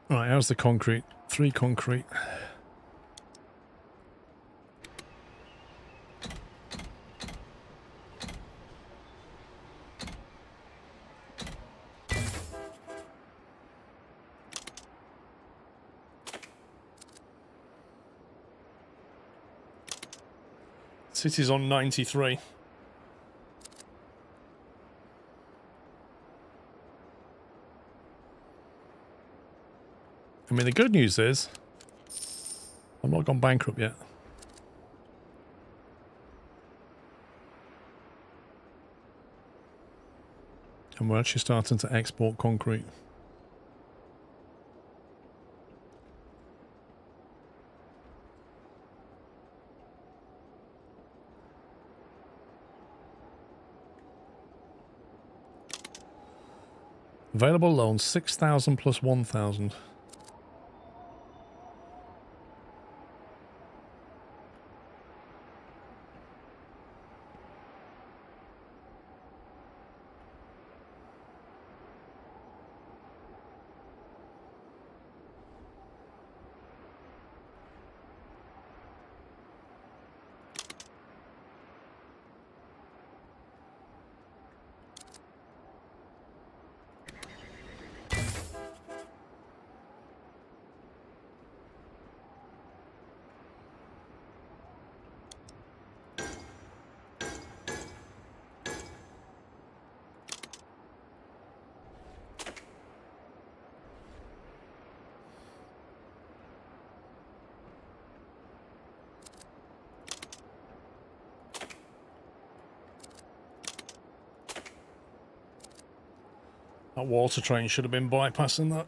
Right, how's the concrete? 3 concrete. City's on 93. I mean, the good news is I'm not gone bankrupt yet. And we're actually starting to export concrete. Available loans 6,000 plus 1,000. That water train should have been bypassing that.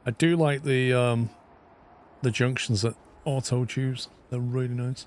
I do like the junctions that Auto choose. They're really nice.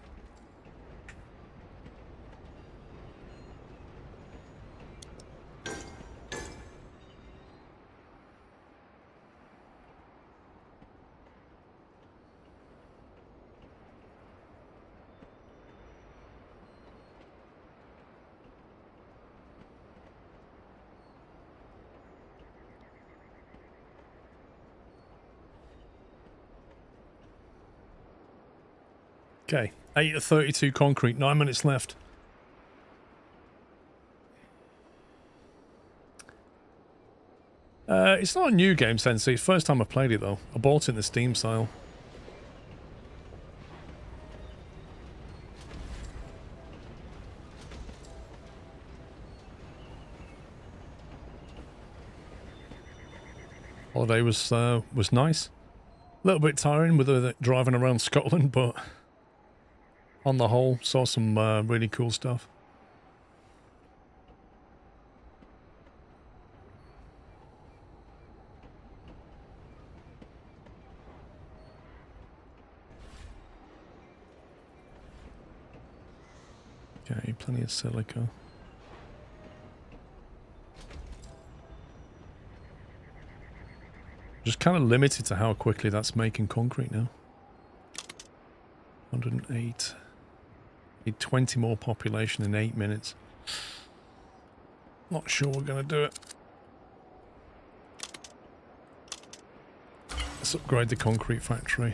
Okay, 8 of 32 concrete, 9 minutes left. It's not a new game, Sensei. It's the first time I've played it, though. I bought it in the Steam sale. Holiday was nice. A little bit tiring with driving around Scotland, but on the whole, saw some really cool stuff. Okay, plenty of silica. Just kind of limited to how quickly that's making concrete now. 108. Need 20 more population in 8 minutes. Not sure we're going to do it. Let's upgrade the concrete factory.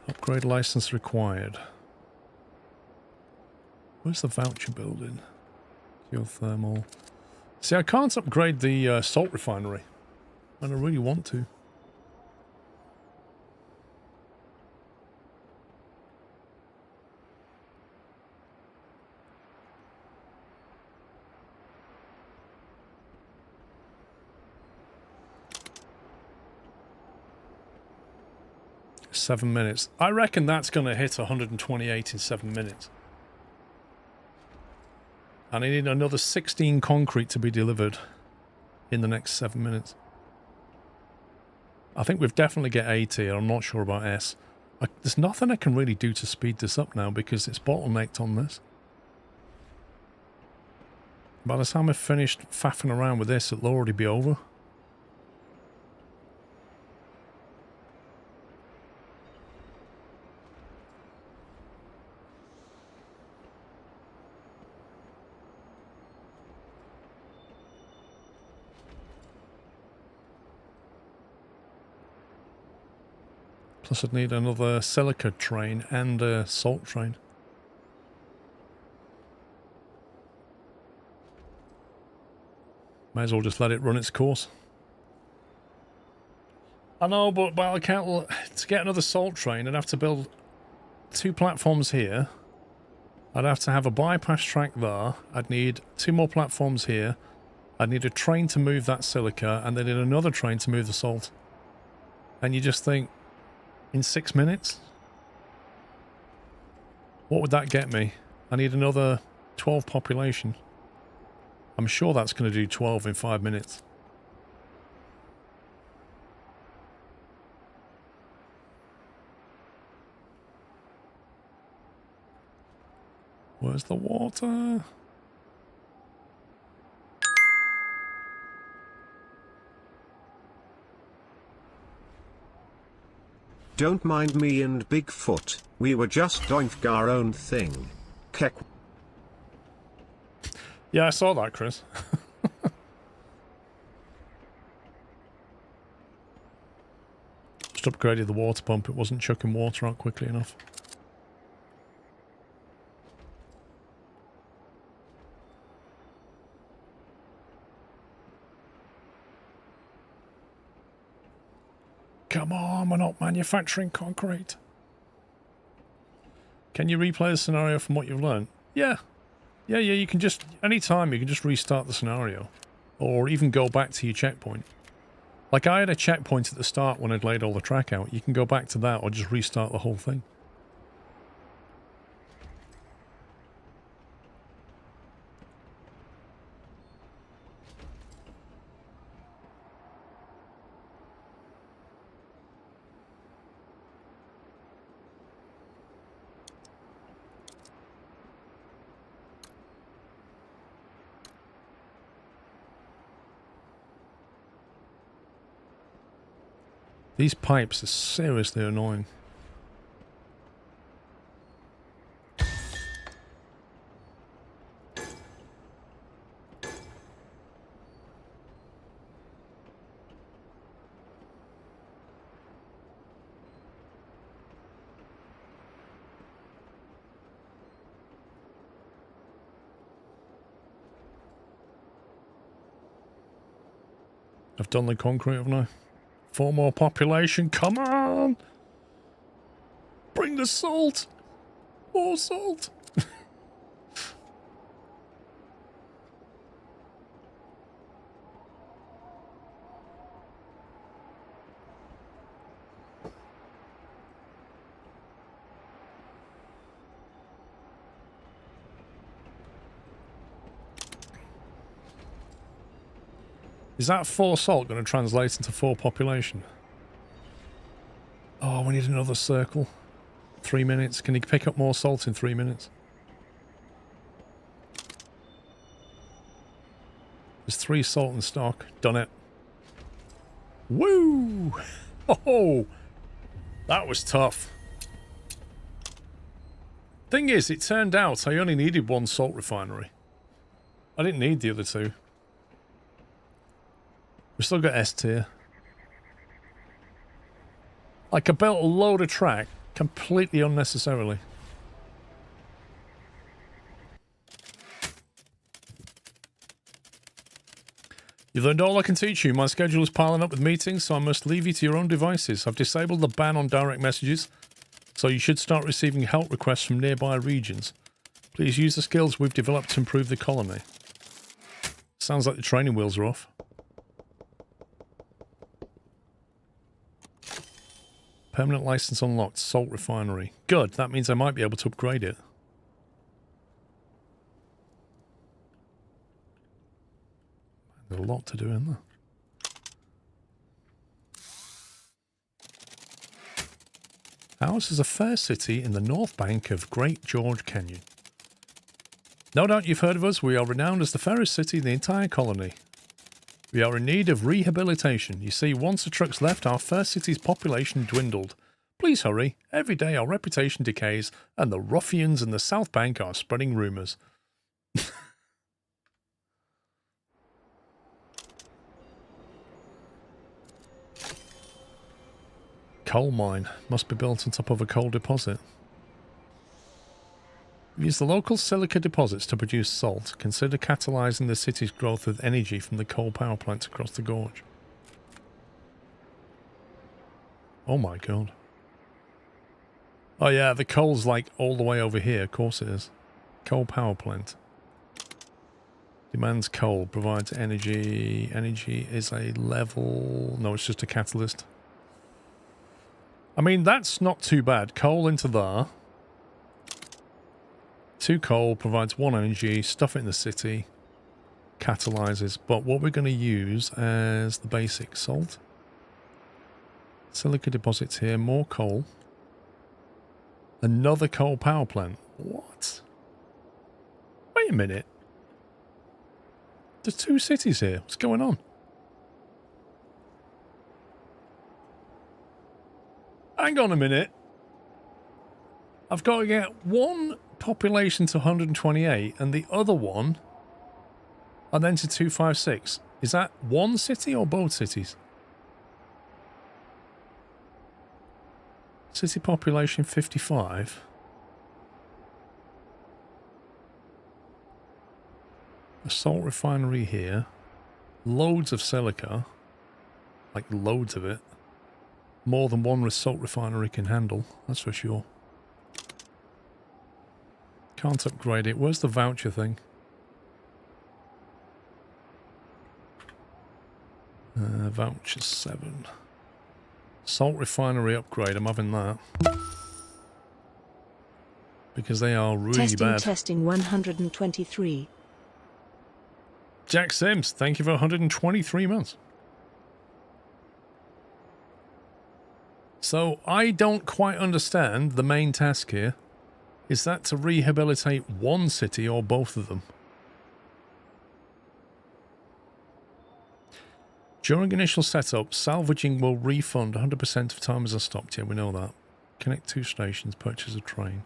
Upgrade license required. Where's the voucher building? Geothermal. See, I can't upgrade the salt refinery. And I really want to. Seven minutes. I reckon that's going to hit 128 in 7 minutes. And I need another 16 concrete to be delivered in the next 7 minutes. I think we've definitely get A tier. I'm not sure about S. There's nothing I can really do to speed this up now because it's bottlenecked on this. By the time I've finished faffing around with this, it'll already be over. Plus I'd need another silica train and a salt train. Might as well just let it run its course. I know, but by account, to get another salt train, I'd have to build 2 platforms here. I'd have to have a bypass track there. I'd need 2 more platforms here. I'd need a train to move that silica, and then another train to move the salt. And you just think, in 6 minutes? What would that get me? I need another 12 population. I'm sure that's going to do 12 in 5 minutes. Where's the water? Don't mind me and Bigfoot, we were just doing our own thing. Kek. Yeah, I saw that, Chris. Just upgraded the water pump, it wasn't chucking water out quickly enough. Come on, we're not manufacturing concrete. Can you replay the scenario from what you've learned? Yeah. Yeah, you can just, anytime you can just restart the scenario. Or even go back to your checkpoint. Like I had a checkpoint at the start when I'd laid all the track out. You can go back to that or just restart the whole thing. These pipes are seriously annoying. I've done the concrete, haven't I? 4 more population, come on! Bring the salt! More salt! Is that 4 salt going to translate into 4 population? Oh, we need another circle. 3 minutes. Can you pick up more salt in 3 minutes? There's 3 salt in stock. Done it. Woo! Oh, that was tough. Thing is, it turned out I only needed one salt refinery. I didn't need the other two. We still got S tier. Like, I built a load of track completely unnecessarily. You've learned all I can teach you. My schedule is piling up with meetings, so I must leave you to your own devices. I've disabled the ban on direct messages, so you should start receiving help requests from nearby regions. Please use the skills we've developed to improve the colony. Sounds like the training wheels are off. Permanent license unlocked. Salt refinery. Good. That means I might be able to upgrade it. There's a lot to do in there. Ours is a fair city in the north bank of Great George Canyon. No doubt you've heard of us. We are renowned as the fairest city in the entire colony. We are in need of rehabilitation. You see, once the trucks left, our fair city's population dwindled. Please hurry. Every day our reputation decays, and the ruffians in the South Bank are spreading rumours. Coal mine. Must be built on top of a coal deposit. Use the local silica deposits to produce salt. Consider catalysing the city's growth with energy from the coal power plants across the gorge. Oh my god. Oh yeah, the coal's like all the way over here. Of course it is. Coal power plant. Demands coal. Provides energy. Energy is a level... No, it's just a catalyst. I mean, that's not too bad. Coal into there. 2 coal, provides 1 energy, stuff it in the city, catalyzes. But what we're going to use as the basic salt. Silica deposits here, more coal. Another coal power plant. What? Wait a minute. There's 2 cities here. What's going on? Hang on a minute. I've got to get one population to 128 and the other one and then to 256. Is that one city or both cities? City population 55. A salt refinery here. Loads of silica. Like loads of it. More than one salt refinery can handle, that's for sure. Can't upgrade it. Where's the voucher thing? Voucher 7. Salt refinery upgrade. I'm having that. Because they are really bad. Testing 123. Jack Sims, thank you for 123 months. So, I don't quite understand the main task here. Is that to rehabilitate one city or both of them? During initial setup, salvaging will refund 100% of timers are stopped. Yeah, we know that. Connect 2 stations, purchase a train.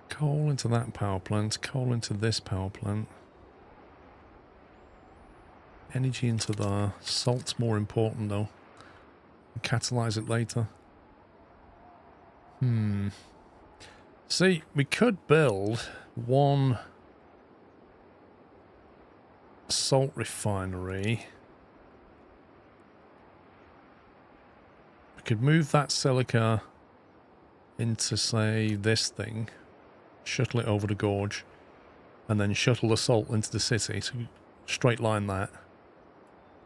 Coal into that power plant, coal into this power plant. Energy into there. Salt's more important though. Catalyze it later. See, we could build one salt refinery. We could move that silica into, say, this thing. Shuttle it over the gorge. And then shuttle the salt into the city. So straight line that.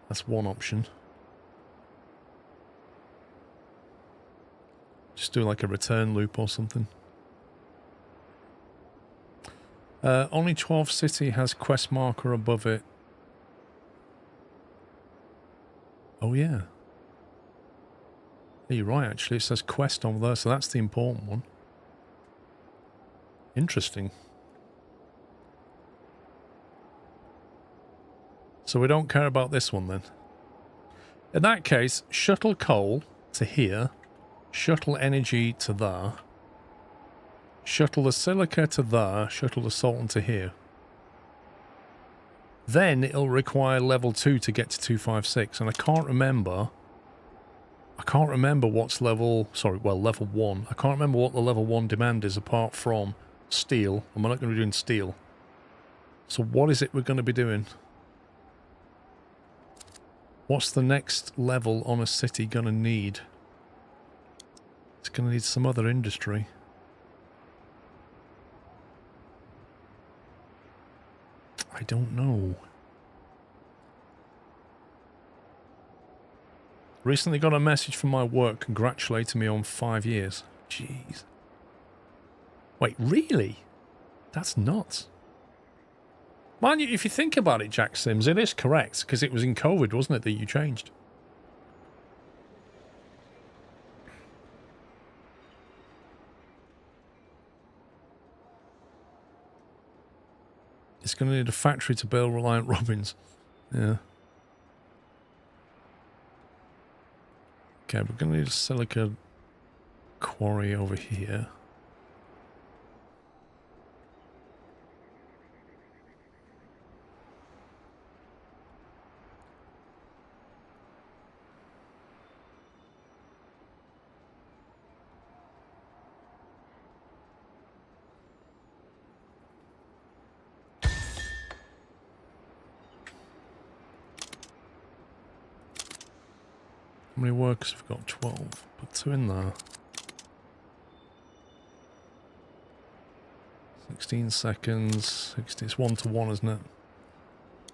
That's one option. Just do like a return loop or something. Only 12 city has quest marker above it. Oh yeah. Yeah, you're right actually. It says quest over there, so that's the important one. Interesting. So we don't care about this one then. In that case, shuttle coal to here, shuttle energy to there, shuttle the silica to there, shuttle the salt into here. Then it'll require level 2 to get to 256, and I can't remember what's level, sorry, well, level 1. I can't remember what the level 1 demand is apart from steel, and we're not going to be doing steel. So what is it we're going to be doing? What's the next level on a city going to need? It's going to need some other industry. I don't know. Recently got a message from my work congratulating me on 5 years. Jeez. Wait, really? That's nuts. Mind you, if you think about it, Jack Sims, it is correct, because it was in COVID, wasn't it, that you changed? It's going to need a factory to build Reliant Robins. Yeah. Okay, we're going to need a silica quarry over here. How many workers have we got? 12. Put 2 in there. 16 seconds. 60. It's 1 to 1, isn't it?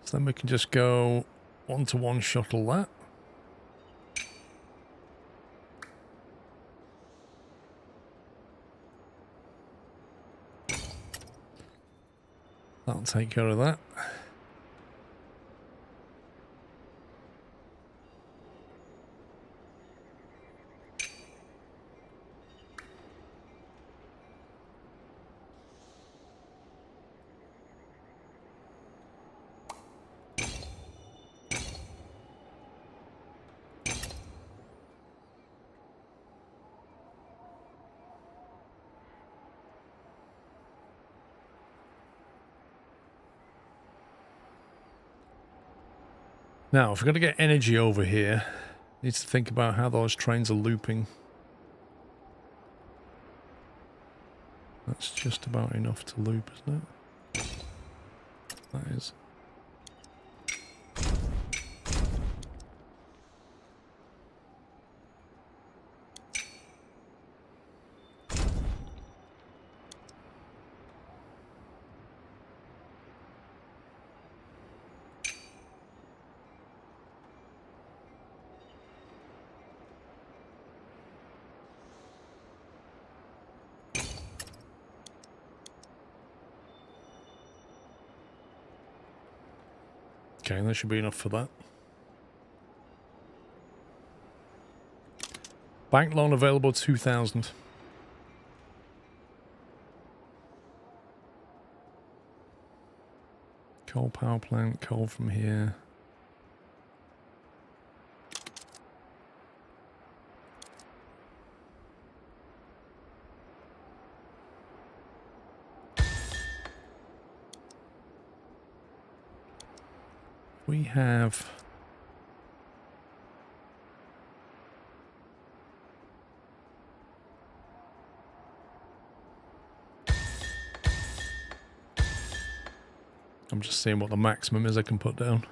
So then we can just go 1 to 1 shuttle that. That'll take care of that. Now, if we're going to get energy over here, need to think about how those trains are looping. That's just about enough to loop, isn't it? That is. Okay, that should be enough for that. Bank loan available 2,000. Coal power plant, coal from here. We have I'm just seeing what the maximum is I can put down.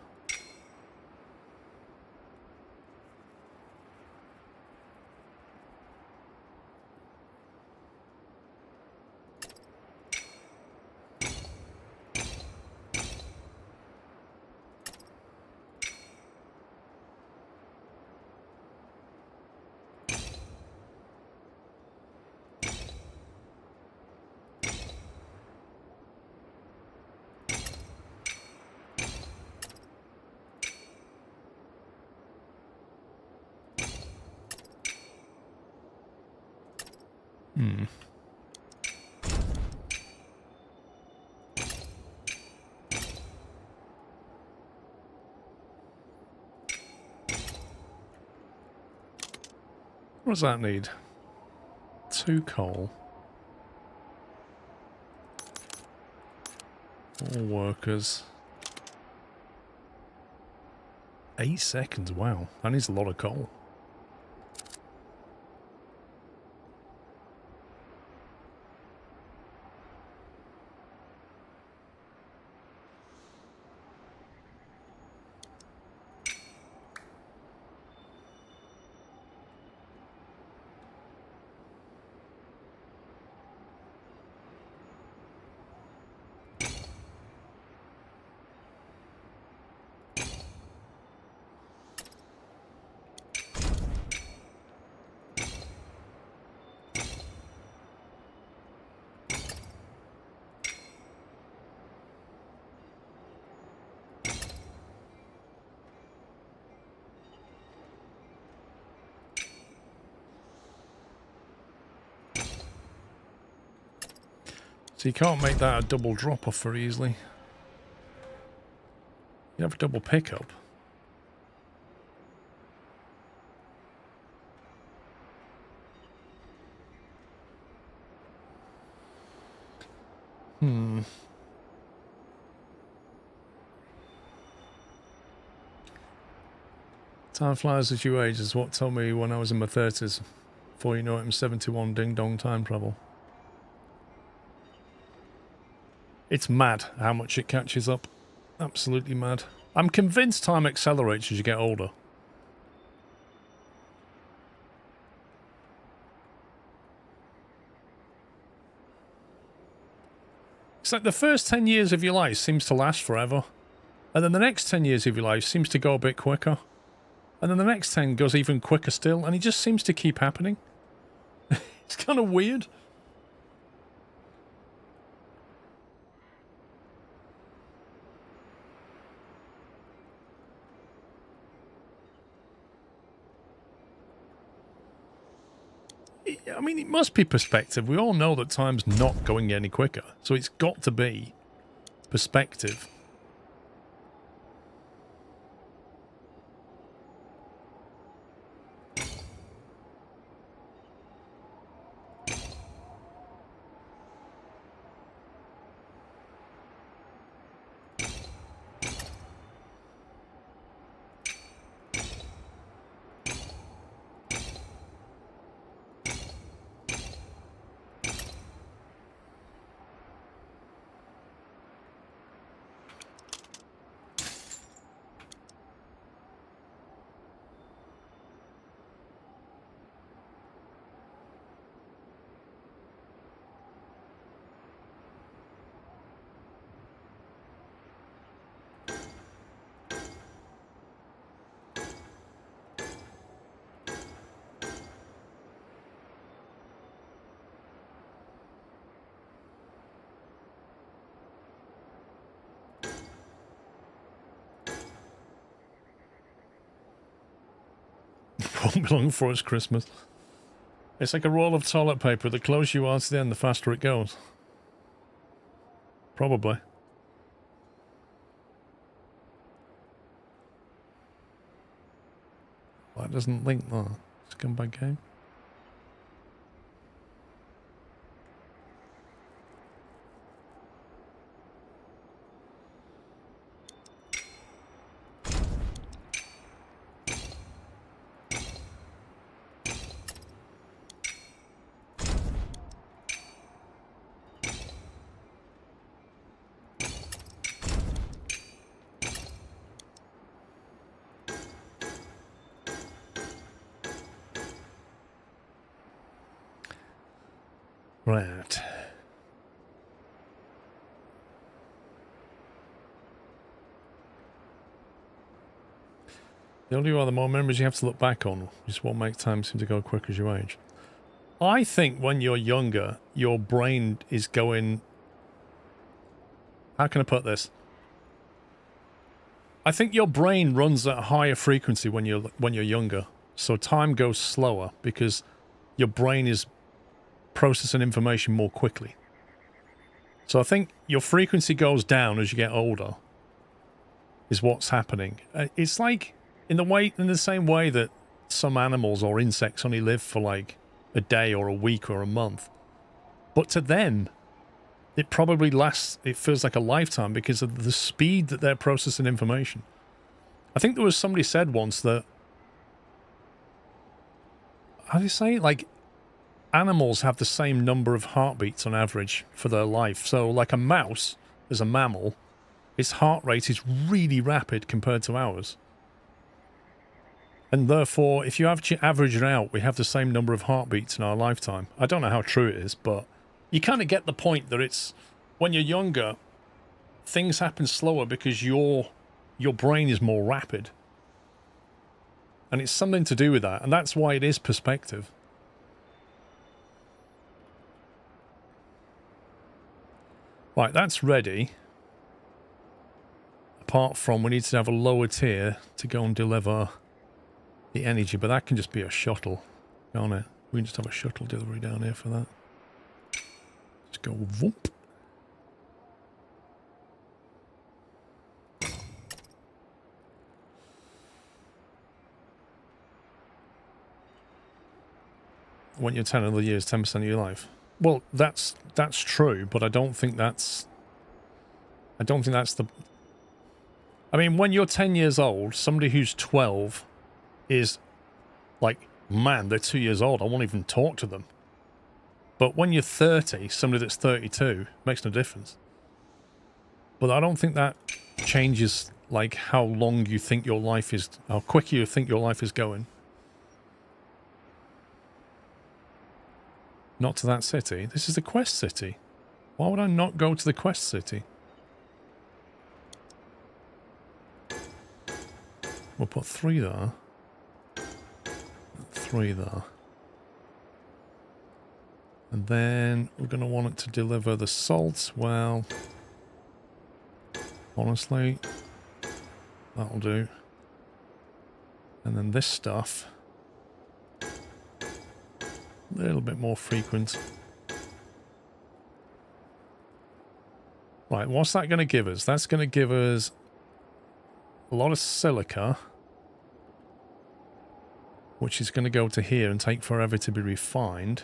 What does that need? 2 coal. All workers. 8 seconds, wow. That needs a lot of coal. So you can't make that a double drop off very easily. You have a double pickup. Time flies as you age is what told me when I was in my 30s. Before you know it, I'm 71, ding dong time travel. It's mad how much it catches up. Absolutely mad. I'm convinced time accelerates as you get older. It's like the first 10 years of your life seems to last forever. And then the next 10 years of your life seems to go a bit quicker. And then the next 10 goes even quicker still. And it just seems to keep happening. It's kind of weird. I mean, it must be perspective. We all know that time's not going any quicker. So it's got to be perspective. Won't be long before it's Christmas. It's like a roll of toilet paper. The closer you are to the end, the faster it goes. Probably. That doesn't link that. Scumbag game. Right. The older you are, the more memories you have to look back on. Just won't make time seem to go quick as you age. I think when you're younger, your brain is going... How can I put this? I think your brain runs at a higher frequency when you're younger. So time goes slower because your brain is processing information more quickly. So I think your frequency goes down as you get older is what's happening. It's like in the same way that some animals or insects only live for like a day or a week or a month. But to them, it probably lasts, it feels like a lifetime because of the speed that they're processing information. I think there was somebody said once that, how do you say it? Like, animals have the same number of heartbeats on average for their life. So like a mouse, as a mammal, its heart rate is really rapid compared to ours. And therefore, if you average it out, we have the same number of heartbeats in our lifetime. I don't know how true it is, but you kind of get the point that it's, when you're younger, things happen slower because your brain is more rapid. And it's something to do with that. And that's why it is perspective. Right, that's ready. Apart from we need to have a lower tier to go and deliver the energy, but that can just be a shuttle, can't it? We can just have a shuttle delivery down here for that. Just go whoop. When you're 10 other years, 10% of your life. Well, that's true, but I don't think that's the... I mean, when you're 10 years old, somebody who's 12 is like, man, they're 2 years old. I won't even talk to them. But when you're 30, somebody that's 32 makes no difference. But I don't think that changes, like, how long you think your life is, how quick you think your life is going. Not to that city. This is the quest city. Why would I not go to the quest city? We'll put 3 there. 3 there. And then we're going to want it to deliver the salt. Well, honestly, that'll do. And then this stuff, a little bit more frequent. Right, what's that going to give us? That's going to give us a lot of silica, which is going to go to here and take forever to be refined.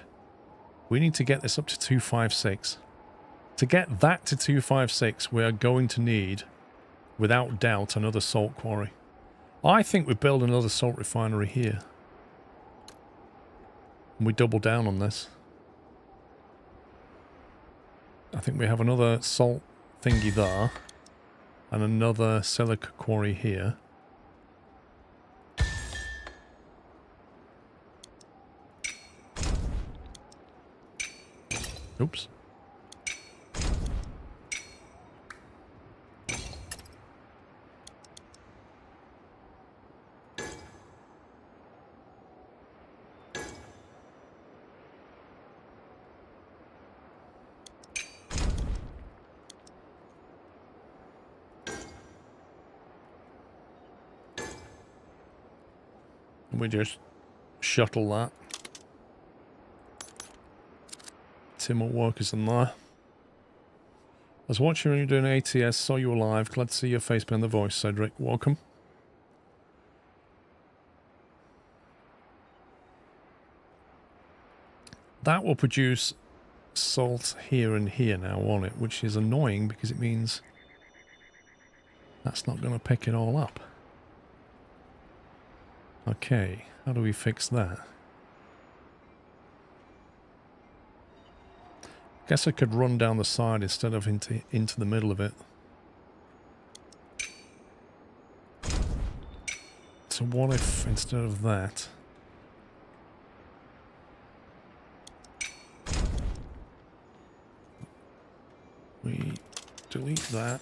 We need to get this up to 256. To get that to 256, we are going to need, without doubt, another salt quarry. I think we build another salt refinery here. And we double down on this. I think we have another salt thingy there. And another silica quarry here. Oops. We just shuttle that. Tim at work is in there. I was watching when you were doing ATS, saw you alive. Glad to see your face behind the voice, Cedric. Welcome. That will produce salt here and here now, won't it? Which is annoying because it means that's not going to pick it all up. Okay, how do we fix that? Guess I could run down the side instead of into the middle of it. So what if instead of that, we delete that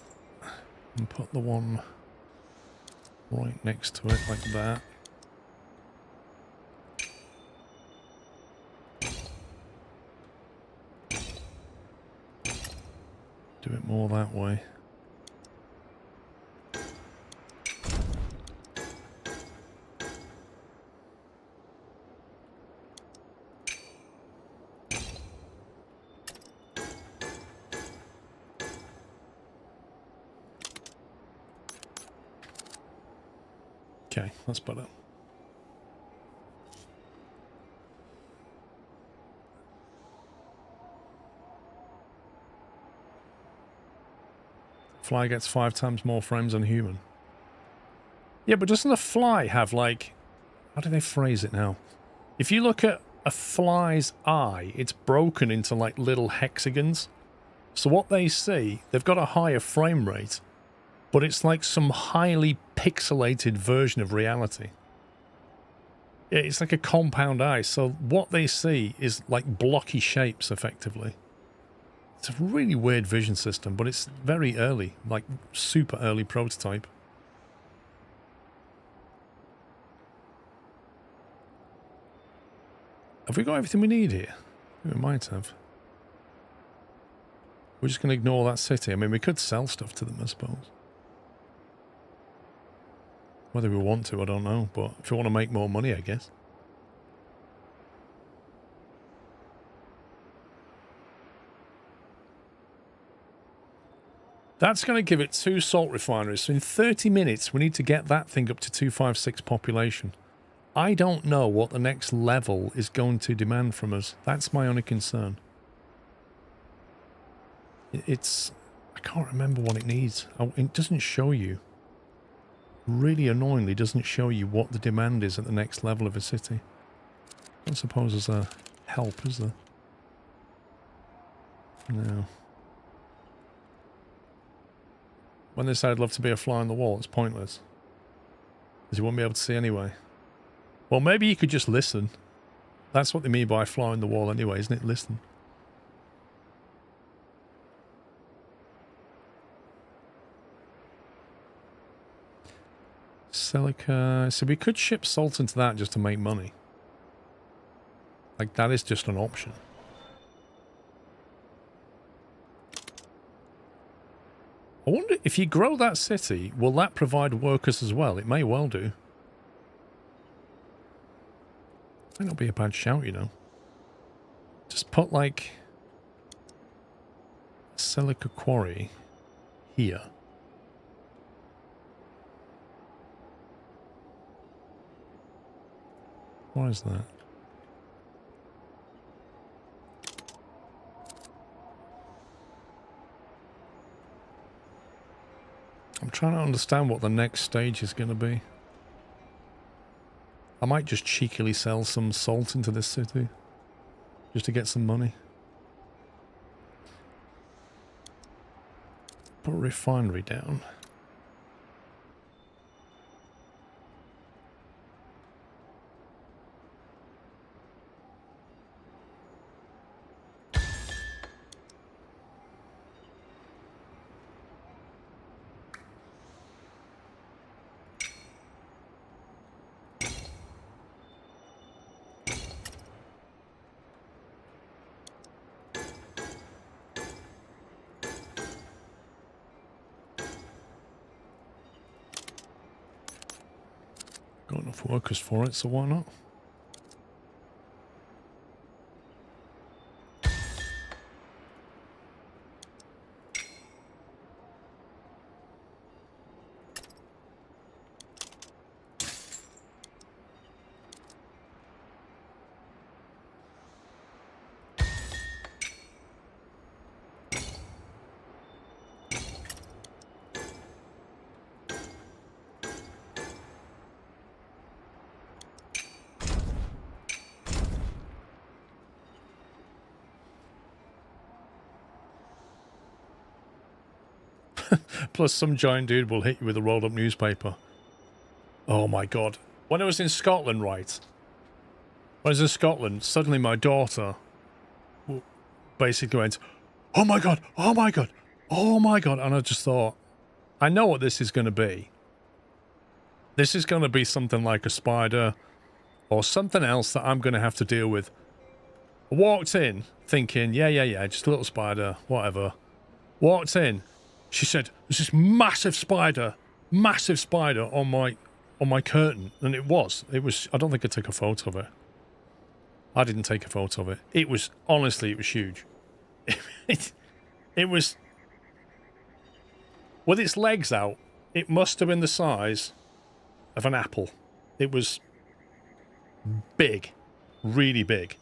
and put the one right next to it like that. Do it more that way. Okay, that's better. Fly gets 5 times more frames than human. Yeah, but doesn't a fly have, like... How do they phrase it now? If you look at a fly's eye, it's broken into, like, little hexagons. So what they see, they've got a higher frame rate, but it's like some highly pixelated version of reality. Yeah, it's like a compound eye, so what they see is like blocky shapes, effectively. It's a really weird vision system, but it's very early, like super early prototype. Have we got everything we need here? We might have. We're just going to ignore that city. I mean, we could sell stuff to them, I suppose. Whether we want to, I don't know, but if you want to make more money, I guess. That's going to give it 2 salt refineries. So in 30 minutes, we need to get that thing up to 256 population. I don't know what the next level is going to demand from us. That's my only concern. It's... I can't remember what it needs. Oh, it doesn't show you. Really annoyingly doesn't show you what the demand is at the next level of a city. I don't suppose there's a help, is there? No. When they say I'd love to be a fly on the wall, it's pointless. Because you won't be able to see anyway. Well, maybe you could just listen. That's what they mean by fly on the wall anyway, isn't it? Listen. Silica. So we could ship salt into that just to make money. Like, that is just an option. I wonder if you grow that city, will that provide workers as well? It may well do. Might not be a bad shout, you know. Just put, like, a silica quarry here. Why is that? I'm trying to understand what the next stage is going to be. I might just cheekily sell some salt into this city. Just to get some money. Put a refinery down. Got enough workers for it, so why not? Plus some giant dude will hit you with a rolled up newspaper. Oh my god. When I was in Scotland, right? When I was in Scotland, suddenly my daughter basically went, oh my god, oh my god, oh my god. And I just thought, I know what this is going to be. This is going to be something like a spider or something else that I'm going to have to deal with. I walked in thinking, yeah, just a little spider, whatever. Walked in. She said, there's this massive spider on my curtain. And it was, I don't think I took a photo of it. I didn't take a photo of it. It was, honestly, it was huge. It was, with its legs out, it must have been the size of an apple. It was big, really big.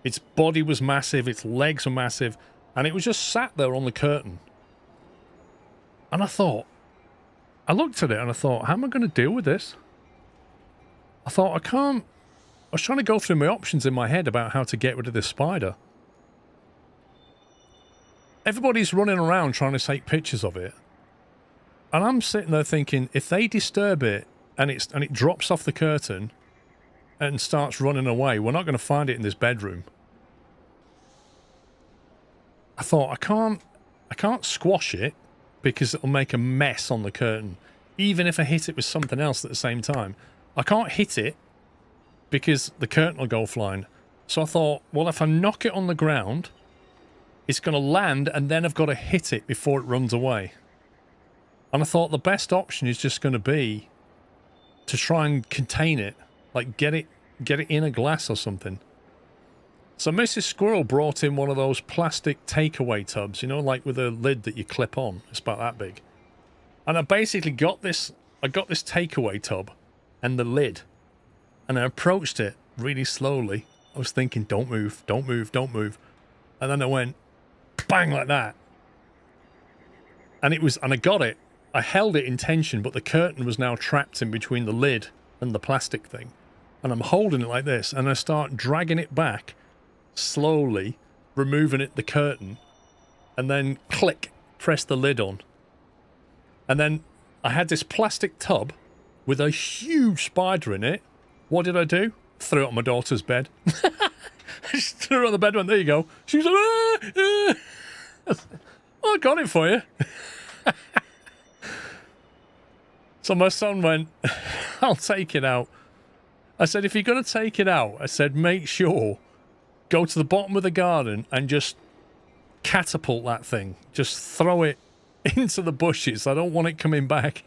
Its body was massive, its legs were massive, and it was just sat there on the curtain. And I looked at it and I thought, how am I going to deal with this? I thought, I was trying to go through my options in my head about how to get rid of this spider. Everybody's running around trying to take pictures of it. And I'm sitting there thinking, if they disturb it and it drops off the curtain and starts running away, we're not going to find it in this bedroom. I thought, I can't squash it because it'll make a mess on the curtain. Even if I hit it with something else at the same time. I can't hit it because the curtain will go flying. So I thought, well, if I knock it on the ground, it's going to land and then I've got to hit it before it runs away. And I thought the best option is just going to be to try and contain it. Like get it in a glass or something. So Mrs. Squirrel brought in one of those plastic takeaway tubs, you know, like with a lid that you clip on. It's about that big. And I basically got this takeaway tub and the lid. And I approached it really slowly. I was thinking, don't move, don't move, don't move. And then I went bang like that. And I got it. I held it in tension, but the curtain was now trapped in between the lid and the plastic thing. And I'm holding it like this, and I start dragging it back, slowly, removing the curtain, and then click, press the lid on. And then I had this plastic tub with a huge spider in it. What did I do? Threw it on my daughter's bed. I just threw it on the bed and went, there you go. She was like, ah, ah. Well, I got it for you. So my son went, I'll take it out. I said, if you're going to take it out, I said, make sure, go to the bottom of the garden and just catapult that thing. Just throw it into the bushes. I don't want it coming back.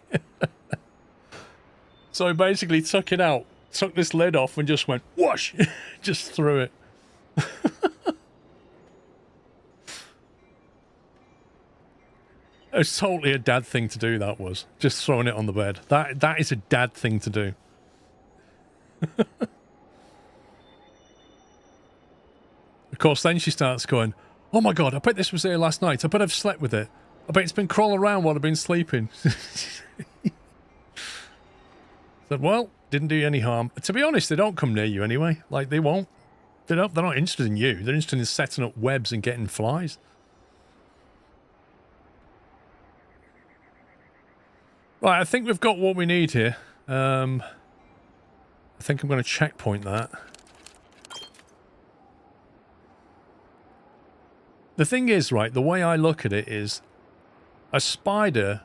So he basically took it out, took this lid off and just went, whoosh, just threw it. It was totally a dad thing to do, that was. Just throwing it on the bed. That is a dad thing to do. Of course, then she starts going, oh my god, I bet this was here last night. I bet I've slept with it. I bet it's been crawling around while I've been sleeping. Said, well, didn't do you any harm. To be honest, they don't come near you anyway. Like, they won't. They're not interested in you. They're interested in setting up webs and getting flies. Right, I think we've got what we need here. I think I'm going to checkpoint that. The thing is, right, the way I look at it is a spider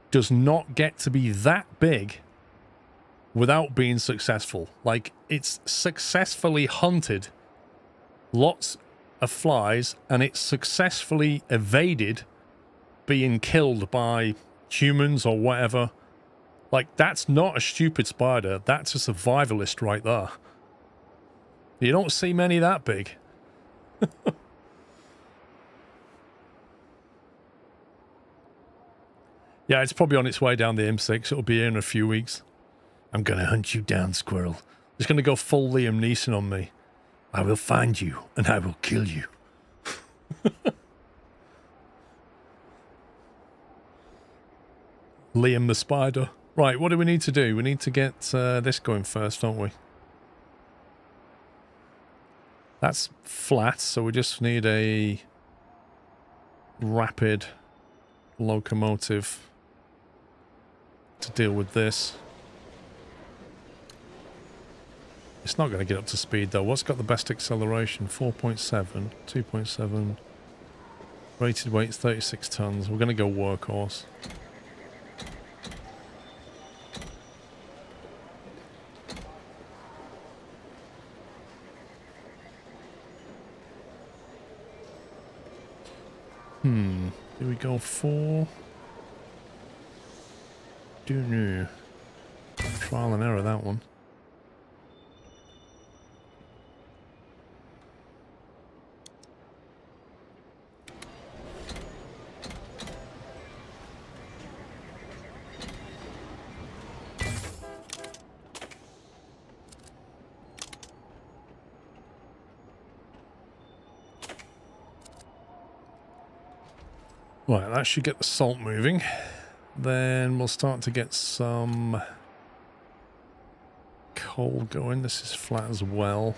does not get to be that big without being successful. Like, it's successfully hunted lots of flies and it's successfully evaded being killed by humans or whatever. Like, that's not a stupid spider. That's a survivalist right there. You don't see many that big. Yeah, it's probably on its way down the M6. It'll be here in a few weeks. I'm going to hunt you down, squirrel. It's going to go full Liam Neeson on me. I will find you and I will kill you. Liam the spider. Right, what do we need to do? We need to get this going first, don't we? That's flat, so we just need a rapid locomotive to deal with this. It's not going to get up to speed though. What's got the best acceleration? 4.7, 2.7. Rated weight's 36 tons. We're going to go workhorse. Do we go for? Don't know. Trial and error, that one. Right, that should get the salt moving. Then we'll start to get some coal going. This is flat as well.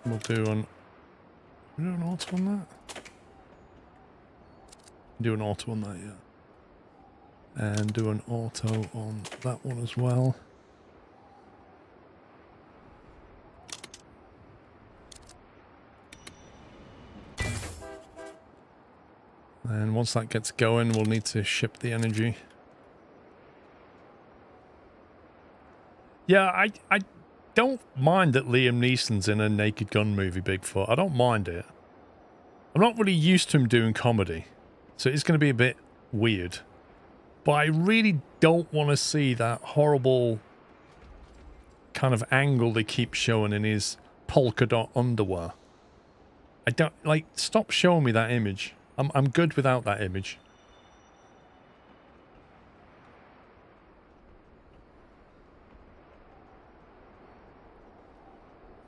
We'll do an auto on that. Do an auto on that, yeah. And do an auto on that one as well. And once that gets going, we'll need to ship the energy. Yeah, I don't mind that Liam Neeson's in a Naked Gun movie, Bigfoot. I don't mind it. I'm not really used to him doing comedy, so it's going to be a bit weird. But I really don't want to see that horrible kind of angle they keep showing in his polka dot underwear. I don't, like, stop showing me that image. I'm good without that image.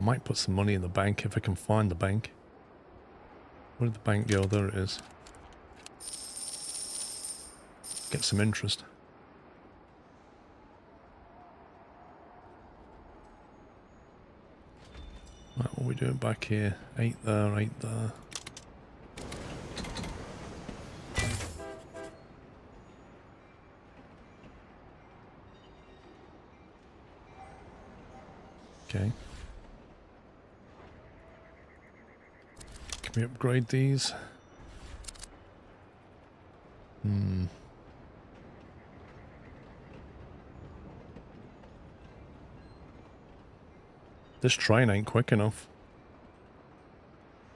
I might put some money in the bank if I can find the bank. Where did the bank go? There it is. Get some interest. Right, what are we doing back here? 8 there, 8 there. Okay. Can we upgrade these? This train ain't quick enough.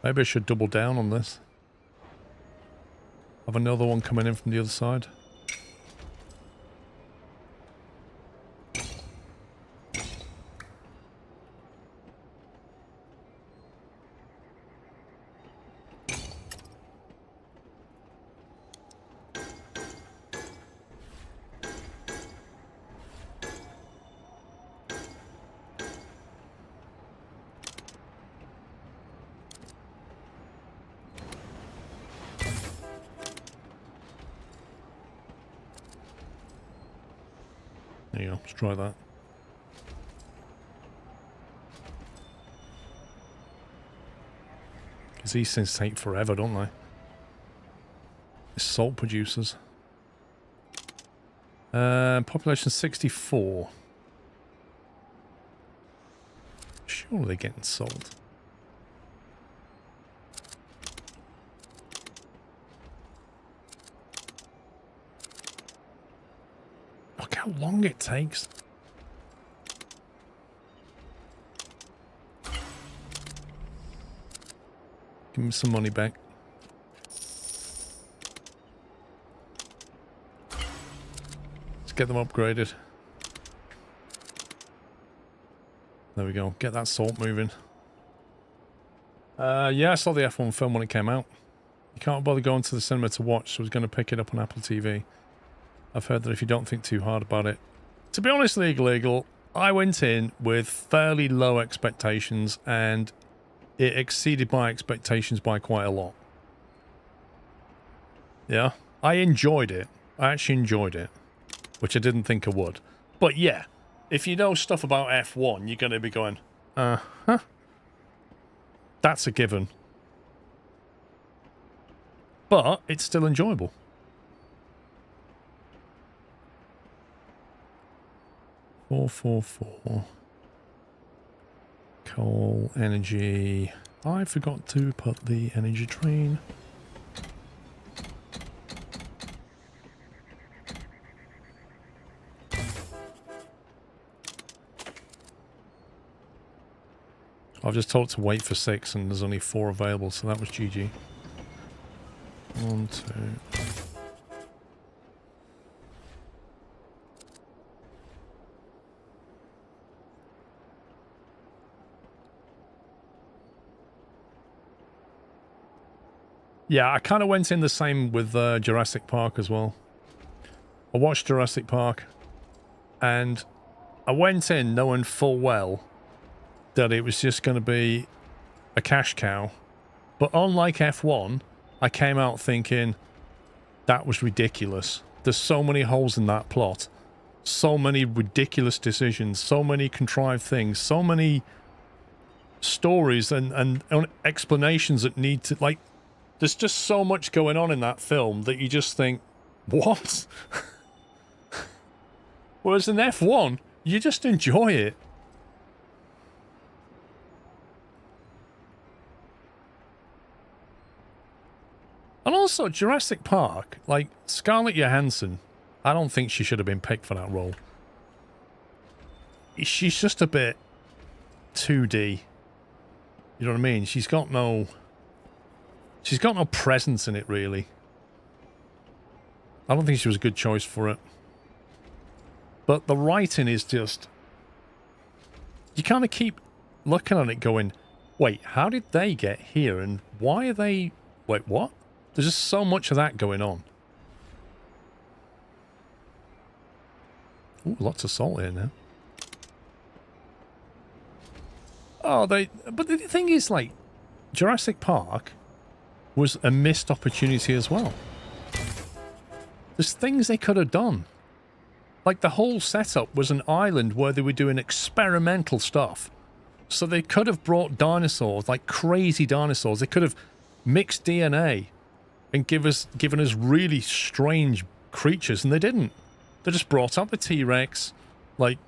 Maybe I should double down on this. Have another one coming in from the other side. There you go, let's try that. Because these things take forever, don't they? It's salt producers. Population 64. Surely they're getting salt. Look how long it takes. Give me some money back. Let's get them upgraded. There we go. Get that salt moving. Yeah, I saw the F1 film when it came out. You can't bother going to the cinema to watch, so I was going to pick it up on Apple TV. I've heard that if you don't think too hard about it. To be honest, Legal, I went in with fairly low expectations, and it exceeded my expectations by quite a lot. Yeah, I enjoyed it. I actually enjoyed it, which I didn't think I would. But yeah, if you know stuff about F1, you're going to be going, uh-huh. That's a given. But it's still enjoyable. Four. Coal, energy. I forgot to put the energy train. I've just told it to wait for 6 and there's only 4 available, so that was GG. 1, 2. Yeah, I kind of went in the same with Jurassic Park as well. I watched Jurassic Park, and I went in knowing full well that it was just going to be a cash cow. But unlike F1, I came out thinking that was ridiculous. There's so many holes in that plot. So many ridiculous decisions. So many contrived things. So many stories and explanations that need to... Like, there's just so much going on in that film that you just think, what? Whereas in F1, you just enjoy it. And also, Jurassic Park, like, Scarlett Johansson, I don't think she should have been picked for that role. She's just a bit 2D. You know what I mean? She's got no presence in it, really. I don't think she was a good choice for it. But the writing is just... You kind of keep looking at it going, wait, how did they get here? And why are they... Wait, what? There's just so much of that going on. Ooh, lots of salt here now. Oh, but the thing is, like, Jurassic Park was a missed opportunity as well. There's things they could have done. Like, the whole setup was an island where they were doing experimental stuff. So they could have brought dinosaurs, like crazy dinosaurs. They could have mixed DNA and given us really strange creatures, and they didn't. They just brought up the T-Rex. Like,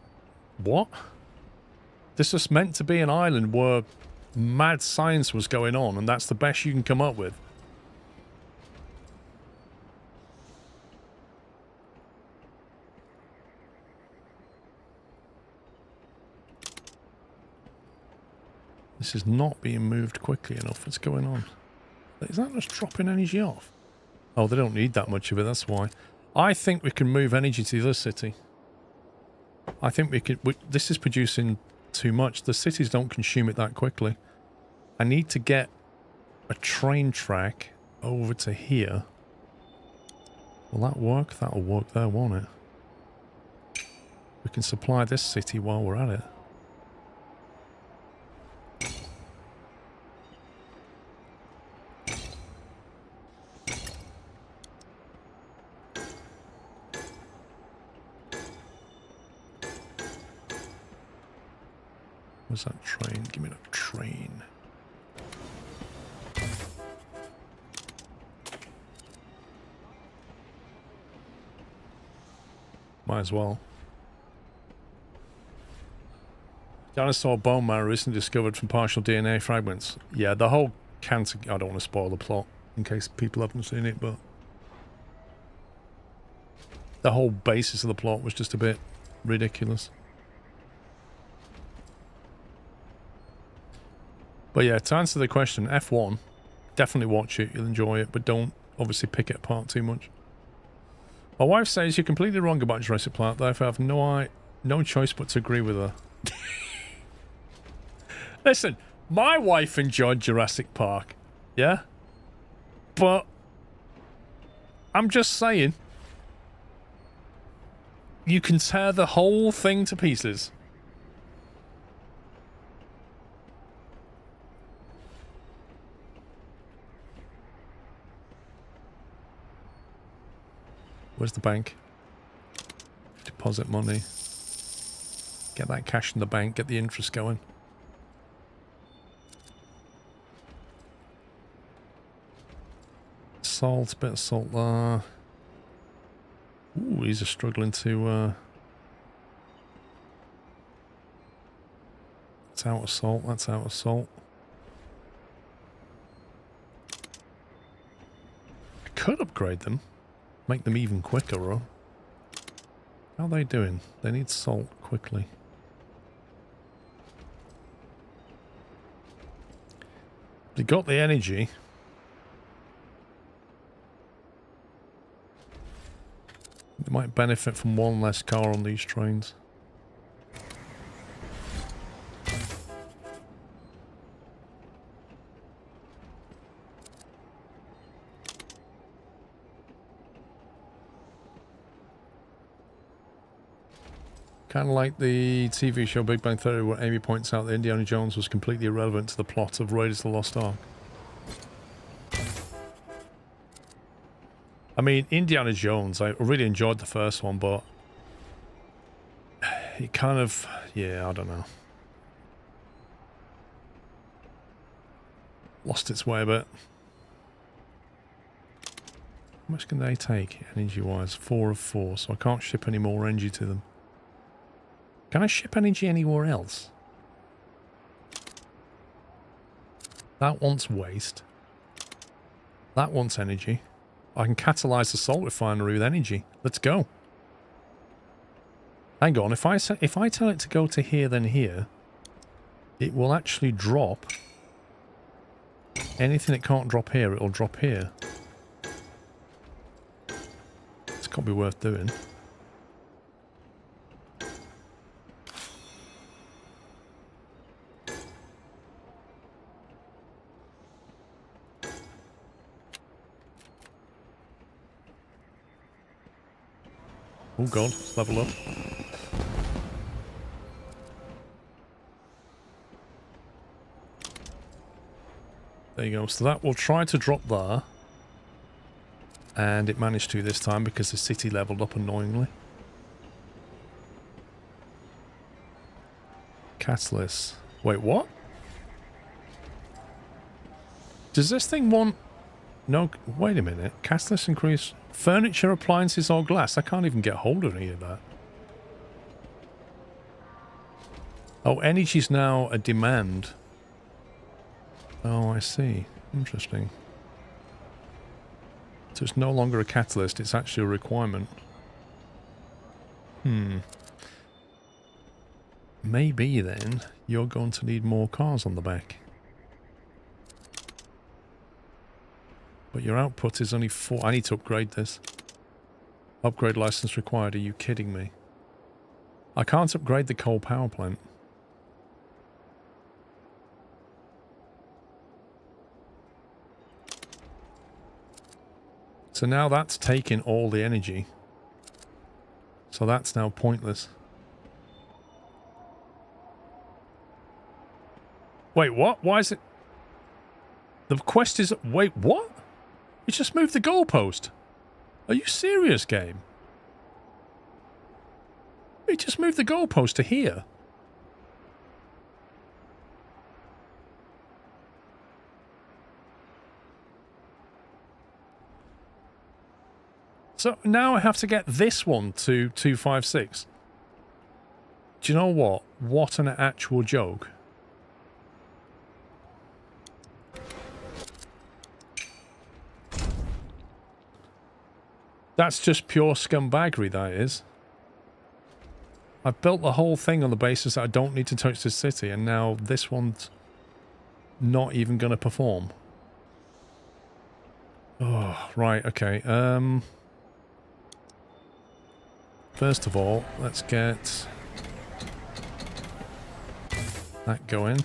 what? This was meant to be an island where mad science was going on, and that's the best you can come up with. This is not being moved quickly enough. What's going on? Is that just dropping energy off? Oh, they don't need that much of it, that's why. I think we can move energy to the other city. I think we could... this is producing too much. The cities don't consume it that quickly. I need to get a train track over to here. Will that work? That'll work there, won't it? We can supply this city while we're at it. Where's that train? Give me that train. Might as well. Dinosaur bone marrow recently discovered from partial DNA fragments. Yeah, the whole cancer... I don't want to spoil the plot in case people haven't seen it, but... The whole basis of the plot was just a bit ridiculous. But yeah, to answer the question, F1, definitely watch it, you'll enjoy it, but don't obviously pick it apart too much. My wife says you're completely wrong about Jurassic Park, therefore I have no choice but to agree with her. Listen, my wife enjoyed Jurassic Park, yeah? But I'm just saying, you can tear the whole thing to pieces. Where's the bank? Deposit money. Get that cash in the bank, get the interest going. Salt, bit of salt there. Ooh, he's just struggling to... That's out of salt, that's out of salt. I could upgrade them. Make them even quicker, or... How are they doing? They need salt quickly. They got the energy. They might benefit from one less car on these trains. Kind of like the TV show Big Bang Theory, where Amy points out that Indiana Jones was completely irrelevant to the plot of Raiders of the Lost Ark. I mean, Indiana Jones, I really enjoyed the first one, but it kind of, yeah, I don't know. Lost its way a bit. How much can they take, energy-wise? 4 of 4, so I can't ship any more energy to them. Can I ship energy anywhere else? That wants waste. That wants energy. I can catalyze the salt refinery with energy. Let's go. Hang on, if I tell it to go to here, then here, it will actually drop. Anything it can't drop here, it'll drop here. It's got to be worth doing. Oh god, let's level up. There you go, so that will try to drop there. And it managed to this time because the city leveled up annoyingly. Catalyst. Wait, what? Does this thing want... No, wait a minute. Catalyst increase... Furniture, appliances, or glass? I can't even get hold of any of that. Oh, energy's now a demand. Oh, I see. Interesting. So it's no longer a catalyst, it's actually a requirement. Maybe then you're going to need more cars on the back. But your output is only 4. I need to upgrade this. Upgrade license required. Are you kidding me? I can't upgrade the coal power plant. So now that's taking all the energy. So that's now pointless. Wait, what? Why is it... The quest is... Wait, what? You just moved the goalpost. Are you serious, game? You just moved the goalpost to here. So now I have to get this one to 256. Do you know what? What an actual joke. That's just pure scumbaggery, that is. I've built the whole thing on the basis that I don't need to touch this city, and now this one's not even going to perform. Oh, right, okay. First of all, let's get that going.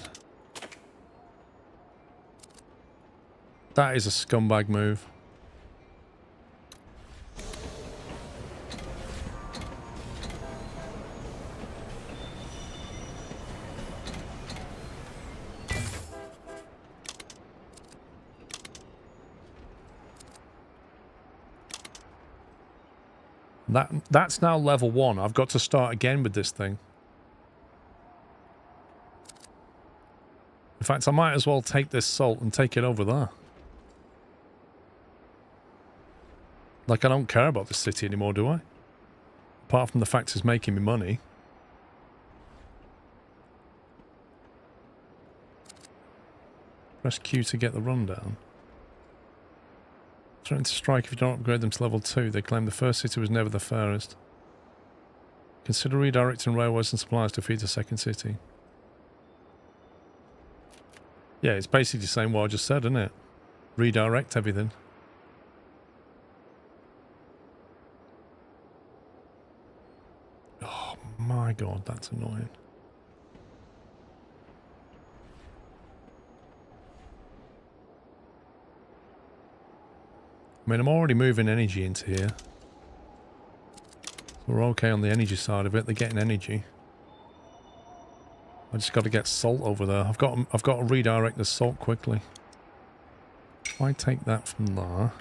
That is a scumbag move. That's now level 1. I've got to start again with this thing. In fact, I might as well take this salt and take it over there. Like, I don't care about this city anymore, do I? Apart from the fact it's making me money. Press Q to get the rundown. Threaten to strike if you don't upgrade them to level 2. They claim the first city was never the fairest. Consider redirecting railways and supplies to feed the second city. Yeah, it's basically saying what I just said, isn't it? Redirect everything. Oh my god, that's annoying. I mean, I'm already moving energy into here. So We're okay on the energy side of it. They're getting energy. I just got to get salt over there. I've got to redirect the salt quickly. If I take that from there.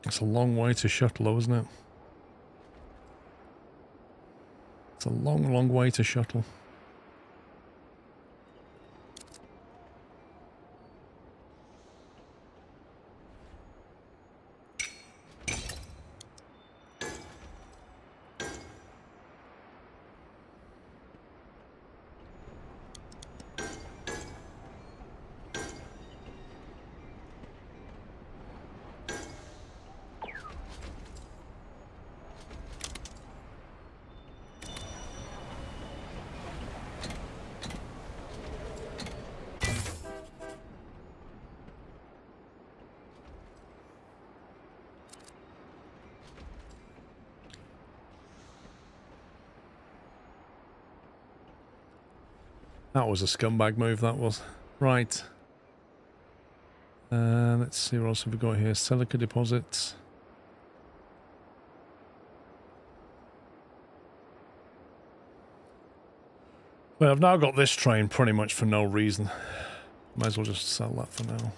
It's a long way to shuttle, though, isn't it? It's a long, long way to shuttle. That was a scumbag move, that was. Right. Let's see what else have we got here. Silica deposits. Well, I've now got this train pretty much for no reason. Might as well just sell that for now.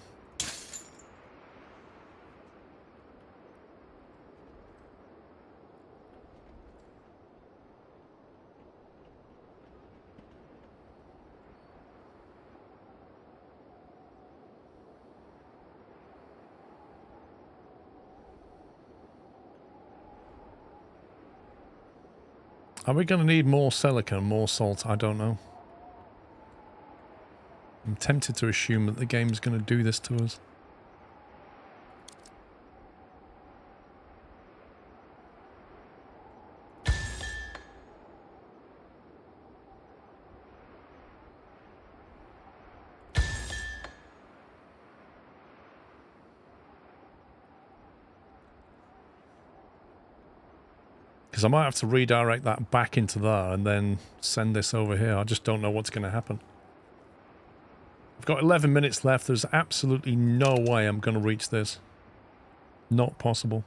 Are we going to need more silica and more salt? I don't know. I'm tempted to assume that the game's going to do this to us. Because I might have to redirect that back into there and then send this over here. I just don't know what's going to happen. I've got 11 minutes left. There's absolutely no way I'm going to reach this. Not possible.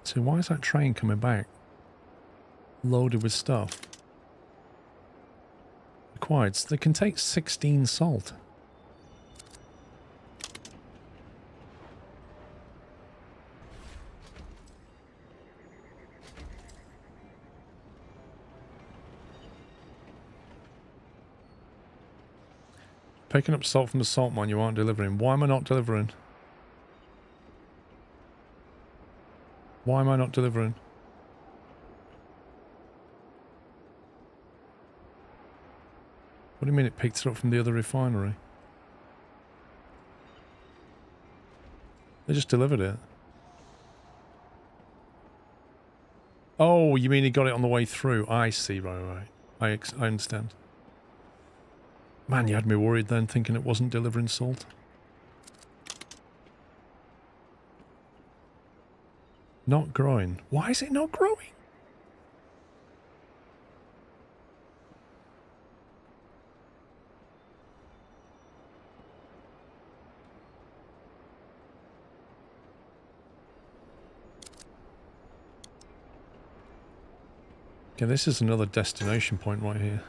So why is that train coming back? Loaded with stuff. Required. So they can take 16 salt. Picking up salt from the salt mine you aren't delivering. Why am I not delivering? Why am I not delivering? What do you mean it picked it up from the other refinery? They just delivered it. Oh, you mean he got it on the way through? I see, right. I understand. Man, you had me worried then, thinking it wasn't delivering salt. Not growing. Why is it not growing? Okay, this is another destination point right here.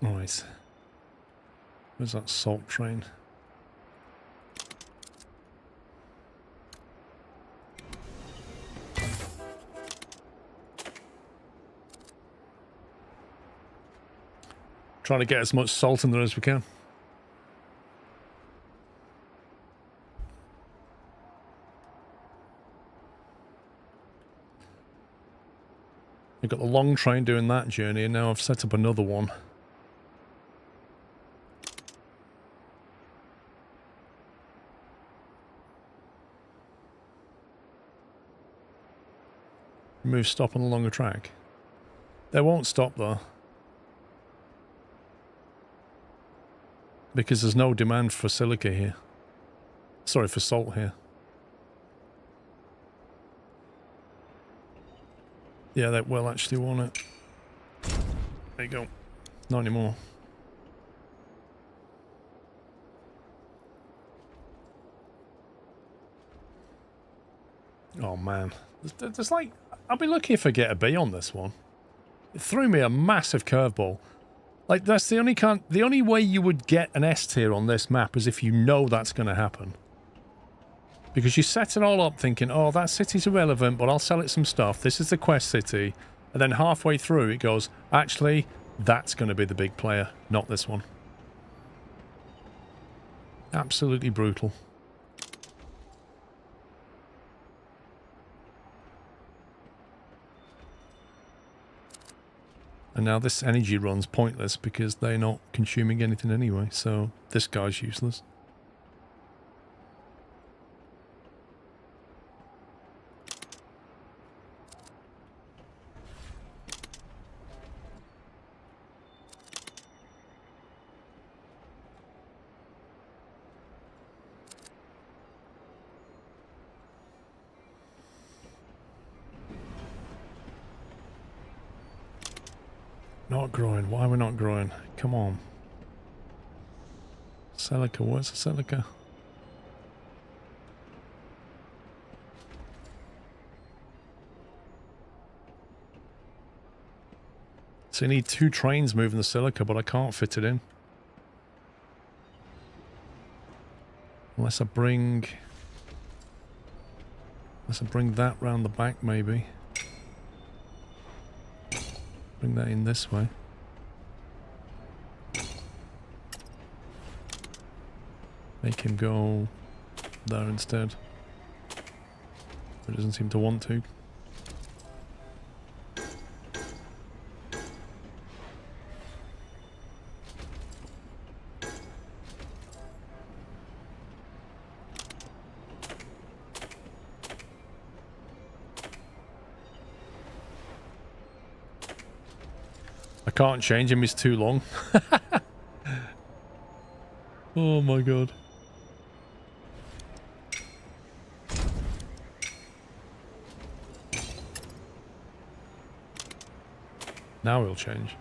Right. Where's that salt train? Trying to get as much salt in there as we can. We've got the long train doing that journey, and now I've set up another one. Remove stop on the longer track. They won't stop though. Because there's no demand for silica here. Sorry, for salt here. Yeah, they will actually want it. There you go. Not anymore. Oh man. There's like... I'll be lucky if I get a B on this one. It threw me a massive curveball. Like, that's the only way you would get an S tier on this map is if you know that's going to happen. Because you set it all up thinking, oh, that city's irrelevant, but I'll sell it some stuff. This is the quest city. And then halfway through, it goes, actually, that's going to be the big player, not this one. Absolutely brutal. And now this energy run's pointless because they're not consuming anything anyway, so this guy's useless. Not growing. Why are we not growing? Come on. Silica. What's a silica? So you need 2 trains moving the silica, but I can't fit it in. Unless I bring that round the back, maybe. Bring that in this way. Make him go there instead. He doesn't seem to want to. I can't change him, he's too long. Oh my god. Now he'll change.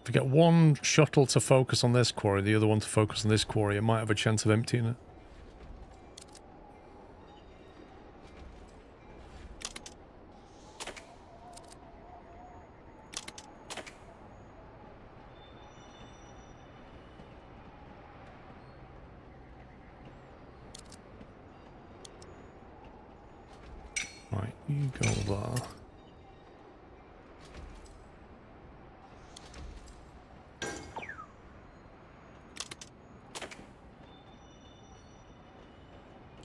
If we get one shuttle to focus on this quarry, the other one to focus on this quarry, it might have a chance of emptying it. Right, you go there.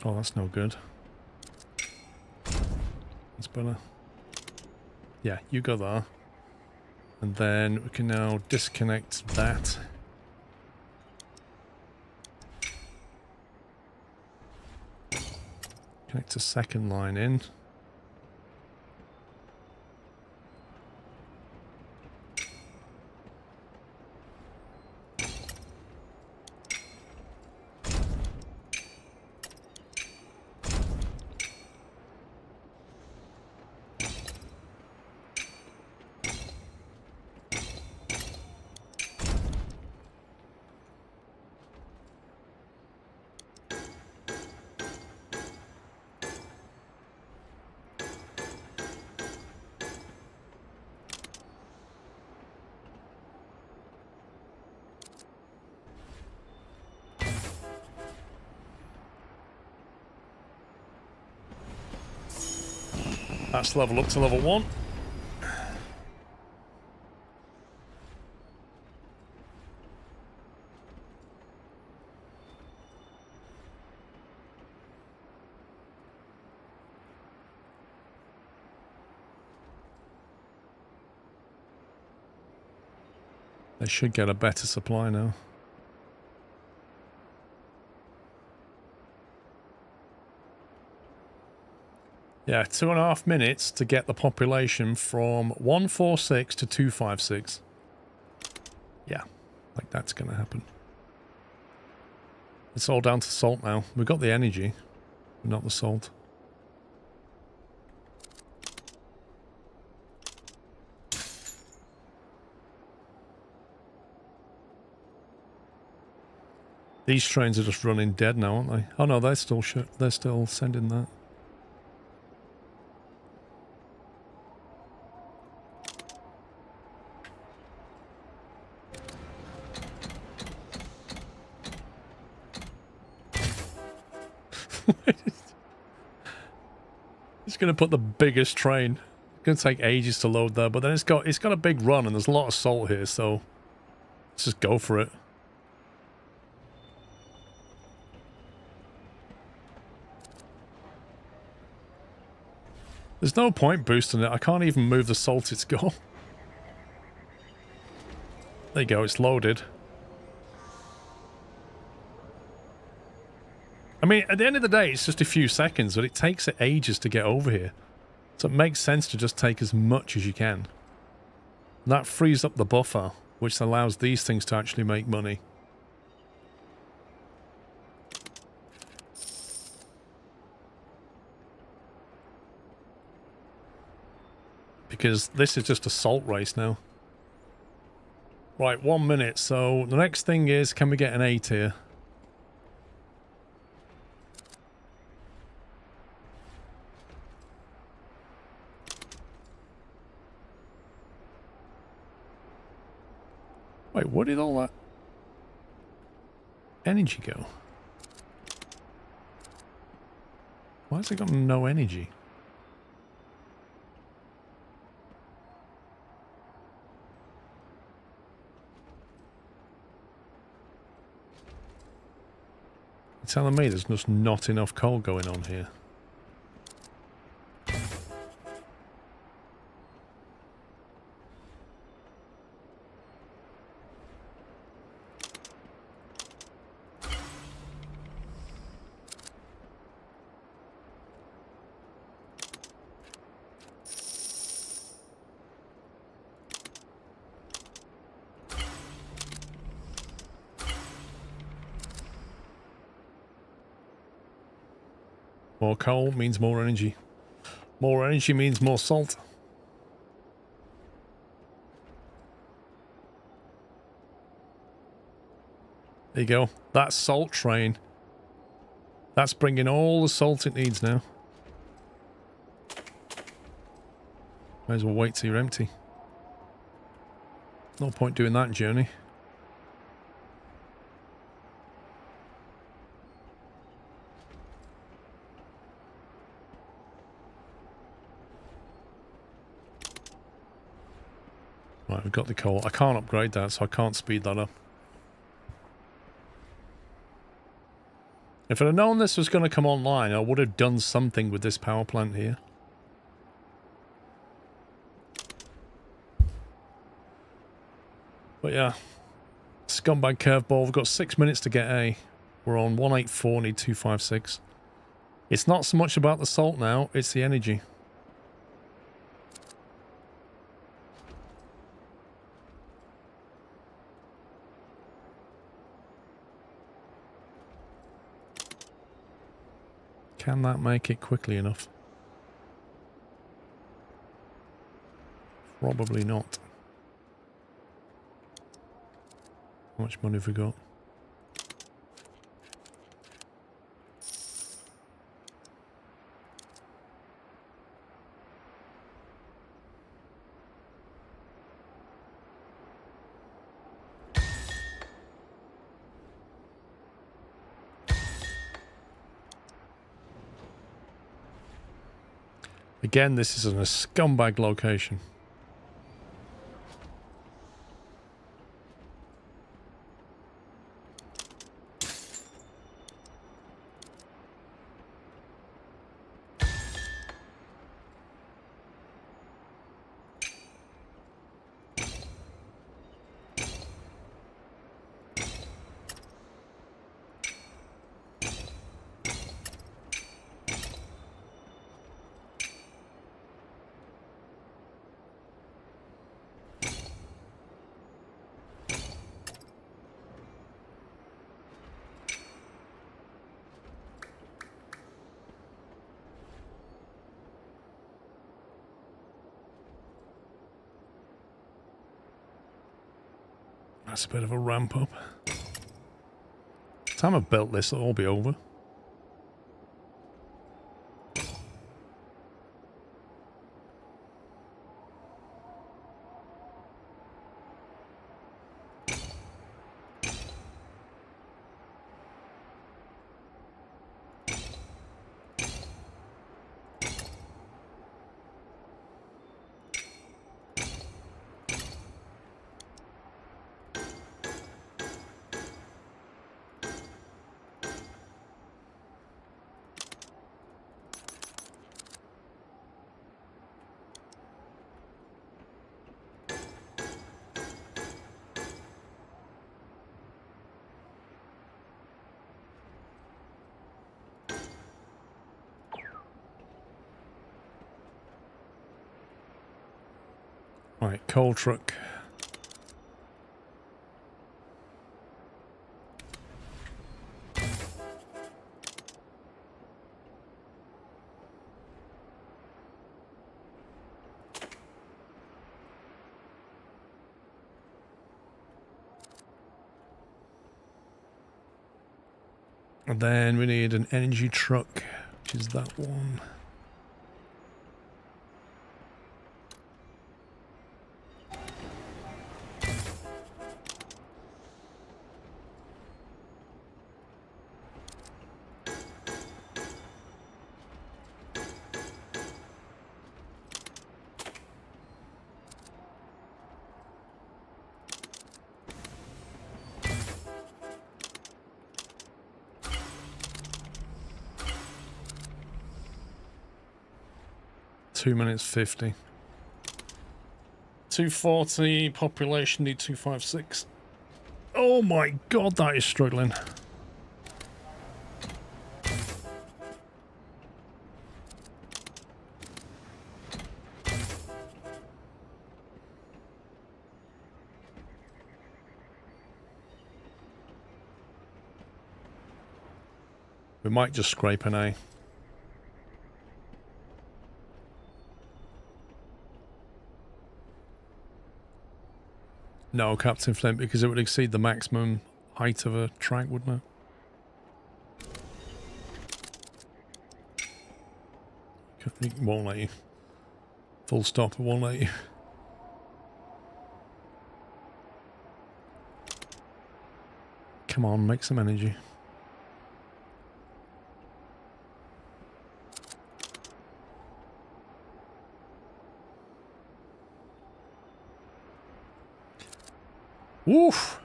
Oh, that's no good. That's better. Yeah, you go there. And then we can now disconnect that. Connect a second line in. That's level up to level 1. They should get a better supply now. Yeah, 2.5 minutes to get the population from 146 to 256. Yeah, like that's going to happen. It's all down to salt now. We've got the energy, but not the salt. These trains are just running dead now, aren't they? Oh no, they're still they're still sending that. It's going to put the biggest train. It's going to take ages to load there, but then it's got a big run and there's a lot of salt here, so let's just go for it. There's no point boosting it. I can't even move the salt it's got. There you go, it's loaded. I mean, at the end of the day, it's just a few seconds, but it takes it ages to get over here. So it makes sense to just take as much as you can. That frees up the buffer, which allows these things to actually make money. Because this is just a salt race now. Right, 1 minute. So the next thing is, can we get an A tier? Wait, where did all that energy go? Why has it got no energy? You're telling me there's just not enough coal going on here? More coal means more energy. More energy means more salt. There you go. That salt train. That's bringing all the salt it needs now. Might as well wait till you're empty. No point doing that journey. Right, we've got the coal. I can't upgrade that, so I can't speed that up. If I'd have known this was going to come online, I would have done something with this power plant here. But yeah, scumbag curveball. We've got 6 minutes to get A. We're on 184, need 256. It's not so much about the salt now, it's the energy. Can that make it quickly enough? Probably not. How much money have we got? Again, this is in a scumbag location. That's a bit of a ramp up. Time I've built this, it'll all be over. Right, coal truck. And then we need an energy truck, which is that one. Minutes 50. 240 population, need 256. Oh my god, that is struggling. We might just scrape an A. No, Captain Flint, because it would exceed the maximum height of a track, wouldn't it? It won't let you. Full stop, it won't let you. Come on, make some energy. Woof!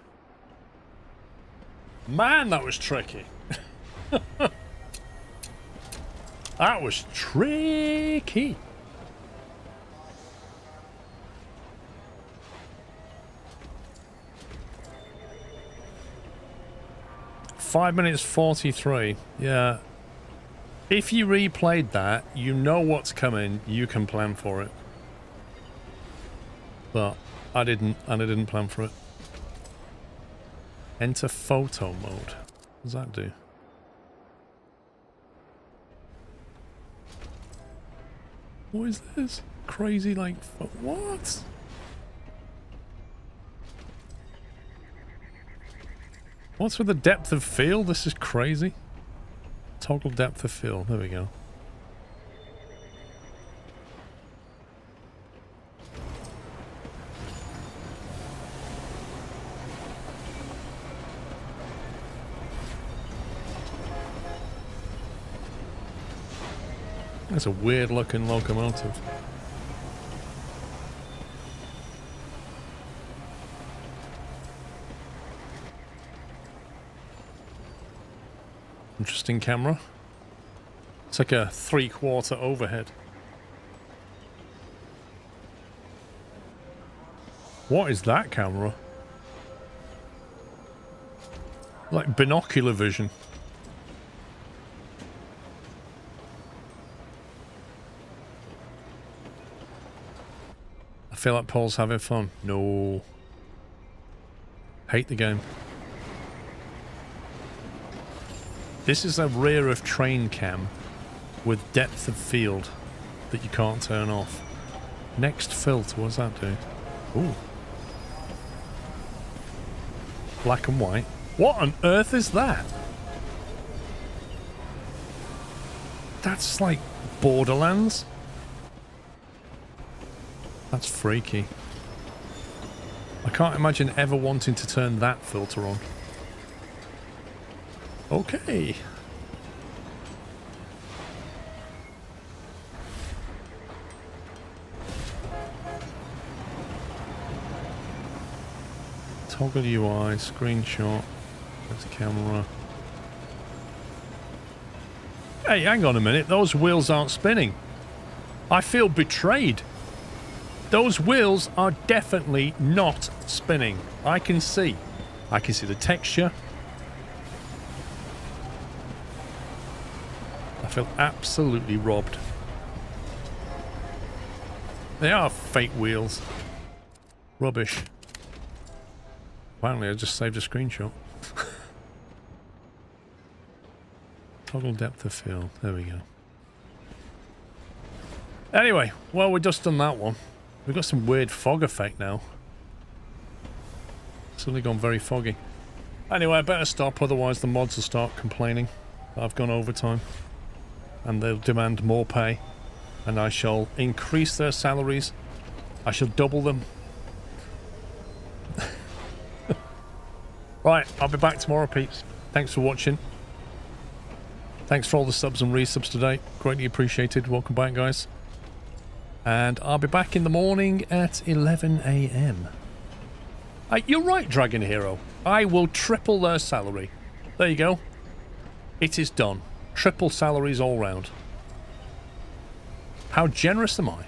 Man, that was tricky. That was tricky. Five minutes 43. Yeah. If you replayed that, you know what's coming. You can plan for it. But I didn't, and I didn't plan for it. Enter photo mode. What does that do? What is this? Crazy, like, what? What's with the depth of field? This is crazy. Toggle depth of field. There we go. That's a weird looking locomotive. Interesting camera. It's like a 3/4 overhead. What is that camera? Like binocular vision. I feel like Paul's having fun. No. Hate the game. This is a rear of train cam with depth of field that you can't turn off. Next filter, what does that do? Ooh. Black and white. What on earth is that? That's like Borderlands. That's freaky. I can't imagine ever wanting to turn that filter on. Okay. Toggle UI, screenshot, that's the camera. Hey, hang on a minute, those wheels aren't spinning. I feel betrayed. Those wheels are definitely not spinning. I can see the texture. I feel absolutely robbed. They are fake wheels. Rubbish. Apparently I just saved a screenshot. Toggle depth of field. There we go. Anyway, well, we've just done that one. We've got some weird fog effect now. Suddenly gone very foggy. Anyway, I better stop, otherwise the mods will start complaining that I've gone overtime. And they'll demand more pay. And I shall increase their salaries. I shall double them. Right, I'll be back tomorrow, peeps. Thanks for watching. Thanks for all the subs and resubs today. Greatly appreciated. Welcome back, guys. And I'll be back in the morning at 11 AM. You're right, Dragon Hero. I will triple their salary. There you go. It is done. Triple salaries all round. How generous am I?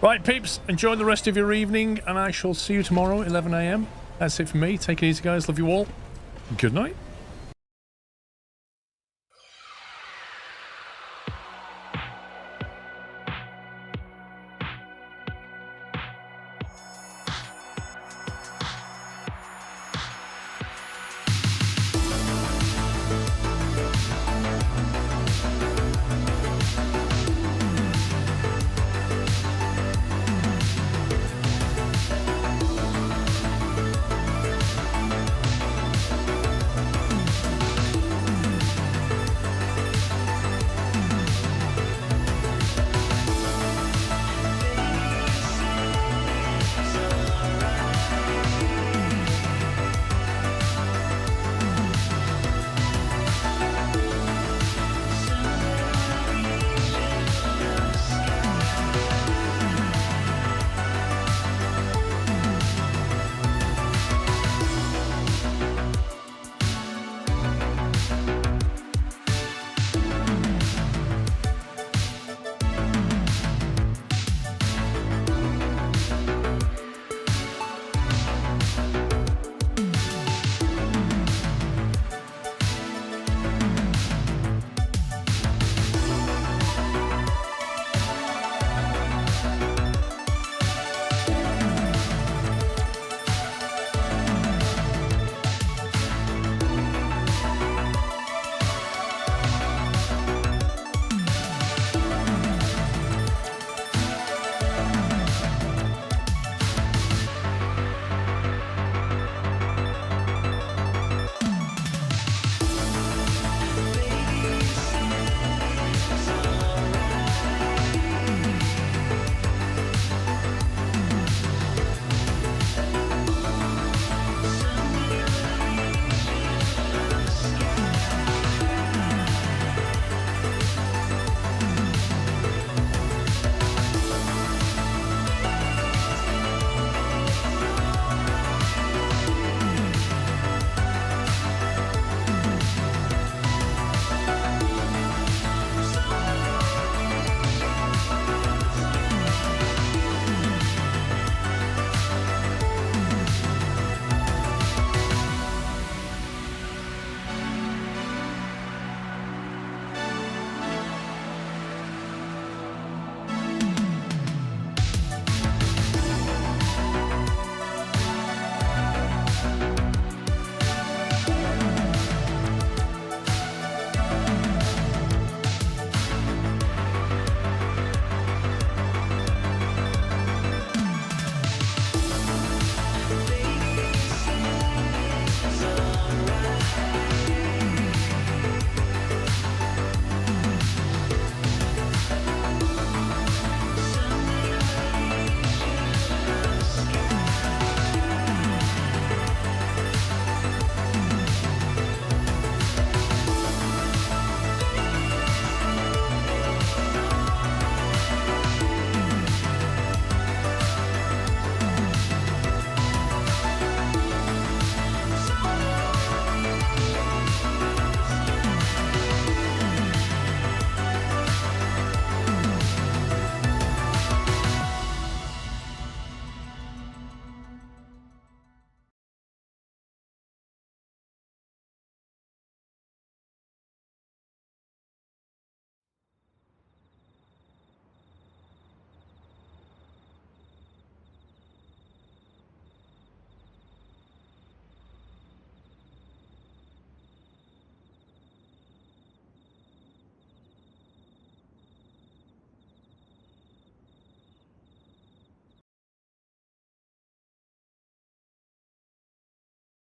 Right, peeps, enjoy the rest of your evening, and I shall see you tomorrow, 11 AM. That's it for me. Take it easy, guys. Love you all. Good night.